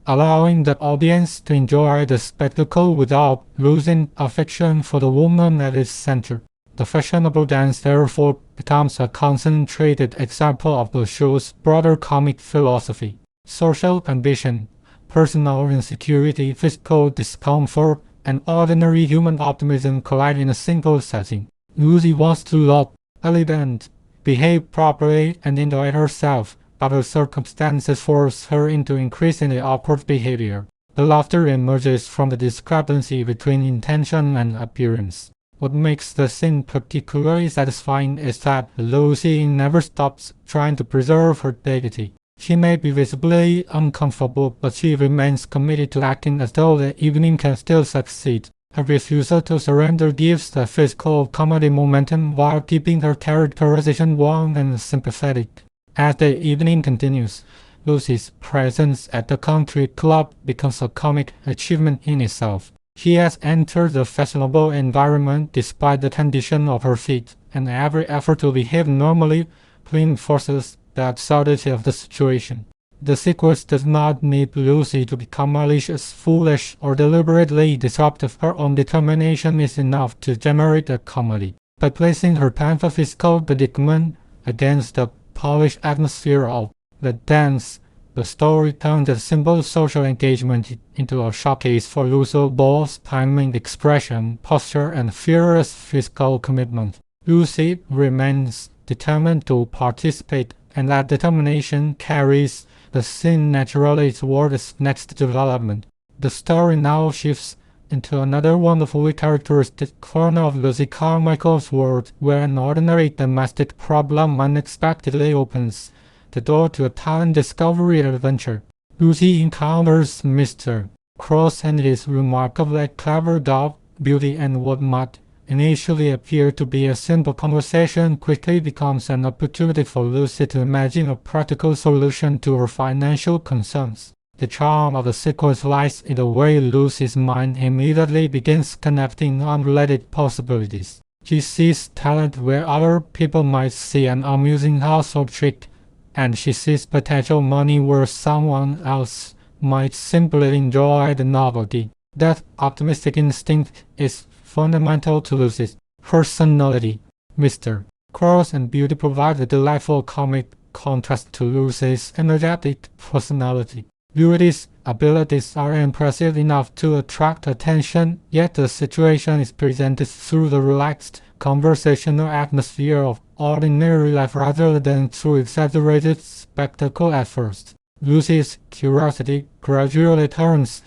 allowing the audience to enjoy the spectacle without losing affection for the woman at its center. The fashionable dance therefore becomes a concentrated example of the show's broader comic philosophy. Social ambition, personal insecurity, physical discomfort, and ordinary human optimism collide in a single setting. Lucy wants to look elegant, behave properly and enjoy herself, but her circumstances force her into increasingly awkward behavior. The laughter emerges from the discrepancy between intention and appearance. What makes the scene particularly satisfying is that Lucy never stops trying to preserve her dignity. She may be visibly uncomfortable, but she remains committed to acting as though the evening can still succeed. Her refusal to surrender gives the physical comedy momentum while keeping her characterization warm and sympathetic. As the evening continues, Lucy's presence at the country club becomes a comic achievement in itself. She has entered the fashionable environment despite the condition of her feet, and every effort to behave normally reinforces the absurdity of the situation. The sequence does not need Lucy to become malicious, foolish, or deliberately disruptive. Her own determination is enough to generate a comedy. By placing her painful physical predicament against the polished atmosphere of the dance, the story turns a simple social engagement into a showcase for Lucy Ball's timing, expression, posture, and furious physical commitment. Lucy remains determined to participate, and that determination carries the scene naturally toward its next development. The story now shifts into another wonderfully characteristic corner of Lucy Carmichael's world, where an ordinary domestic problem unexpectedly opens the door to a talent discovery adventure. Lucy encounters Mr. Cross and his remarkably clever dog, Beauty, and what might initially appear to be a simple conversation quickly becomes an opportunity for Lucy to imagine a practical solution to her financial concerns. The charm of the sequence lies in the way Lucy's mind immediately begins connecting unrelated possibilities. She sees talent where other people might see an amusing household trick, and she sees potential money where someone else might simply enjoy the novelty. That optimistic instinct is fundamental to Lucy's personality. Mr. Cross and Beauty provide a delightful comic contrast to Lucy's energetic personality. Beauty's abilities are impressive enough to attract attention, yet the situation is presented through the relaxed, conversational atmosphere of ordinary life rather than through exaggerated spectacle at first. Lucy's curiosity gradually turns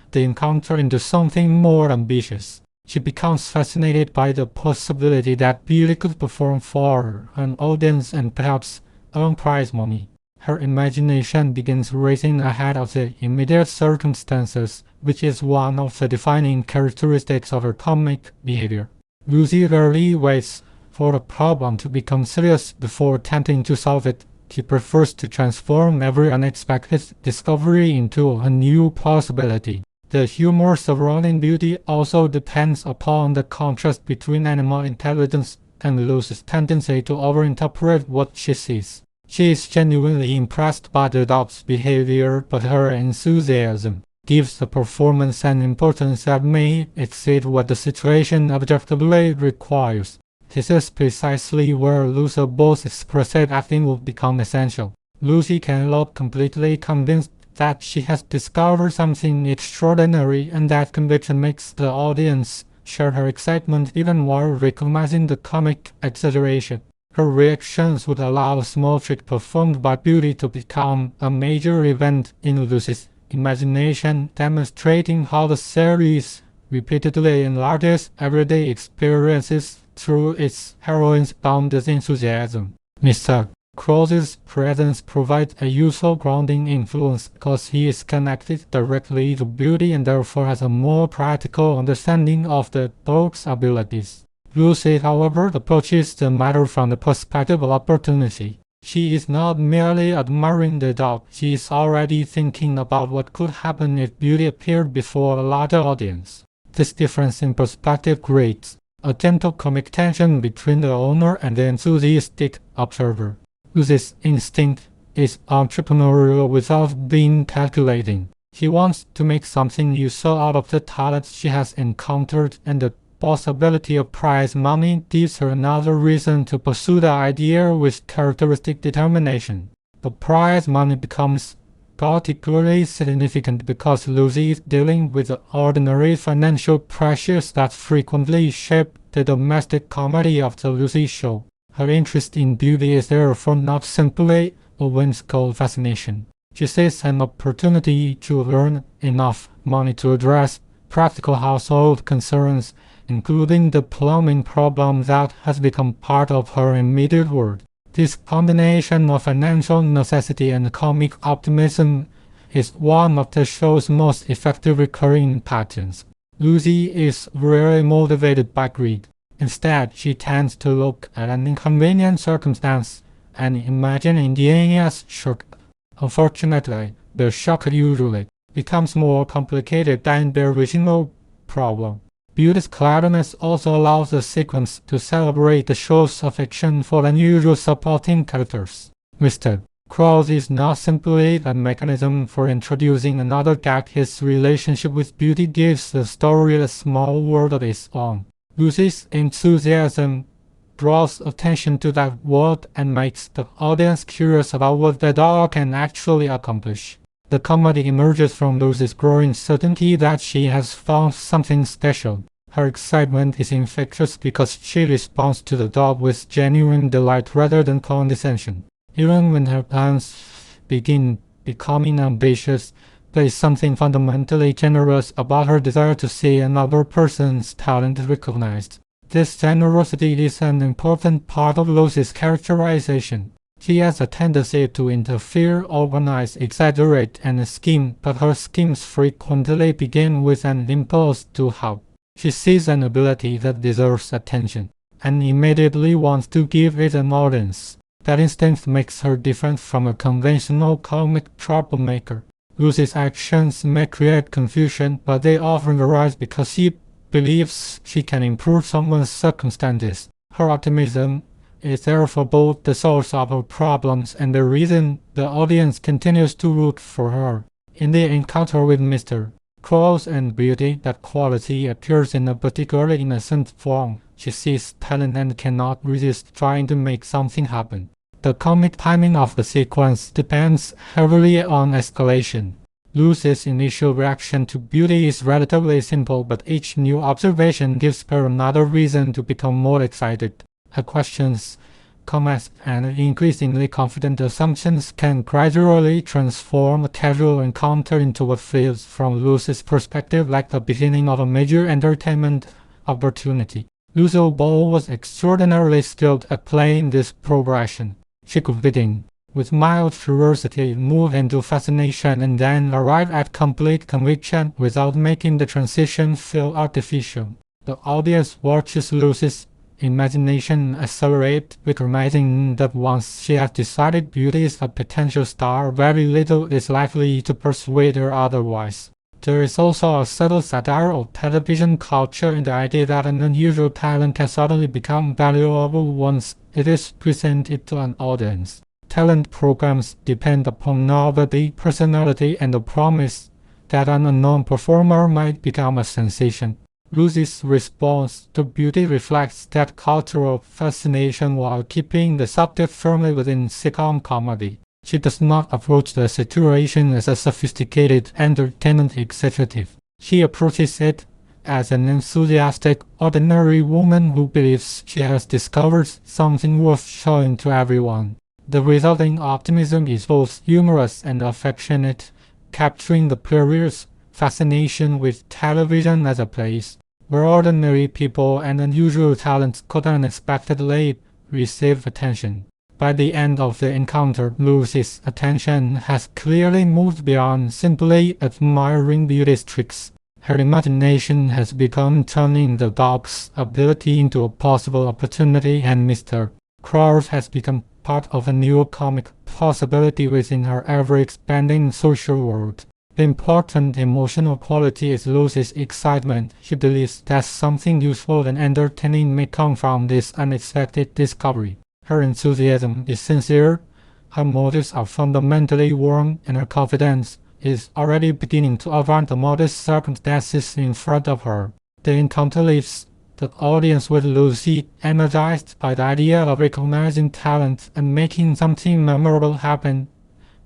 the encounter into something more ambitious. She becomes fascinated by the possibility that Beauty could perform for an audience and perhaps earn prize money. Her imagination begins racing ahead of the immediate circumstances, which is one of the defining characteristics of her comic behavior. Lucy rarely waits for a problem to become serious before attempting to solve it. She prefers to transform every unexpected discovery into a new possibility. The humor surrounding Beauty also depends upon the contrast between animal intelligence and Lucy's tendency to overinterpret what she sees. She is genuinely impressed by the dog's behavior, but her enthusiasm gives the performance an importance that may exceed what the situation objectively requires. This is precisely where Lucy Ball's expressive acting will become essential. Lucy can look completely convinced that she has discovered something extraordinary, and that conviction makes the audience share her excitement even while recognizing the comic exaggeration. Her reactions would allow a small trick performed by Beauty to become a major event in Lucy's imagination, demonstrating how the series repeatedly enlarges everyday experiences through its heroine's boundless enthusiasm. Mr. Cross's presence provides a useful grounding influence because he is connected directly to Beauty and therefore has a more practical understanding of the dog's abilities. Lucy, however, approaches the matter from the perspective of opportunity. She is not merely admiring the dog, she is already thinking about what could happen if Beauty appeared before a larger audience. This difference in perspective creates a gentle comic tension between the owner and the enthusiastic observer. Lucy's instinct is entrepreneurial without being calculating. She wants to make something useful out of the talent she has encountered, and the possibility of prize money gives her another reason to pursue the idea with characteristic determination. The prize money becomes particularly significant because Lucy is dealing with the ordinary financial pressures that frequently shape the domestic comedy of the Lucy show. Her interest in beauty is therefore not simply a whimsical fascination. She sees an opportunity to earn enough money to address practical household concerns, including the plumbing problem that has become part of her immediate world. This combination of financial necessity and comic optimism is one of the show's most effective recurring patterns. Lucy is rarely motivated by greed. Instead, she tends to look at an inconvenient circumstance and imagine ingenious shock. Unfortunately, the shock usually becomes more complicated than the original problem. Beauty's cleverness also allows the sequence to celebrate the show's affection for unusual supporting characters. Mr. Krause is not simply a mechanism for introducing another gag. His relationship with Beauty gives the story a small world of its own. Lucy's enthusiasm draws attention to that world and makes the audience curious about what the doll can actually accomplish. The comedy emerges from Lucy's growing certainty that she has found something special. Her excitement is infectious because she responds to the doll with genuine delight rather than condescension. Even when her plans begin becoming ambitious, there is something fundamentally generous about her desire to see another person's talent recognized. This generosity is an important part of Lucy's characterization. She has a tendency to interfere, organize, exaggerate, and scheme, but her schemes frequently begin with an impulse to help. She sees an ability that deserves attention and immediately wants to give it an audience. That instinct makes her different from a conventional comic troublemaker. Lucy's actions may create confusion, but they often arise because she believes she can improve someone's circumstances. Her optimism is therefore both the source of her problems and the reason the audience continues to root for her. In the encounter with Mr. Krause and Beauty, that quality appears in a particularly innocent form. She sees talent and cannot resist trying to make something happen. The comic timing of the sequence depends heavily on escalation. Lucy's initial reaction to Beauty is relatively simple, but each new observation gives her another reason to become more excited. Her questions, comments, and increasingly confident assumptions can gradually transform a casual encounter into what feels, from Lucy's perspective, like the beginning of a major entertainment opportunity. Lucille Ball was extraordinarily skilled at playing this progression. She could begin with mild curiosity, move into fascination, and then arrive at complete conviction without making the transition feel artificial. The audience watches Lucy's imagination accelerate, recognizing that once she has decided Beauty is a potential star, very little is likely to persuade her otherwise. There is also a subtle satire of television culture in the idea that an unusual talent can suddenly become valuable once it is presented to an audience. Talent programs depend upon novelty, personality, and the promise that an unknown performer might become a sensation. Lucy's response to Beauty reflects that cultural fascination while keeping the subject firmly within sitcom comedy. She does not approach the situation as a sophisticated entertainment executive. She approaches it as an enthusiastic, ordinary woman who believes she has discovered something worth showing to everyone. The resulting optimism is both humorous and affectionate, capturing the period's fascination with television as a place where ordinary people and unusual talents could unexpectedly receive attention. By the end of the encounter, Lucy's attention has clearly moved beyond simply admiring Beauty's tricks. Her imagination has begun turning the dog's ability into a possible opportunity, and Mr. Krause has become part of a new comic possibility within her ever-expanding social world. The important emotional quality is Lucy's excitement. She believes that something useful and entertaining may come from this unexpected discovery. Her enthusiasm is sincere, her motives are fundamentally warm, and her confidence is already beginning to avert the modest circumstances in front of her. The encounter leaves the audience with Lucy energized by the idea of recognizing talent and making something memorable happen,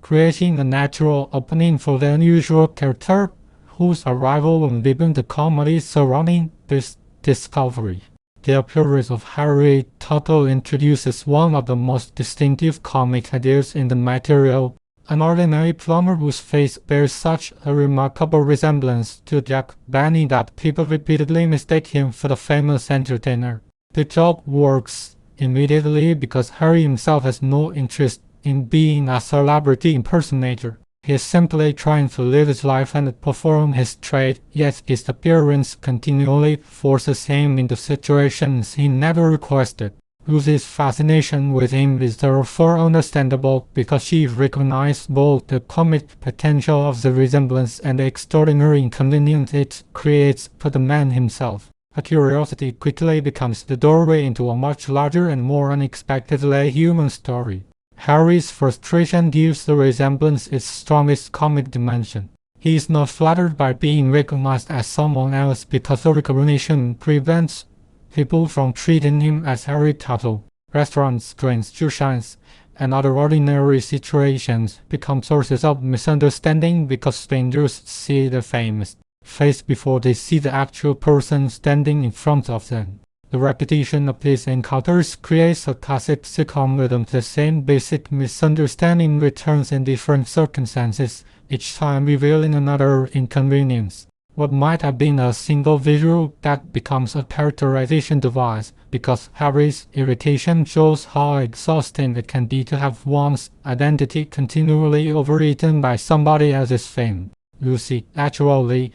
creating a natural opening for the unusual character whose arrival will deepen the comedy surrounding this discovery. The appearance of Harry Tuttle introduces one of the most distinctive comic ideas in the material. An ordinary plumber whose face bears such a remarkable resemblance to Jack Benny that people repeatedly mistake him for the famous entertainer. The joke works immediately because Harry himself has no interest in being a celebrity impersonator. He is simply trying to live his life and perform his trade, yet his appearance continually forces him into situations he never requested. Lucy's fascination with him is therefore understandable because she recognizes both the comic potential of the resemblance and the extraordinary inconvenience it creates for the man himself. Her curiosity quickly becomes the doorway into a much larger and more unexpectedly human story. Harry's frustration gives the resemblance its strongest comic dimension. He is not flattered by being recognized as someone else because the recognition prevents people from treating him as Harry Tuttle. Restaurants, trains, shoeshines, and other ordinary situations become sources of misunderstanding because strangers see the famous face before they see the actual person standing in front of them. The repetition of these encounters creates a classic sitcom rhythm. The same basic misunderstanding returns in different circumstances, each time revealing another inconvenience. What might have been a single visual that becomes a characterization device, because Harry's irritation shows how exhausting it can be to have one's identity continually overeaten by somebody else's fame. Lucy, actually,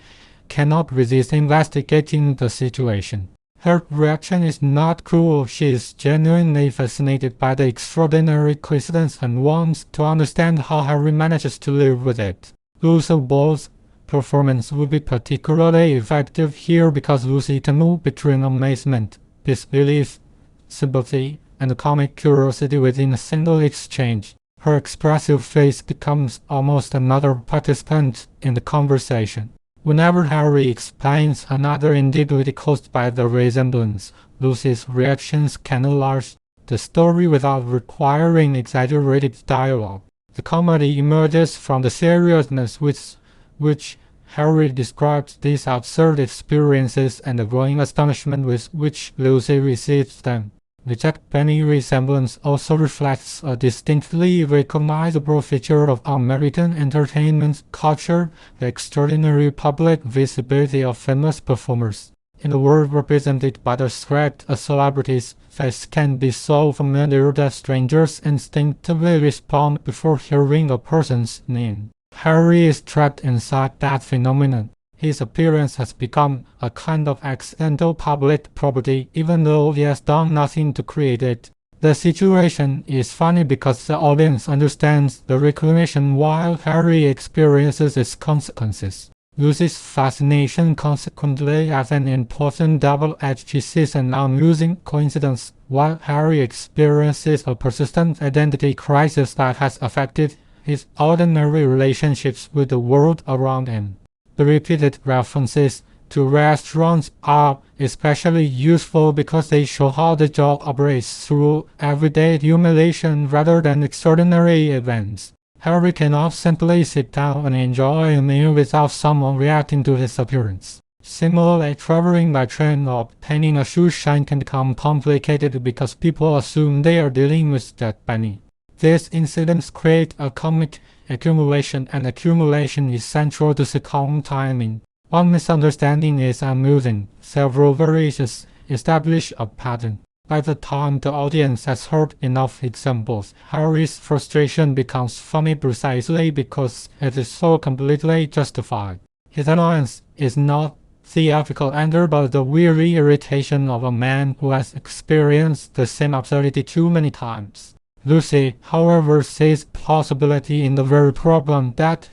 cannot resist investigating the situation. Her reaction is not cruel. She is genuinely fascinated by the extraordinary coincidence and wants to understand how Harry manages to live with it. Lucy Ball's performance would be particularly effective here because Lucy can move between amazement, disbelief, sympathy, and comic curiosity within a single exchange. Her expressive face becomes almost another participant in the conversation. Whenever Harry explains another individuality caused by the resemblance, Lucy's reactions can enlarge the story without requiring exaggerated dialogue. The comedy emerges from the seriousness with which Harry describes these absurd experiences and the growing astonishment with which Lucy receives them. The Jack Benny resemblance also reflects a distinctly recognizable feature of American entertainment culture, the extraordinary public visibility of famous performers. In the world represented by the threat, a celebrity's face can be so familiar that strangers instinctively respond before hearing a person's name. Harry is trapped inside that phenomenon. His appearance has become a kind of accidental public property, even though he has done nothing to create it. The situation is funny because the audience understands the recognition while Harry experiences its consequences. Lucy's fascination consequently has an important double-edged. She sees an amusing coincidence, while Harry experiences a persistent identity crisis that has affected his ordinary relationships with the world around him. The repeated references to restaurants are especially useful because they show how the joke operates through everyday humiliation rather than extraordinary events. Harry cannot simply sit down and enjoy a meal without someone reacting to his appearance. Similarly, traveling by train or obtaining a shoe shine can become complicated because people assume they are dealing with Jack Benny. These incidents create a comic accumulation, and accumulation is central to sitcom timing. One misunderstanding is amusing. Several variations establish a pattern. By the time the audience has heard enough examples, Harry's frustration becomes funny precisely because it is so completely justified. His annoyance is not theatrical anger but the weary irritation of a man who has experienced the same absurdity too many times. Lucy, however, sees plausibility in the very problem that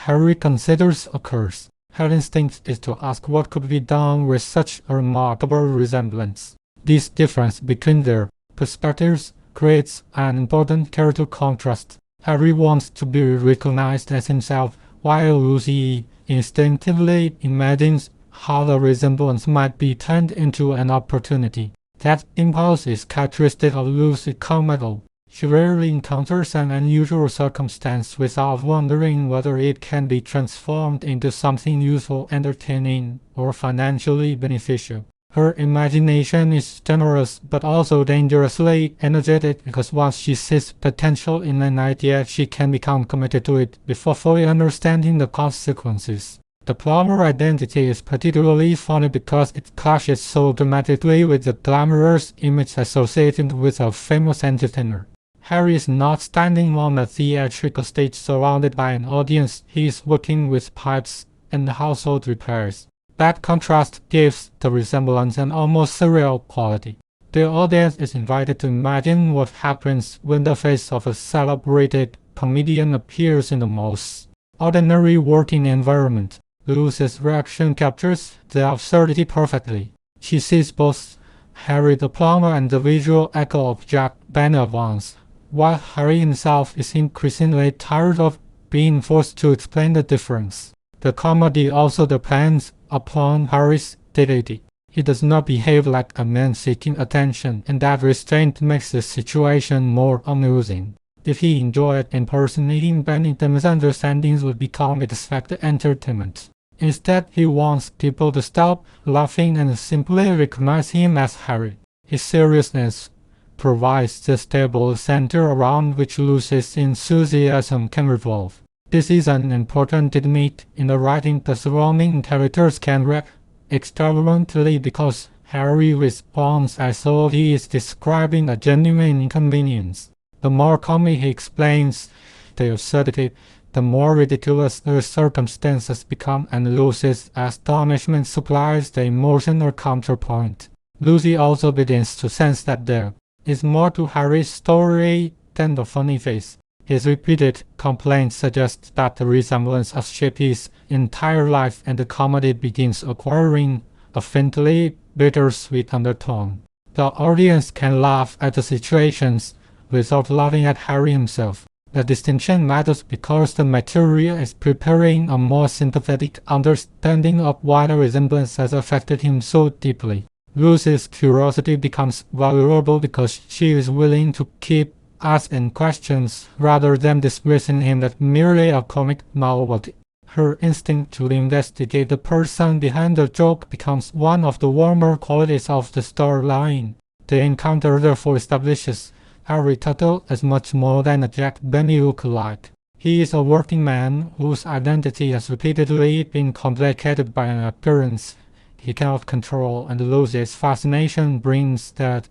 Harry considers occurs. Her instinct is to ask what could be done with such a remarkable resemblance. This difference between their perspectives creates an important character contrast. Harry wants to be recognized as himself, while Lucy instinctively imagines how the resemblance might be turned into an opportunity. That impulse is characteristic of Lucy's comedy. She rarely encounters an unusual circumstance without wondering whether it can be transformed into something useful, entertaining, or financially beneficial. Her imagination is generous but also dangerously energetic because once she sees potential in an idea, she can become committed to it before fully understanding the consequences. The plumber identity is particularly funny because it clashes so dramatically with the glamorous image associated with a famous entertainer. Harry is not standing on a theatrical stage surrounded by an audience. He is working with pipes and household repairs. That contrast gives the resemblance an almost surreal quality. The audience is invited to imagine what happens when the face of a celebrated comedian appears in the most ordinary working environment. Lucy's reaction captures the absurdity perfectly. She sees both Harry the plumber and the visual echo of Jack Benny at once, while Harry himself is increasingly tired of being forced to explain the difference. The comedy also depends upon Harry's dignity. He does not behave like a man seeking attention, and that restraint makes the situation more amusing. If he enjoyed impersonating Benny, the misunderstandings would become expected entertainment. Instead, he wants people to stop laughing and simply recognize him as Harry. His seriousness provides the stable center around which Lucy's enthusiasm can revolve. This is an important technique in the writing. The surrounding characters can react extravagantly because Harry responds as though he is describing a genuine inconvenience. The more calmly he explains the absurdity, the more ridiculous the circumstances become, and Lucy's astonishment supplies the emotional counterpoint. Lucy also begins to sense that there is more to Harry's story than the funny face. His repeated complaints suggest that the resemblance has shaped his entire life, and the comedy begins acquiring a faintly bittersweet undertone. The audience can laugh at the situations without laughing at Harry himself. The distinction matters because the material is preparing a more sympathetic understanding of why the resemblance has affected him so deeply. Lucy's curiosity becomes valuable because she is willing to keep asking questions rather than dismissing him as merely a comic novelty. Her instinct to investigate the person behind the joke becomes one of the warmer qualities of the storyline. The encounter therefore establishes Harry Tuttle as much more than a Jack Benny lookalike. He is a working man whose identity has repeatedly been complicated by an appearance he cannot control, and Lucy's fascination brings that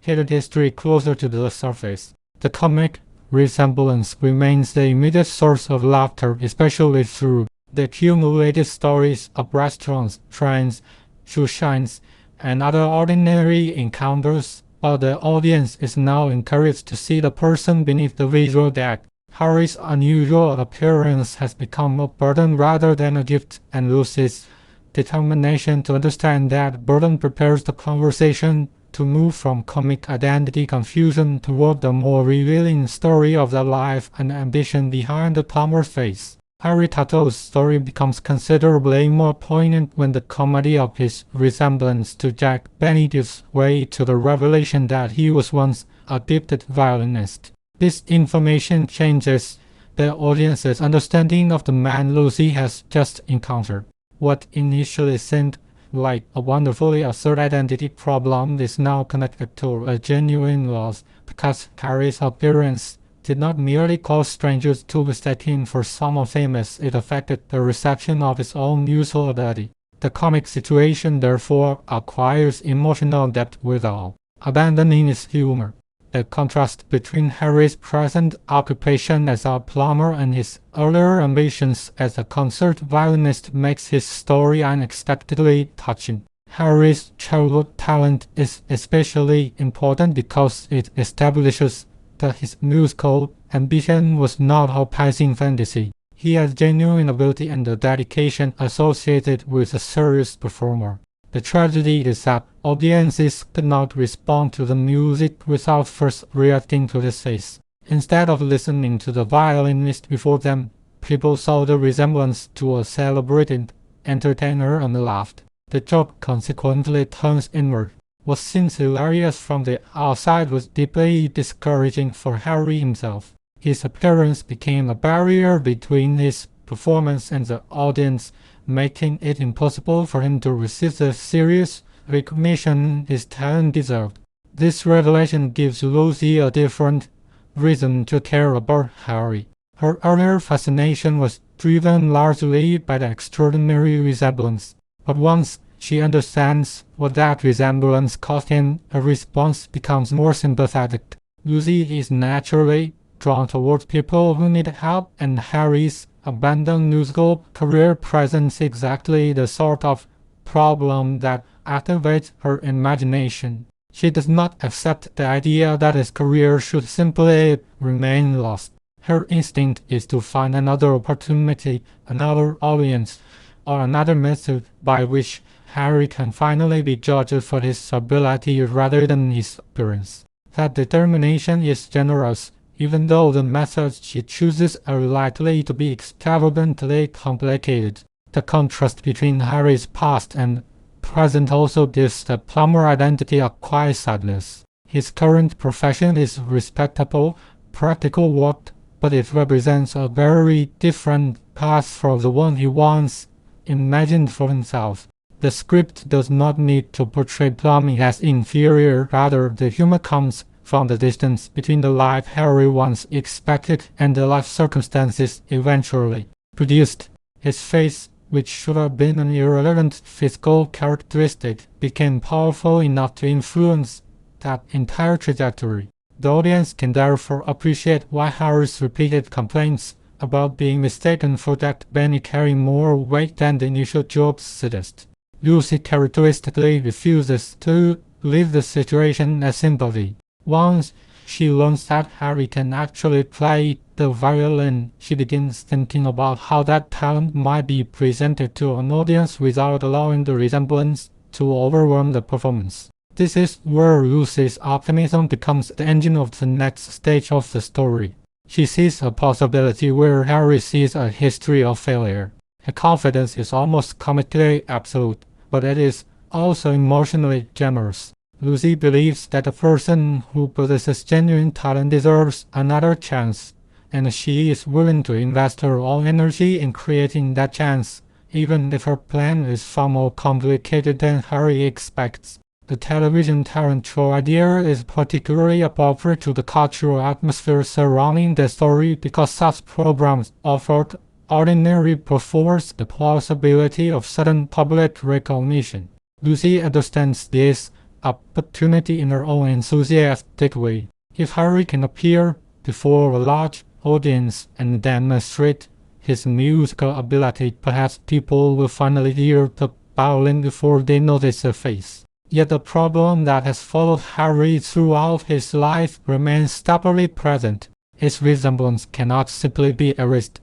hidden history closer to the surface. The comic resemblance remains the immediate source of laughter, especially through the accumulated stories of restaurants, trains, shoe shines, and other ordinary encounters, while the audience is now encouraged to see the person beneath the visual gag. Harry's unusual appearance has become a burden rather than a gift, and Lucy's determination to understand that burden prepares the conversation to move from comic identity confusion toward the more revealing story of the life and ambition behind the plumber's face. Harry Tuttle's story becomes considerably more poignant when the comedy of his resemblance to Jack Benny gives way to the revelation that he was once a gifted violinist. This information changes the audience's understanding of the man Lucy has just encountered. What initially seemed like a wonderfully absurd identity problem is now connected to a genuine loss, because Harry's appearance did not merely cause strangers to mistake him for someone famous, it affected the reception of his own usability. The comic situation therefore acquires emotional depth without abandoning its humor. The contrast between Harry's present occupation as a plumber and his earlier ambitions as a concert violinist makes his story unexpectedly touching. Harry's childhood talent is especially important because it establishes that his musical ambition was not a passing fantasy. He has genuine ability and the dedication associated with a serious performer. The tragedy is that audiences could not respond to the music without first reacting to the face. Instead of listening to the violinist before them, people saw the resemblance to a celebrated entertainer and laughed. The joke consequently turns inward. What seems hilarious from the outside was deeply discouraging for Harry himself. His appearance became a barrier between his performance and the audience, making it impossible for him to receive the serious recognition his talent deserved. This revelation gives Lucy a different reason to care about Harry. Her earlier fascination was driven largely by the extraordinary resemblance, but once she understands what that resemblance cost him, her response becomes more sympathetic. Lucy is naturally drawn towards people who need help, and Harry's abandoned musical career presents exactly the sort of problem that activates her imagination. She does not accept the idea that his career should simply remain lost. Her instinct is to find another opportunity, another audience, or another method by which Harry can finally be judged for his ability rather than his appearance. That determination is generous, even though the methods she chooses are likely to be extravagantly complicated. The contrast between Harry's past and present also gives the plumber identity a quiet sadness. His current profession is respectable, practical work, but it represents a very different path from the one he once imagined for himself. The script does not need to portray plumbing as inferior, rather the humor comes from the distance between the life Harry once expected and the life circumstances eventually produced. His face, which should have been an irrelevant physical characteristic, became powerful enough to influence that entire trajectory. The audience can therefore appreciate why Harry's repeated complaints about being mistaken for Jack Benny carry more weight than the initial jokes suggest. Lucy characteristically refuses to leave the situation as sympathy. Once she learns that Harry can actually play the violin, she begins thinking about how that talent might be presented to an audience without allowing the resemblance to overwhelm the performance. This is where Lucy's optimism becomes the engine of the next stage of the story. She sees a possibility where Harry sees a history of failure. Her confidence is almost comically absolute, but it is also emotionally generous. Lucy believes that a person who possesses genuine talent deserves another chance, and she is willing to invest her own energy in creating that chance, even if her plan is far more complicated than Harry expects. The television talent show idea is particularly appropriate to the cultural atmosphere surrounding the story because such programs offered ordinary performers the possibility of sudden public recognition. Lucy understands this opportunity in her own enthusiastic way. If Harry can appear before a large audience and demonstrate his musical ability, perhaps people will finally hear the violin before they notice her face. Yet the problem that has followed Harry throughout his life remains stubbornly present. His resemblance cannot simply be erased,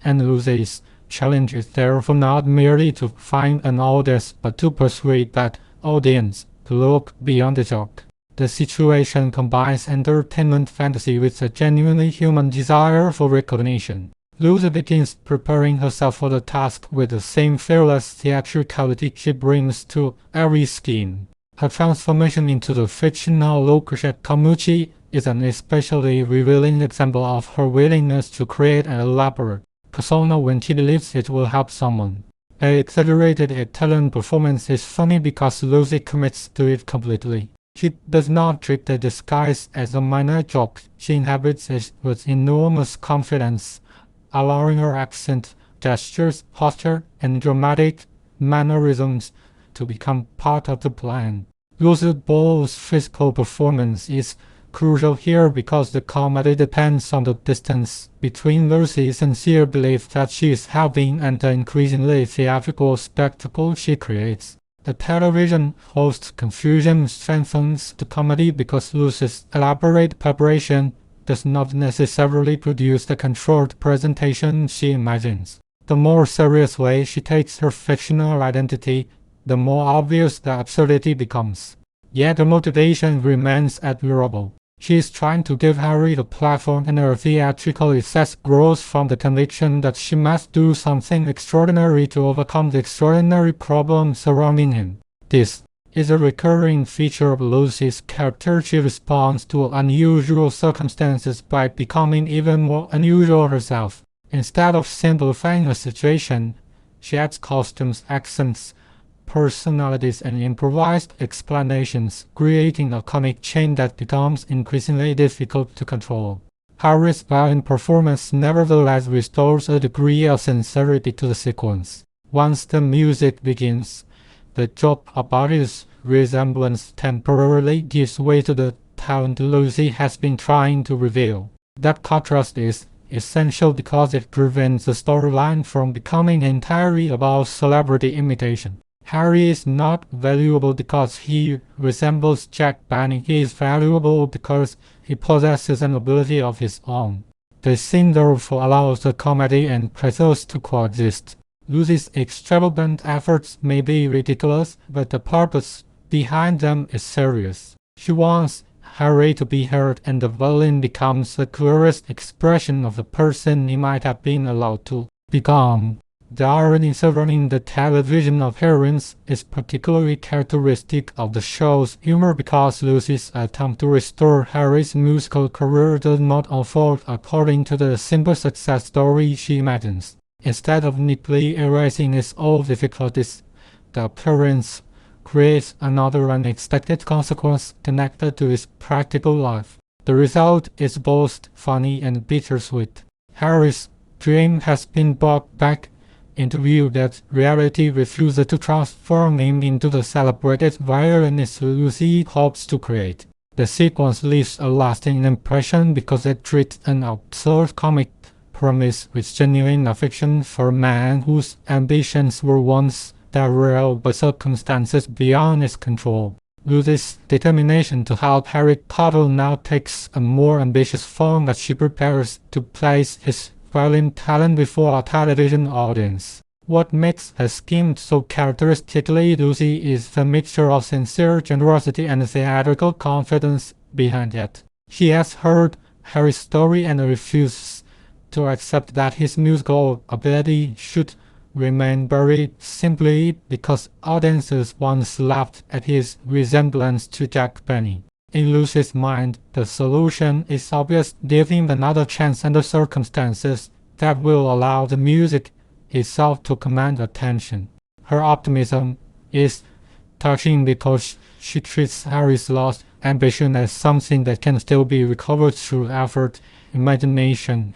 and Lucy's challenge is therefore not merely to find an audience, but to persuade that audience to look beyond the joke. The situation combines entertainment fantasy with a genuinely human desire for recognition. Lucy begins preparing herself for the task with the same fearless theatricality she brings to every scheme. Her transformation into the fictional Lucretia Camucci is an especially revealing example of her willingness to create an elaborate persona when she believes it will help someone. An exaggerated Italian performance is funny because Lucy commits to it completely. She does not treat the disguise as a minor joke. She inhabits it with enormous confidence, allowing her accent, gestures, posture, and dramatic mannerisms to become part of the plan. Lucy Ball's physical performance is crucial here because the comedy depends on the distance between Lucy's sincere belief that she is helping and the increasingly theatrical spectacle she creates. The television host's confusion strengthens the comedy because Lucy's elaborate preparation does not necessarily produce the controlled presentation she imagines. The more serious way she takes her fictional identity, the more obvious the absurdity becomes. Yet the motivation remains admirable. She is trying to give Harry the platform, and her theatrical success grows from the conviction that she must do something extraordinary to overcome the extraordinary problems surrounding him. This is a recurring feature of Lucy's character. She responds to unusual circumstances by becoming even more unusual herself. Instead of simplifying a situation, she adds costumes, accents, personalities and improvised explanations, creating a comic chain that becomes increasingly difficult to control. Harry's violin performance nevertheless restores a degree of sincerity to the sequence. Once the music begins, the joke about his resemblance temporarily gives way to the talent Lucy has been trying to reveal. That contrast is essential because it prevents the storyline from becoming entirely about celebrity imitation. Harry is not valuable because he resembles Jack Benny. He is valuable because he possesses an ability of his own. The scene therefore allows the comedy and pathos to coexist. Lucy's extravagant efforts may be ridiculous, but the purpose behind them is serious. She wants Harry to be heard, and the violin becomes the clearest expression of the person he might have been allowed to become. The irony surrounding the television appearance is particularly characteristic of the show's humor because Lucy's attempt to restore Harry's musical career does not unfold according to the simple success story she imagines. Instead of neatly erasing its old difficulties, the appearance creates another unexpected consequence connected to his practical life. The result is both funny and bittersweet. Harry's dream has been brought back into view that reality refuses to transform him into the celebrated violinist Lucy hopes to create. The sequence leaves a lasting impression because it treats an absurd comic premise with genuine affection for a man whose ambitions were once derailed by circumstances beyond his control. Lucy's determination to help Harry Potter now takes a more ambitious form as she prepares to place his violin talent before a television audience. What makes her scheme so characteristically Lucy is the mixture of sincere generosity and theatrical confidence behind it. She has heard Harry's story and refuses to accept that his musical ability should remain buried simply because audiences once laughed at his resemblance to Jack Benny. In Lucy's mind, the solution is obvious: give him another chance under circumstances that will allow the music itself to command attention. Her optimism is touching because she treats Harry's lost ambition as something that can still be recovered through effort, imagination,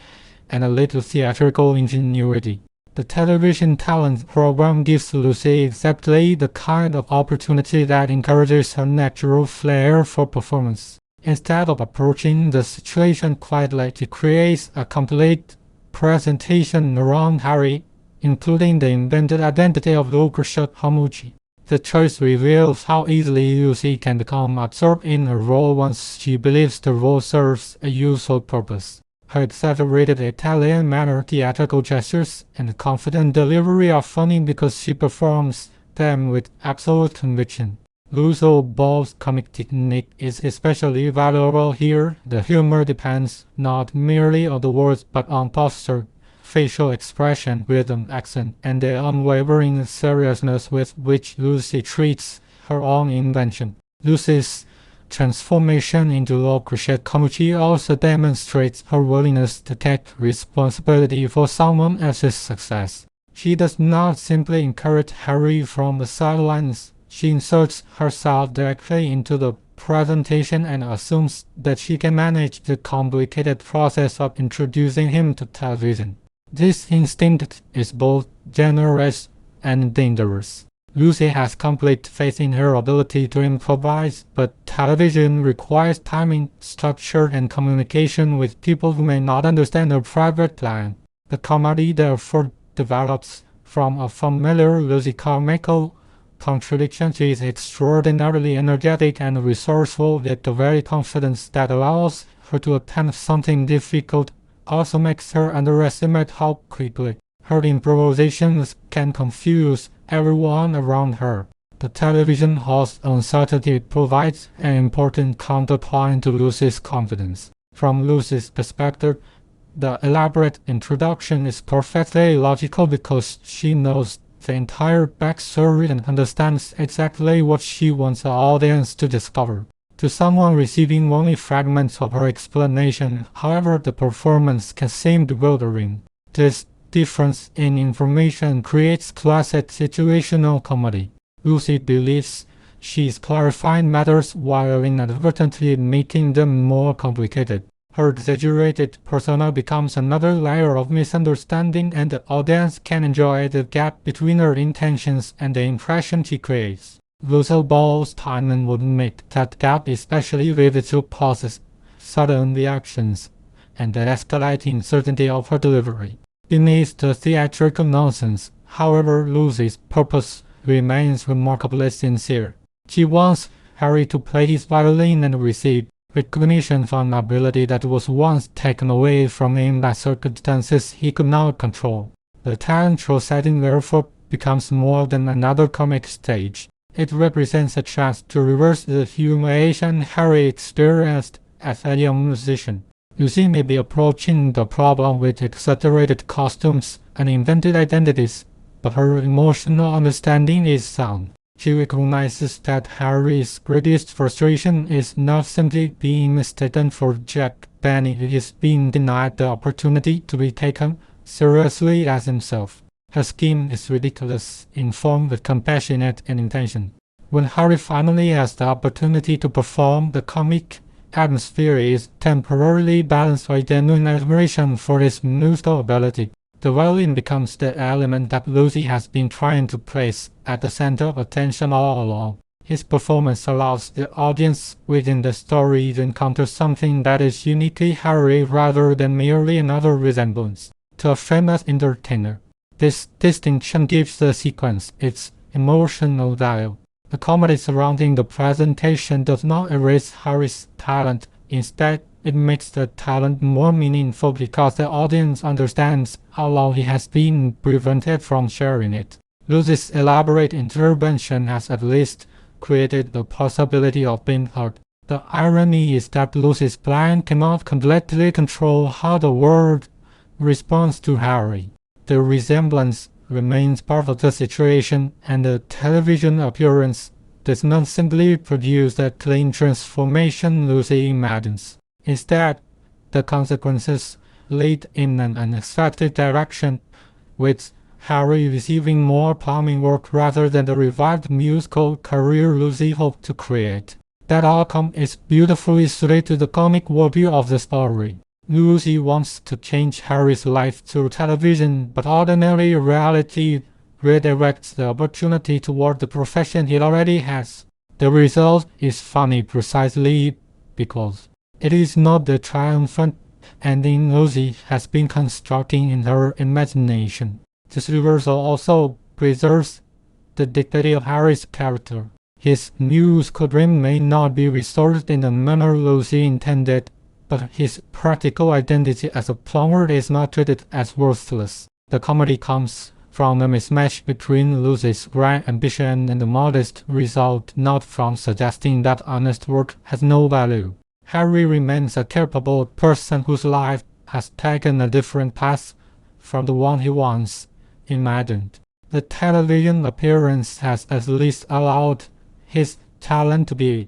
and a little theatrical ingenuity. The television talent program gives Lucy exactly the kind of opportunity that encourages her natural flair for performance. Instead of approaching the situation quietly, she creates a complete presentation around Harry, including the invented identity of Lucretia Hamuchi. The choice reveals how easily Lucy can become absorbed in a role once she believes the role serves a useful purpose. Her exaggerated Italian manner, theatrical gestures, and confident delivery are funny because she performs them with absolute conviction. Lucy Ball's comic technique is especially valuable here. The humor depends not merely on the words but on posture, facial expression, rhythm, accent, and the unwavering seriousness with which Lucy treats her own invention. Lucy's transformation into Lucretia Hamuchi also demonstrates her willingness to take responsibility for someone else's success. She does not simply encourage Harry from the sidelines. She inserts herself directly into the presentation and assumes that she can manage the complicated process of introducing him to television. This instinct is both generous and dangerous. Lucy has complete faith in her ability to improvise, but television requires timing, structure, and communication with people who may not understand her private plan. The comedy therefore develops from a familiar Lucy comical contradiction. She is extraordinarily energetic and resourceful, yet the very confidence that allows her to attempt something difficult also makes her underestimate how quickly her improvisations can confuse everyone around her. The television host's uncertainty provides an important counterpoint to Lucy's confidence. From Lucy's perspective, the elaborate introduction is perfectly logical because she knows the entire backstory and understands exactly what she wants the audience to discover. To someone receiving only fragments of her explanation, however, the performance can seem bewildering. This difference in information creates classic situational comedy. Lucy believes she is clarifying matters while inadvertently making them more complicated. Her exaggerated persona becomes another layer of misunderstanding, and the audience can enjoy the gap between her intentions and the impression she creates. Lucille Steinman would make that gap especially vivid through pauses, sudden reactions, and the escalating certainty of her delivery. Beneath the theatrical nonsense, however, Lucy's purpose remains remarkably sincere. She wants Harry to play his violin and receive recognition for an ability that was once taken away from him by circumstances he could not control. The talent show setting therefore becomes more than another comic stage. It represents a chance to reverse the humiliation Harry experienced as a young musician. Lucy may be approaching the problem with exaggerated costumes and invented identities, but her emotional understanding is sound. She recognizes that Harry's greatest frustration is not simply being mistaken for Jack Benny, it is being denied the opportunity to be taken seriously as himself. Her scheme is ridiculous, informed with compassionate intention. When Harry finally has the opportunity to perform, the comic atmosphere is temporarily balanced by genuine admiration for his musical ability. The violin becomes the element that Lucy has been trying to place at the center of attention all along. His performance allows the audience within the story to encounter something that is uniquely Harry rather than merely another resemblance to a famous entertainer. This distinction gives the sequence its emotional value. The comedy surrounding the presentation does not erase Harry's talent. Instead, it makes the talent more meaningful because the audience understands how long he has been prevented from sharing it. Lucy's elaborate intervention has at least created the possibility of being heard. The irony is that Lucy's plan cannot completely control how the world responds to Harry. The resemblance remains part of the situation, and the television appearance does not simply produce the clean transformation Lucy imagines. Instead, the consequences lead in an unexpected direction, with Harry receiving more plumbing work rather than the revived musical career Lucy hoped to create. That outcome is beautifully suited to the comic worldview of the story. Lucy wants to change Harry's life through television, but ordinary reality redirects the opportunity toward the profession he already has. The result is funny precisely because it is not the triumphant ending Lucy has been constructing in her imagination. This reversal also preserves the dignity of Harry's character. His musical dream may not be restored in the manner Lucy intended, but his practical identity as a plumber is not treated as worthless. The comedy comes from the mismatch between Lucy's grand ambition and the modest result, not from suggesting that honest work has no value. Harry remains a capable person whose life has taken a different path from the one he once imagined. The television appearance has at least allowed his talent to be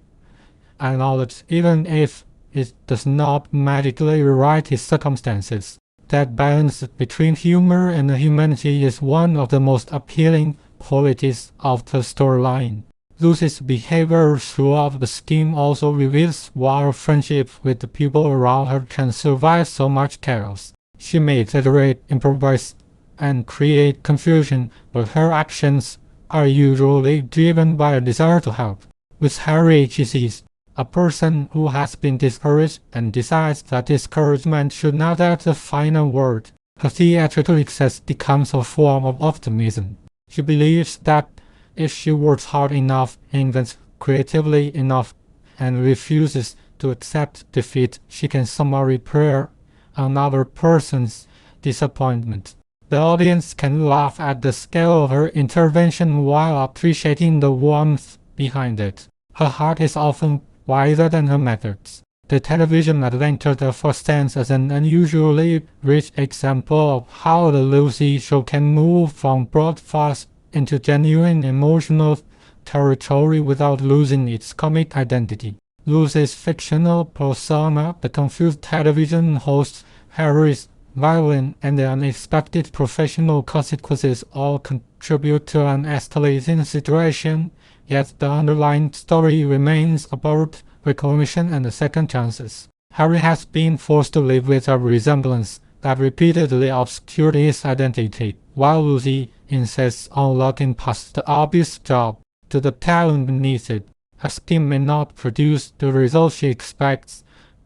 acknowledged, even if it does not magically rewrite his circumstances. That balance between humor and humanity is one of the most appealing qualities of the storyline. Lucy's behavior throughout the scheme also reveals why friendship with the people around her can survive so much chaos. She may exaggerate, improvise, and create confusion, but her actions are usually driven by a desire to help. With Harry, she sees a person who has been discouraged and decides that discouragement should not have the final word. Her theatrical success becomes a form of optimism. She believes that if she works hard enough, invents creatively enough, and refuses to accept defeat, she can somehow repair another person's disappointment. The audience can laugh at the scale of her intervention while appreciating the warmth behind it. Her heart is often wiser than her methods. The television adventure therefore stands as an unusually rich example of how the Lucy show can move from broad farce into genuine emotional territory without losing its comic identity. Lucy's fictional persona, the confused television host Harry's violin, and the unexpected professional consequences all contribute to an escalating situation, yet the underlying story remains about recognition and second chances. Harry has been forced to live with a resemblance that repeatedly obscured his identity, while Lucy insists on looking past the obvious job to the talent beneath it. A scheme may not produce the result she expects,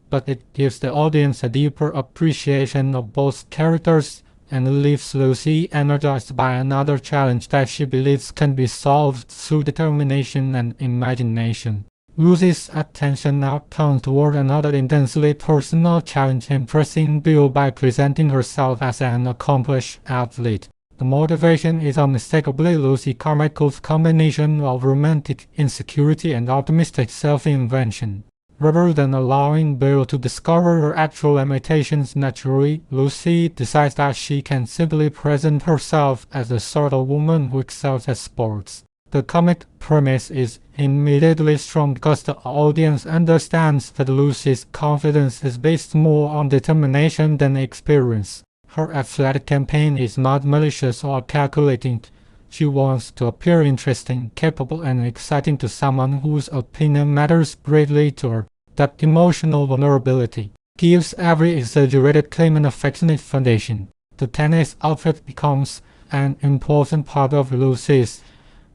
but it gives the audience a deeper appreciation of both characters and leaves Lucy energized by another challenge that she believes can be solved through determination and imagination. Lucy's attention now turns toward another intensely personal challenge, impressing Bill by presenting herself as an accomplished athlete. The motivation is unmistakably Lucy Carmichael's combination of romantic insecurity and optimistic self-invention. Rather than allowing Bill to discover her actual limitations naturally, Lucy decides that she can simply present herself as the sort of woman who excels at sports. The comic premise is immediately strong because the audience understands that Lucy's confidence is based more on determination than experience. Her athletic campaign is not malicious or calculating. She wants to appear interesting, capable, and exciting to someone whose opinion matters greatly to her. That emotional vulnerability gives every exaggerated claim an affectionate foundation. The tennis outfit becomes an important part of Lucy's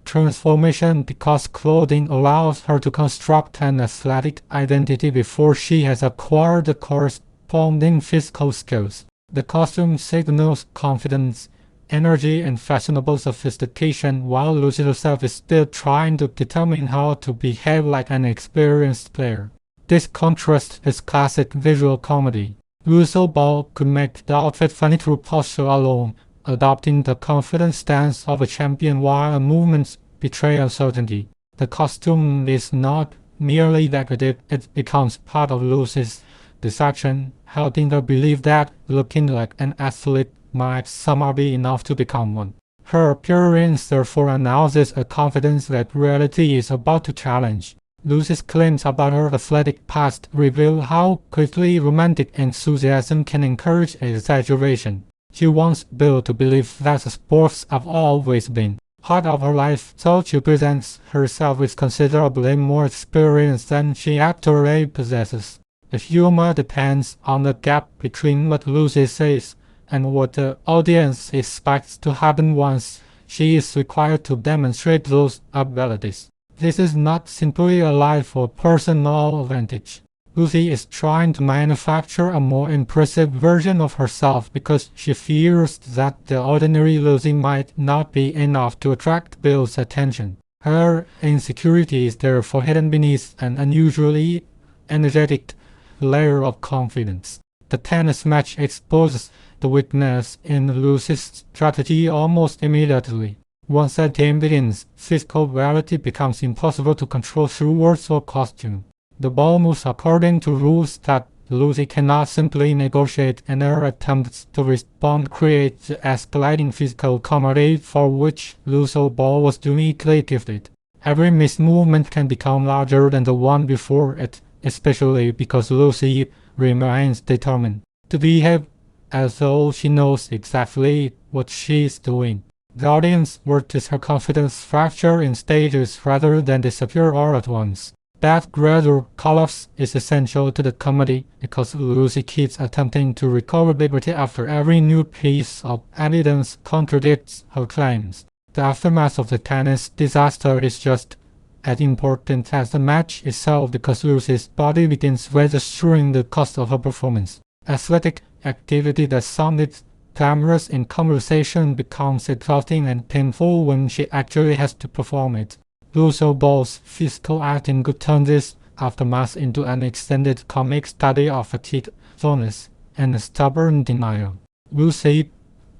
transformation because clothing allows her to construct an athletic identity before she has acquired the corresponding physical skills. The costume signals confidence, energy, and fashionable sophistication, while Lucy herself is still trying to determine how to behave like an experienced player. This contrast is classic visual comedy. Lucille Ball could make the outfit funny through posture alone, adopting the confident stance of a champion while her movements betray uncertainty. The costume is not merely decorative, it becomes part of Lucy's deception, helping her believe that looking like an athlete might somehow be enough to become one. Her appearance therefore announces a confidence that reality is about to challenge. Lucy's claims about her athletic past reveal how quickly romantic enthusiasm can encourage exaggeration. She wants Bill to believe that sports have always been part of her life, so she presents herself with considerably more experience than she actually possesses. The humor depends on the gap between what Lucy says and what the audience expects to happen once she is required to demonstrate those abilities. This is not simply a lie for personal advantage. Lucy is trying to manufacture a more impressive version of herself because she fears that the ordinary Lucy might not be enough to attract Bill's attention. Her insecurity is therefore hidden beneath an unusually energetic layer of confidence. The tennis match exposes the weakness in Lucy's strategy almost immediately. Once that game begins, physical reality becomes impossible to control through words or costume. The ball moves according to rules that Lucy cannot simply negotiate, and her attempts to respond create the escalating physical comedy for which Lucille Ball was uniquely gifted. Every missed movement can become larger than the one before it, especially because Lucy remains determined to behave as though she knows exactly what she is doing. The audience watches her confidence fracture in stages rather than disappear all at once. That gradual collapse is essential to the comedy because Lucy keeps attempting to recover liberty after every new piece of evidence contradicts her claims. The aftermath of the tennis disaster is just as important as the match itself because Lucy's body begins registering the cost of her performance. Athletic activity that sounded glamorous in conversation becomes exhausting and painful when she actually has to perform it. Lucille Ball's physical acting could turn this aftermath into an extended comic study of fatigue, soreness, and stubborn denial. Lucy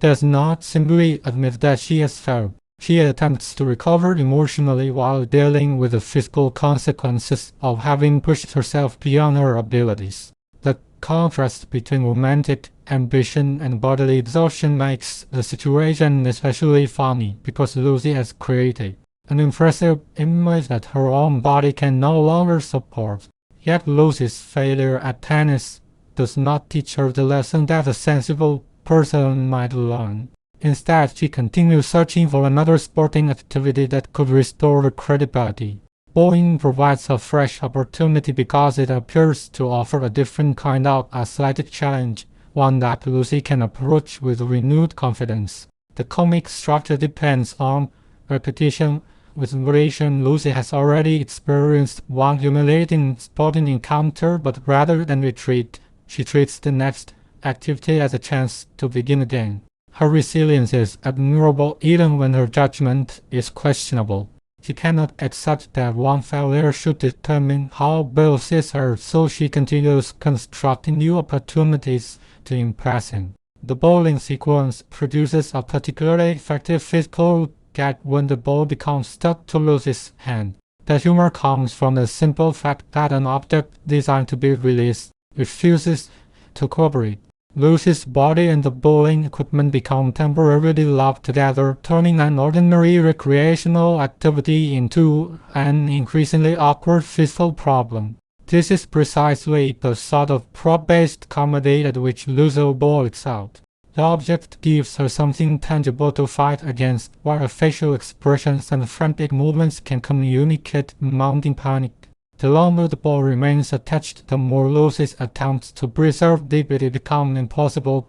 does not simply admit that she has failed. She attempts to recover emotionally while dealing with the physical consequences of having pushed herself beyond her abilities. The contrast between romantic ambition and bodily exhaustion makes the situation especially funny because Lucy has created an impressive image that her own body can no longer support. Yet Lucy's failure at tennis does not teach her the lesson that a sensible person might learn. Instead, she continues searching for another sporting activity that could restore her credibility. Bowling provides a fresh opportunity because it appears to offer a different kind of athletic challenge, one that Lucy can approach with renewed confidence. The comic structure depends on repetition. With variation, Lucy has already experienced one humiliating sporting encounter, but rather than retreat, she treats the next activity as a chance to begin again. Her resilience is admirable even when her judgment is questionable. She cannot accept that one failure should determine how Bill sees her, so she continues constructing new opportunities to impress him. The bowling sequence produces a particularly effective physical gag when the ball becomes stuck to Lucy's hand. The humor comes from the simple fact that an object designed to be released refuses to cooperate. Lucy's body and the bowling equipment become temporarily locked together, turning an ordinary recreational activity into an increasingly awkward physical problem. This is precisely the sort of prop-based comedy at which Lucy Ball excelled. The object gives her something tangible to fight against, while her facial expressions and frantic movements can communicate mounting panic. The longer the ball remains attached, the more Lucy's attempts to preserve dignity become impossible,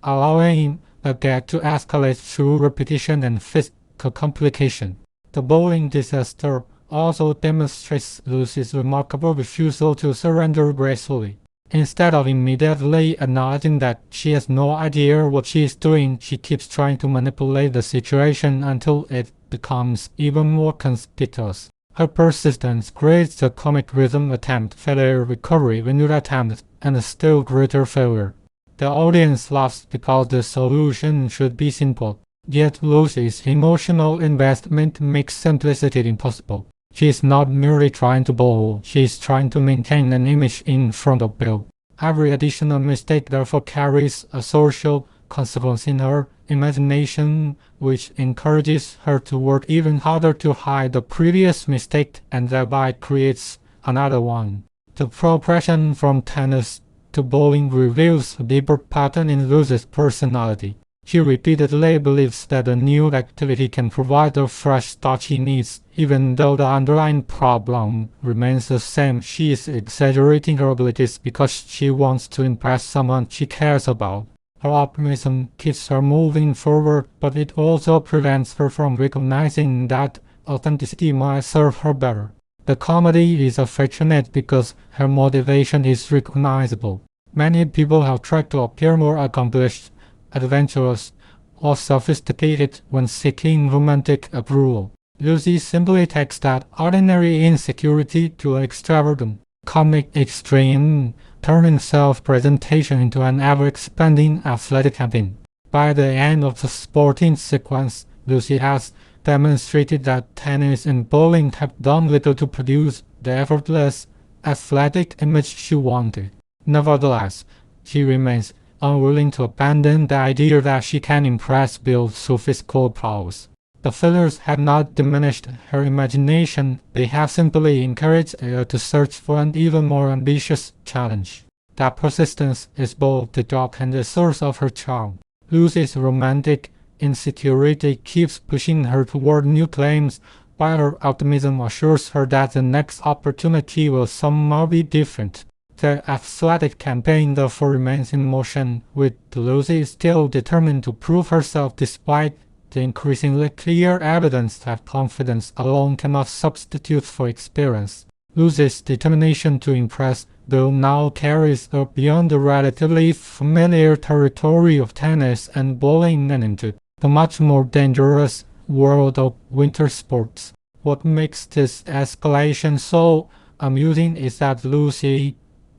allowing the gag to escalate through repetition and physical complication. The bowling disaster also demonstrates Lucy's remarkable refusal to surrender gracefully. Instead of immediately acknowledging that she has no idea what she is doing, she keeps trying to manipulate the situation until it becomes even more conspicuous. Her persistence creates a comic rhythm: attempt, failure, recovery, renewed attempt, and a still greater failure. The audience laughs because the solution should be simple, yet Lucy's emotional investment makes simplicity impossible. She is not merely trying to bowl, she is trying to maintain an image in front of Bill. Every additional mistake therefore carries a social consequence in her imagination, which encourages her to work even harder to hide the previous mistake and thereby creates another one. The progression from tennis to bowling reveals a deeper pattern in Lucy's personality. She repeatedly believes that a new activity can provide the fresh start she needs, even though the underlying problem remains the same. She is exaggerating her abilities because she wants to impress someone she cares about. Her optimism keeps her moving forward, but it also prevents her from recognizing that authenticity might serve her better. The comedy is affectionate because her motivation is recognizable. Many people have tried to appear more accomplished, adventurous, or sophisticated when seeking romantic approval. Lucy simply takes that ordinary insecurity to an extravagant, comic extreme, turning self-presentation into an ever-expanding athletic campaign. By the end of the sporting sequence, Lucy has demonstrated that tennis and bowling have done little to produce the effortless, athletic image she wanted. Nevertheless, she remains unwilling to abandon the idea that she can impress Bill through physical prowess. The failures have not diminished her imagination, they have simply encouraged her to search for an even more ambitious challenge. That persistence is both the job and the source of her charm. Lucy's romantic insecurity keeps pushing her toward new claims, while her optimism assures her that the next opportunity will somehow be different. The athletic campaign therefore remains in motion, with Lucy still determined to prove herself despite the increasingly clear evidence that confidence alone cannot substitute for experience. Lucy's determination to impress Bill now carries her beyond the relatively familiar territory of tennis and bowling and into the much more dangerous world of winter sports. What makes this escalation so amusing is that Lucy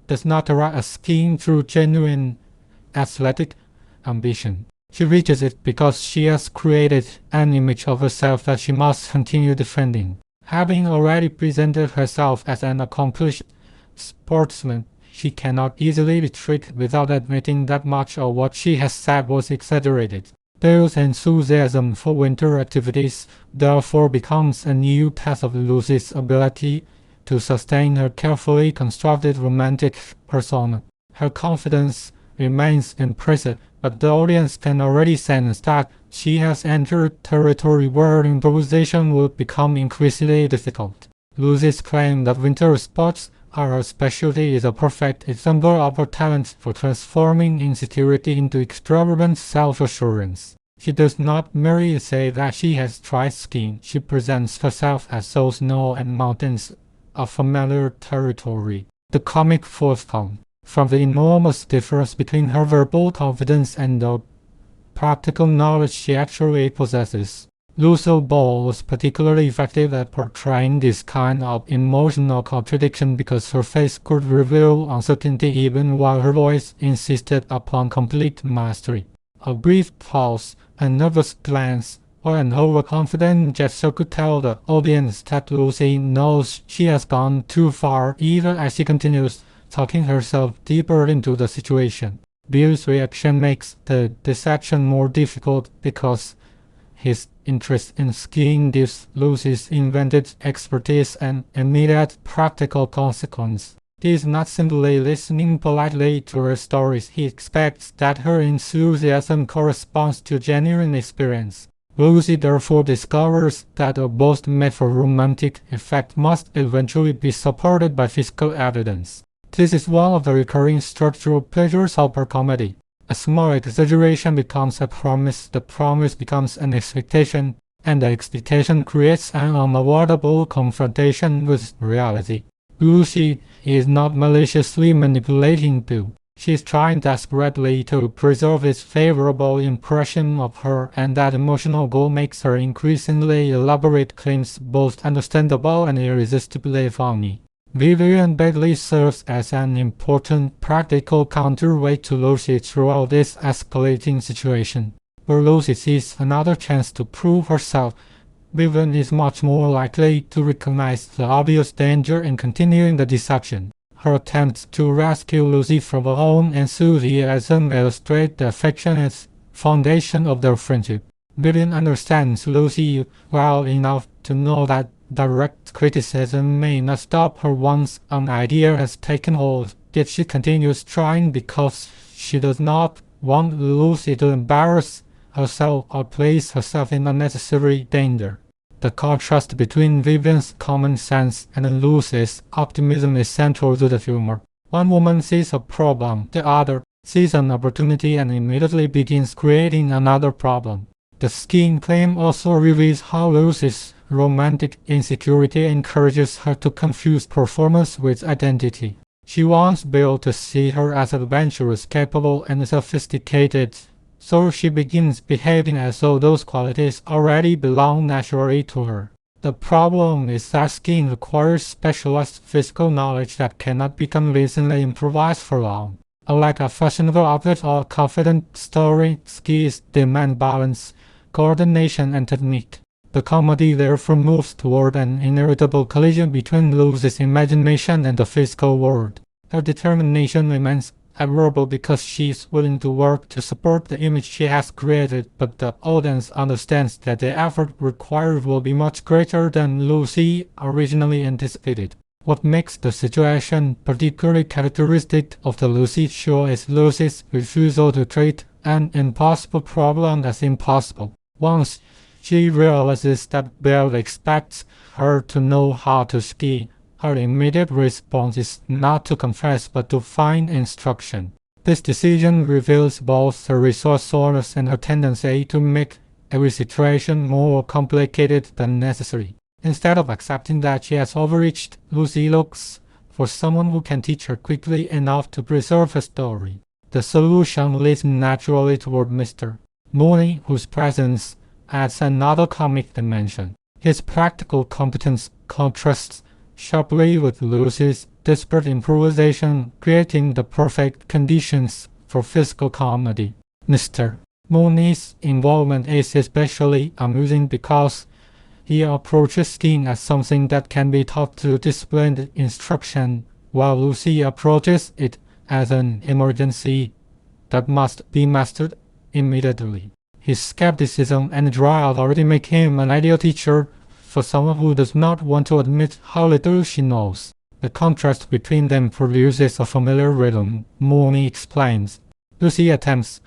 does not arrive at skiing through genuine athletic ambition. She reaches it because she has created an image of herself that she must continue defending. Having already presented herself as an accomplished sportsman, she cannot easily retreat without admitting that much of what she has said was exaggerated. Bill's enthusiasm for winter activities therefore becomes a new test of Lucy's ability to sustain her carefully constructed romantic persona. Her confidence remains impressive, but the audience can already sense that she has entered territory where improvisation will become increasingly difficult. Lucy's claim that winter sports are her specialty is a perfect example of her talent for transforming insecurity into extravagant self-assurance. She does not merely say that she has tried skiing, she presents herself as though snow and mountains are familiar territory. The comic forthcome from the enormous difference between her verbal confidence and the practical knowledge she actually possesses. Lucille Ball was particularly effective at portraying this kind of emotional contradiction because her face could reveal uncertainty even while her voice insisted upon complete mastery. A brief pause, a nervous glance, or an overconfident gesture could tell the audience that Lucy knows she has gone too far even as she continues talking herself deeper into the situation. Bill's reaction makes the deception more difficult because his interest in skiing gives Lucy's invented expertise an immediate practical consequence. He is not simply listening politely to her stories, he expects that her enthusiasm corresponds to genuine experience. Lucy therefore discovers that a boast made for romantic effect must eventually be supported by physical evidence. This is one of the recurring structural pleasures of her comedy. A small exaggeration becomes a promise, the promise becomes an expectation, and the expectation creates an unavoidable confrontation with reality. Lucy is not maliciously manipulating Bill. She is trying desperately to preserve his favorable impression of her, and that emotional goal makes her increasingly elaborate claims both understandable and irresistibly funny. Vivian Bailey serves as an important practical counterweight to Lucy throughout this escalating situation. Where Lucy sees another chance to prove herself, Vivian is much more likely to recognize the obvious danger in continuing the deception. Her attempts to rescue Lucy from her own enthusiasm illustrate the affectionate foundation of their friendship. Vivian understands Lucy well enough to know that direct criticism may not stop her once an idea has taken hold, yet she continues trying because she does not want Lucy to embarrass herself or place herself in unnecessary danger. The contrast between Vivian's common sense and Lucy's optimism is central to the humor. One woman sees a problem, the other sees an opportunity and immediately begins creating another problem. The skiing claim also reveals how Lucy's romantic insecurity encourages her to confuse performance with identity. She wants Bill to see her as adventurous, capable, and sophisticated, so she begins behaving as though those qualities already belong naturally to her. The problem is that skiing requires specialized physical knowledge that cannot be convincingly improvised for long. Unlike a fashionable outfit or confident story, skis demand balance, coordination, and technique. The comedy therefore moves toward an inevitable collision between Lucy's imagination and the physical world. Her determination remains admirable because she is willing to work to support the image she has created, but the audience understands that the effort required will be much greater than Lucy originally anticipated. What makes the situation particularly characteristic of the Lucy show is Lucy's refusal to treat an impossible problem as impossible. Once she realizes that Bill expects her to know how to ski, her immediate response is not to confess but to find instruction. This decision reveals both her resourcefulness and her tendency to make every situation more complicated than necessary. Instead of accepting that she has overreached, Lucy looks for someone who can teach her quickly enough to preserve her story. The solution leads naturally toward Mr. Mooney, whose presence adds another comic dimension. His practical competence contrasts sharply with Lucy's desperate improvisation, creating the perfect conditions for physical comedy. Mr. Mooney's involvement is especially amusing because he approaches skiing as something that can be taught through disciplined instruction, while Lucy approaches it as an emergency that must be mastered immediately. His skepticism and dry authority make him an ideal teacher for someone who does not want to admit how little she knows. The contrast between them produces a familiar rhythm, Mooney explains. Lucy attempts.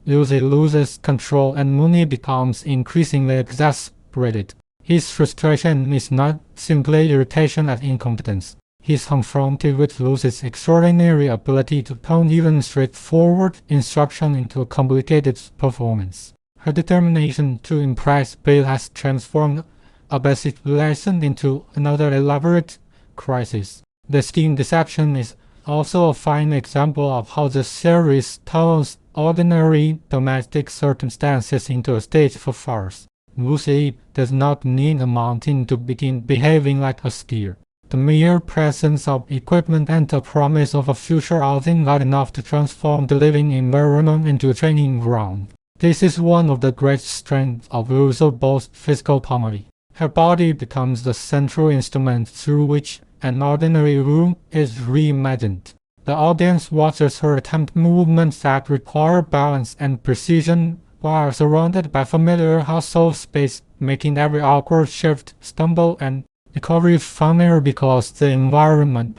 Lucy loses control and Mooney becomes increasingly exasperated. His frustration is not simply irritation at incompetence. He is confronted with Lucy's extraordinary ability to turn even straightforward instruction into a complicated performance. Her determination to impress Bill has transformed a basic lesson into another elaborate crisis. The scheme deception is also a fine example of how the series turns ordinary domestic circumstances into a stage for farce. Lucy does not need a mountain to begin behaving like a skier. The mere presence of equipment and the promise of a future outing are enough to transform the living environment into a training ground. This is one of the great strengths of Lucy-Ball's physical comedy. Her body becomes the central instrument through which an ordinary room is reimagined. The audience watches her attempt movements that require balance and precision while surrounded by familiar household space, making every awkward shift, stumble, and recovery funnier because the environment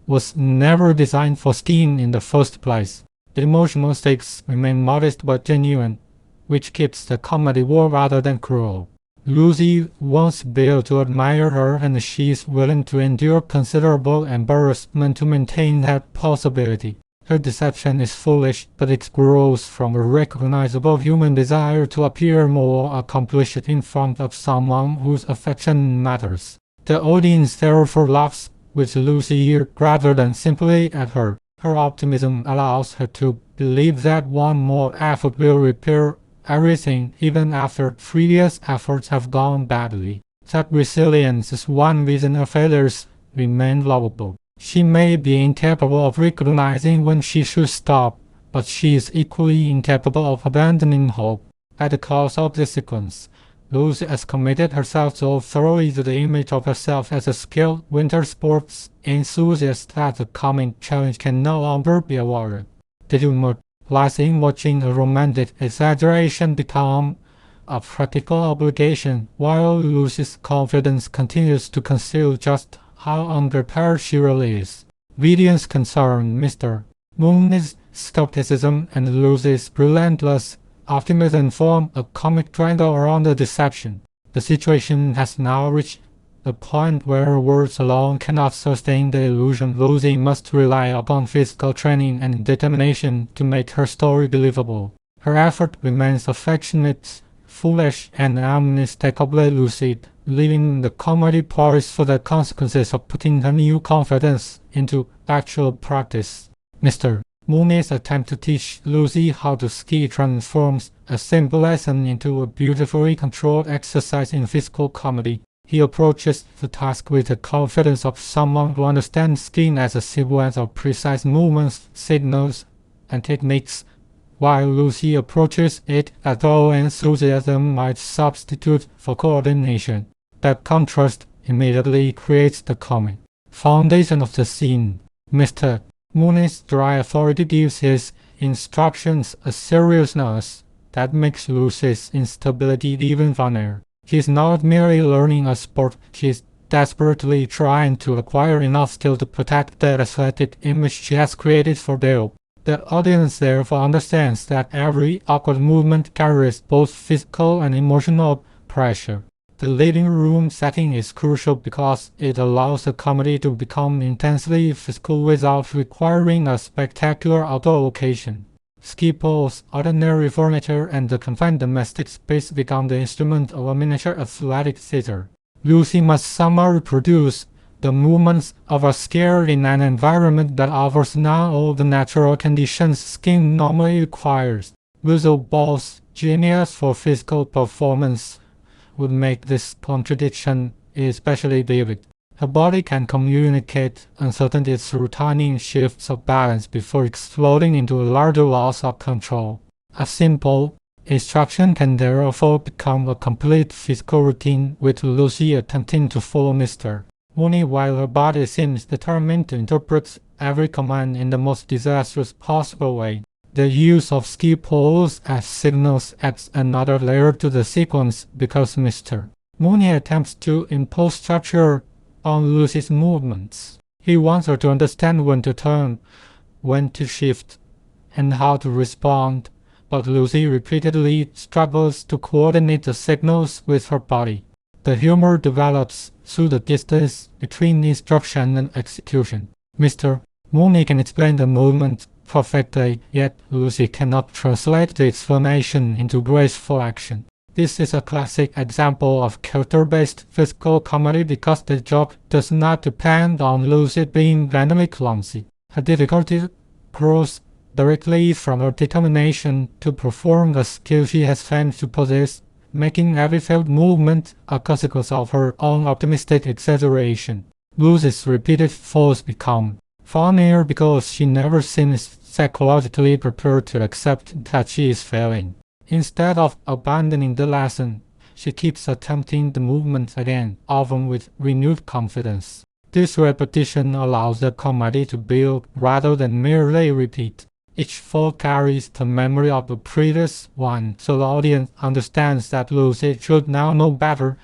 was never designed for skiing in the first place. The emotional stakes remain modest but genuine, which keeps the comedy warm rather than cruel. Lucy wants Bill to admire her and she is willing to endure considerable embarrassment to maintain that possibility. Her deception is foolish, but it grows from a recognizable human desire to appear more accomplished in front of someone whose affection matters. The audience therefore laughs with Lucy rather than simply at her. Her optimism allows her to believe that one more effort will repair everything even after previous efforts have gone badly. That resilience is one reason her failures remain lovable. She may be incapable of recognizing when she should stop, but she is equally incapable of abandoning hope. At the close of the sequence, Lucy has committed herself so thoroughly to the image of herself as a skilled winter sports enthusiast that the coming challenge can no longer be avoided. The humor lies in watching a romantic exaggeration become a practical obligation, while Lucy's confidence continues to conceal just how unprepared she really is. Vidian's concern, Mr. Mooney's skepticism, and Lucy's relentless optimism form a comic triangle around the deception. The situation has now reached the point where words alone cannot sustain the illusion. Lucy must rely upon physical training and determination to make her story believable. Her effort remains affectionate, foolish, and unmistakably lucid, leaving the comedy poised for the consequences of putting her new confidence into actual practice. Mr. Mooney's attempt to teach Lucy how to ski transforms a simple lesson into a beautifully controlled exercise in physical comedy. He approaches the task with the confidence of someone who understands skiing as a sequence of precise movements, signals, and techniques, while Lucy approaches it as though enthusiasm might substitute for coordination. That contrast immediately creates the comic foundation of the scene. Mr. Mooney's dry authority gives his instructions a seriousness that makes Lucy's instability even funnier. He is not merely learning a sport, he is desperately trying to acquire enough skill to protect the athletic image she has created for Bill. The audience therefore understands that every awkward movement carries both physical and emotional pressure. The living room setting is crucial because it allows the comedy to become intensely physical without requiring a spectacular outdoor location. Ski poles, ordinary furniture, and the confined domestic space become the instrument of a miniature athletic theater. Lucy must somehow reproduce the movements of a skier in an environment that offers not all the natural conditions skiing normally requires. Lucy-Ball's genius for physical performance would make this contradiction especially vivid. Her body can communicate uncertainty through tiny shifts of balance before exploding into a larger loss of control. A simple instruction can therefore become a complete physical routine, with Lucy attempting to follow Mr. Mooney while her body seems determined to interpret every command in the most disastrous possible way. The use of ski poles as signals adds another layer to the sequence because Mr. Mooney attempts to impose structure on Lucy's movements. He wants her to understand when to turn, when to shift, and how to respond, but Lucy repeatedly struggles to coordinate the signals with her body. The humor develops through the distance between instruction and execution. Mr. Mooney can explain the movement perfectly, yet Lucy cannot translate the explanation into graceful action. This is a classic example of character-based physical comedy because the joke does not depend on Lucy being randomly clumsy. Her difficulty grows directly from her determination to perform the skill she has claimed to possess, making every failed movement a consequence of her own optimistic exaggeration. Lucy's repeated falls become funnier because she never seems psychologically prepared to accept that she is failing. Instead of abandoning the lesson, she keeps attempting the movement again, often with renewed confidence. This repetition allows the comedy to build rather than merely repeat. Each fall carries the memory of the previous one, so the audience understands that Lucy should now know better,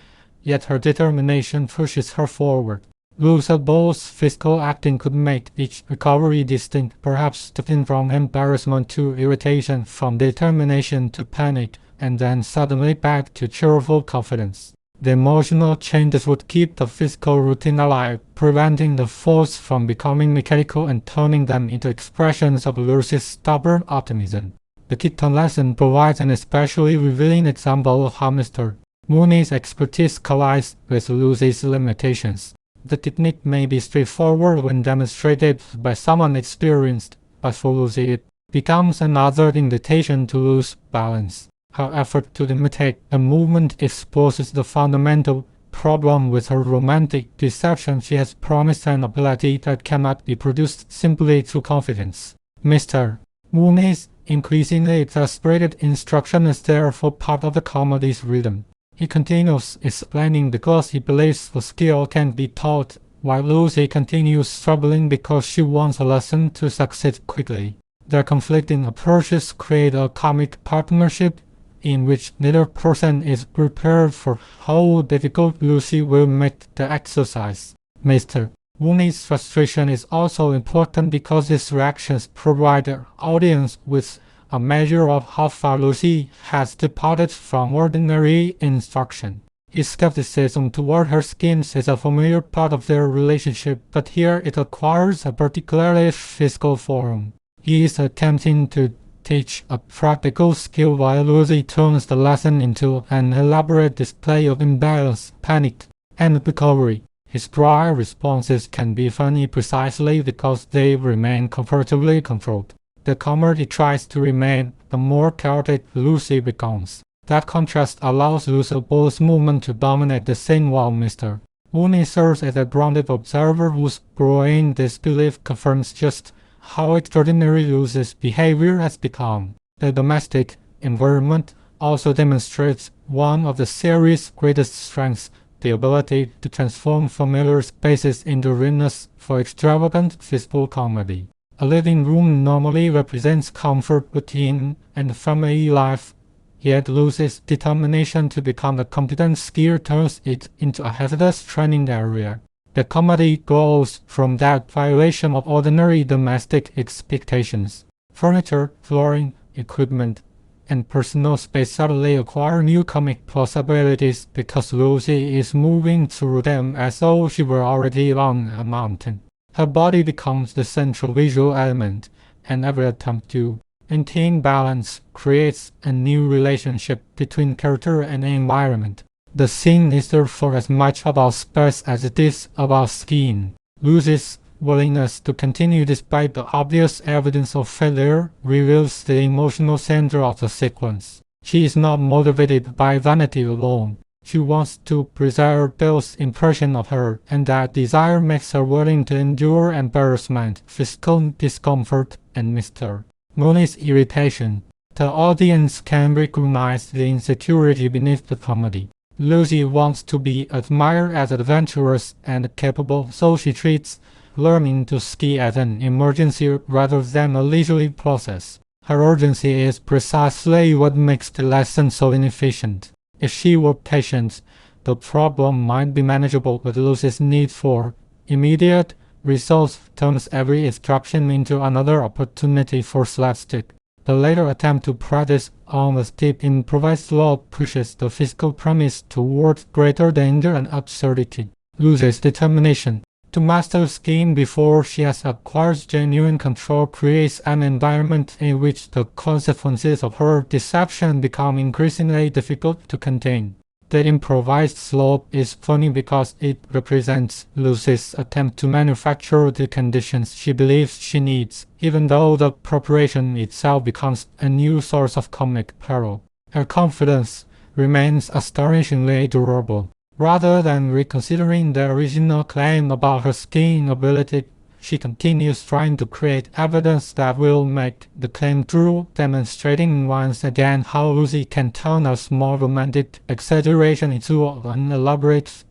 yet her determination pushes her forward. Lucy Ball's physical acting could make each recovery distinct, perhaps shifting from embarrassment to irritation, from determination to panic, and then suddenly back to cheerful confidence. The emotional changes would keep the physical routine alive, preventing the falls from becoming mechanical and turning them into expressions of Lucy's stubborn optimism. The kitten lesson provides an especially revealing example of how Mr. Mooney's expertise collides with Lucy's limitations. The technique may be straightforward when demonstrated by someone experienced, but for Lucy it becomes another invitation to lose balance. Her effort to imitate a movement exposes the fundamental problem with her romantic deception. She has promised an ability that cannot be produced simply through confidence. Mr. Mooney's increasingly exasperated instruction is therefore part of the comedy's rhythm. He continues explaining because he believes the skill can be taught, while Lucy continues struggling because she wants a lesson to succeed quickly. Their conflicting approaches create a comic partnership in which neither person is prepared for how difficult Lucy will make the exercise. Mr. Mooney's frustration is also important because his reactions provide the audience with a measure of how far Lucy has departed from ordinary instruction. His skepticism toward her schemes is a familiar part of their relationship, but here it acquires a particularly physical form. He is attempting to teach a practical skill while Lucy turns the lesson into an elaborate display of imbalance, panic, and recovery. His dry responses can be funny precisely because they remain comfortably controlled. The calmer he tries to remain, the more chaotic Lucy becomes. That contrast allows Lucy Ball's movement to dominate the scene while Mr. Mooney serves as a grounded observer whose growing disbelief confirms just how extraordinary Lucy's behavior has become. The domestic environment also demonstrates one of the series' greatest strengths, the ability to transform familiar spaces into arenas for extravagant physical comedy. A living room normally represents comfort, routine, and family life, yet Lucy's determination to become a competent skier turns it into a hazardous training area. The comedy grows from that violation of ordinary domestic expectations. Furniture, flooring, equipment, and personal space suddenly acquire new comic possibilities because Lucy is moving through them as though she were already on a mountain. Her body becomes the central visual element, and every attempt to maintain balance creates a new relationship between character and environment. The scene is therefore as much about space as it is about skiing. Lucy's willingness to continue despite the obvious evidence of failure reveals the emotional center of the sequence. She is not motivated by vanity alone. She wants to preserve Bill's impression of her, and that desire makes her willing to endure embarrassment, physical discomfort, and Mr. Mooney's irritation. The audience can recognize the insecurity beneath the comedy. Lucy wants to be admired as adventurous and capable, so she treats learning to ski as an emergency rather than a leisurely process. Her urgency is precisely what makes the lesson so inefficient. If she were patient, the problem might be manageable, but Lucy's need for immediate Resolve turns every interruption into another opportunity for slapstick. The later attempt to practice on a steep improvised slope pushes the physical premise towards greater danger and absurdity. Lucy's determination to master skiing before she has acquired genuine control creates an environment in which the consequences of her deception become increasingly difficult to contain. The improvised slope is funny because it represents Lucy's attempt to manufacture the conditions she believes she needs, even though the preparation itself becomes a new source of comic peril. Her confidence remains astonishingly durable. Rather than reconsidering the original claim about her skiing ability, she continues trying to create evidence that will make the claim true, demonstrating once again how Lucy can turn a small romantic exaggeration into an elaborate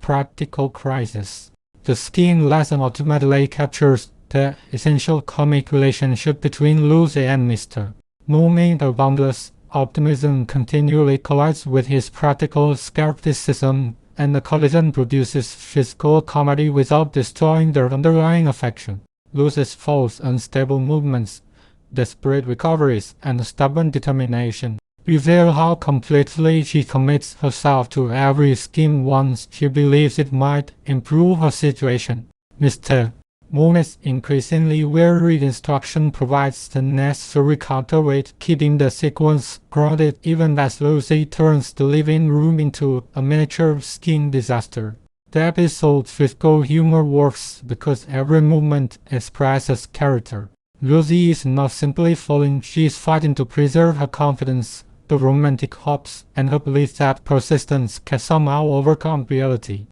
practical crisis. The skiing lesson ultimately captures the essential comic relationship between Lucy and Mr. Mooney. The boundless optimism continually collides with his practical skepticism, and the collision produces physical comedy without destroying their underlying affection. Lucy's false, unstable movements, desperate recoveries, and stubborn determination reveal how completely she commits herself to every scheme once she believes it might improve her situation. Mr. Mooney's increasingly weary instruction provides the necessary counterweight, keeping the sequence grounded even as Lucy turns the living room into a miniature skiing disaster. The episode's physical humor works because every movement expresses character. Lucy is not simply falling, she is fighting to preserve her confidence, the romantic hopes, and her belief that persistence can somehow overcome reality.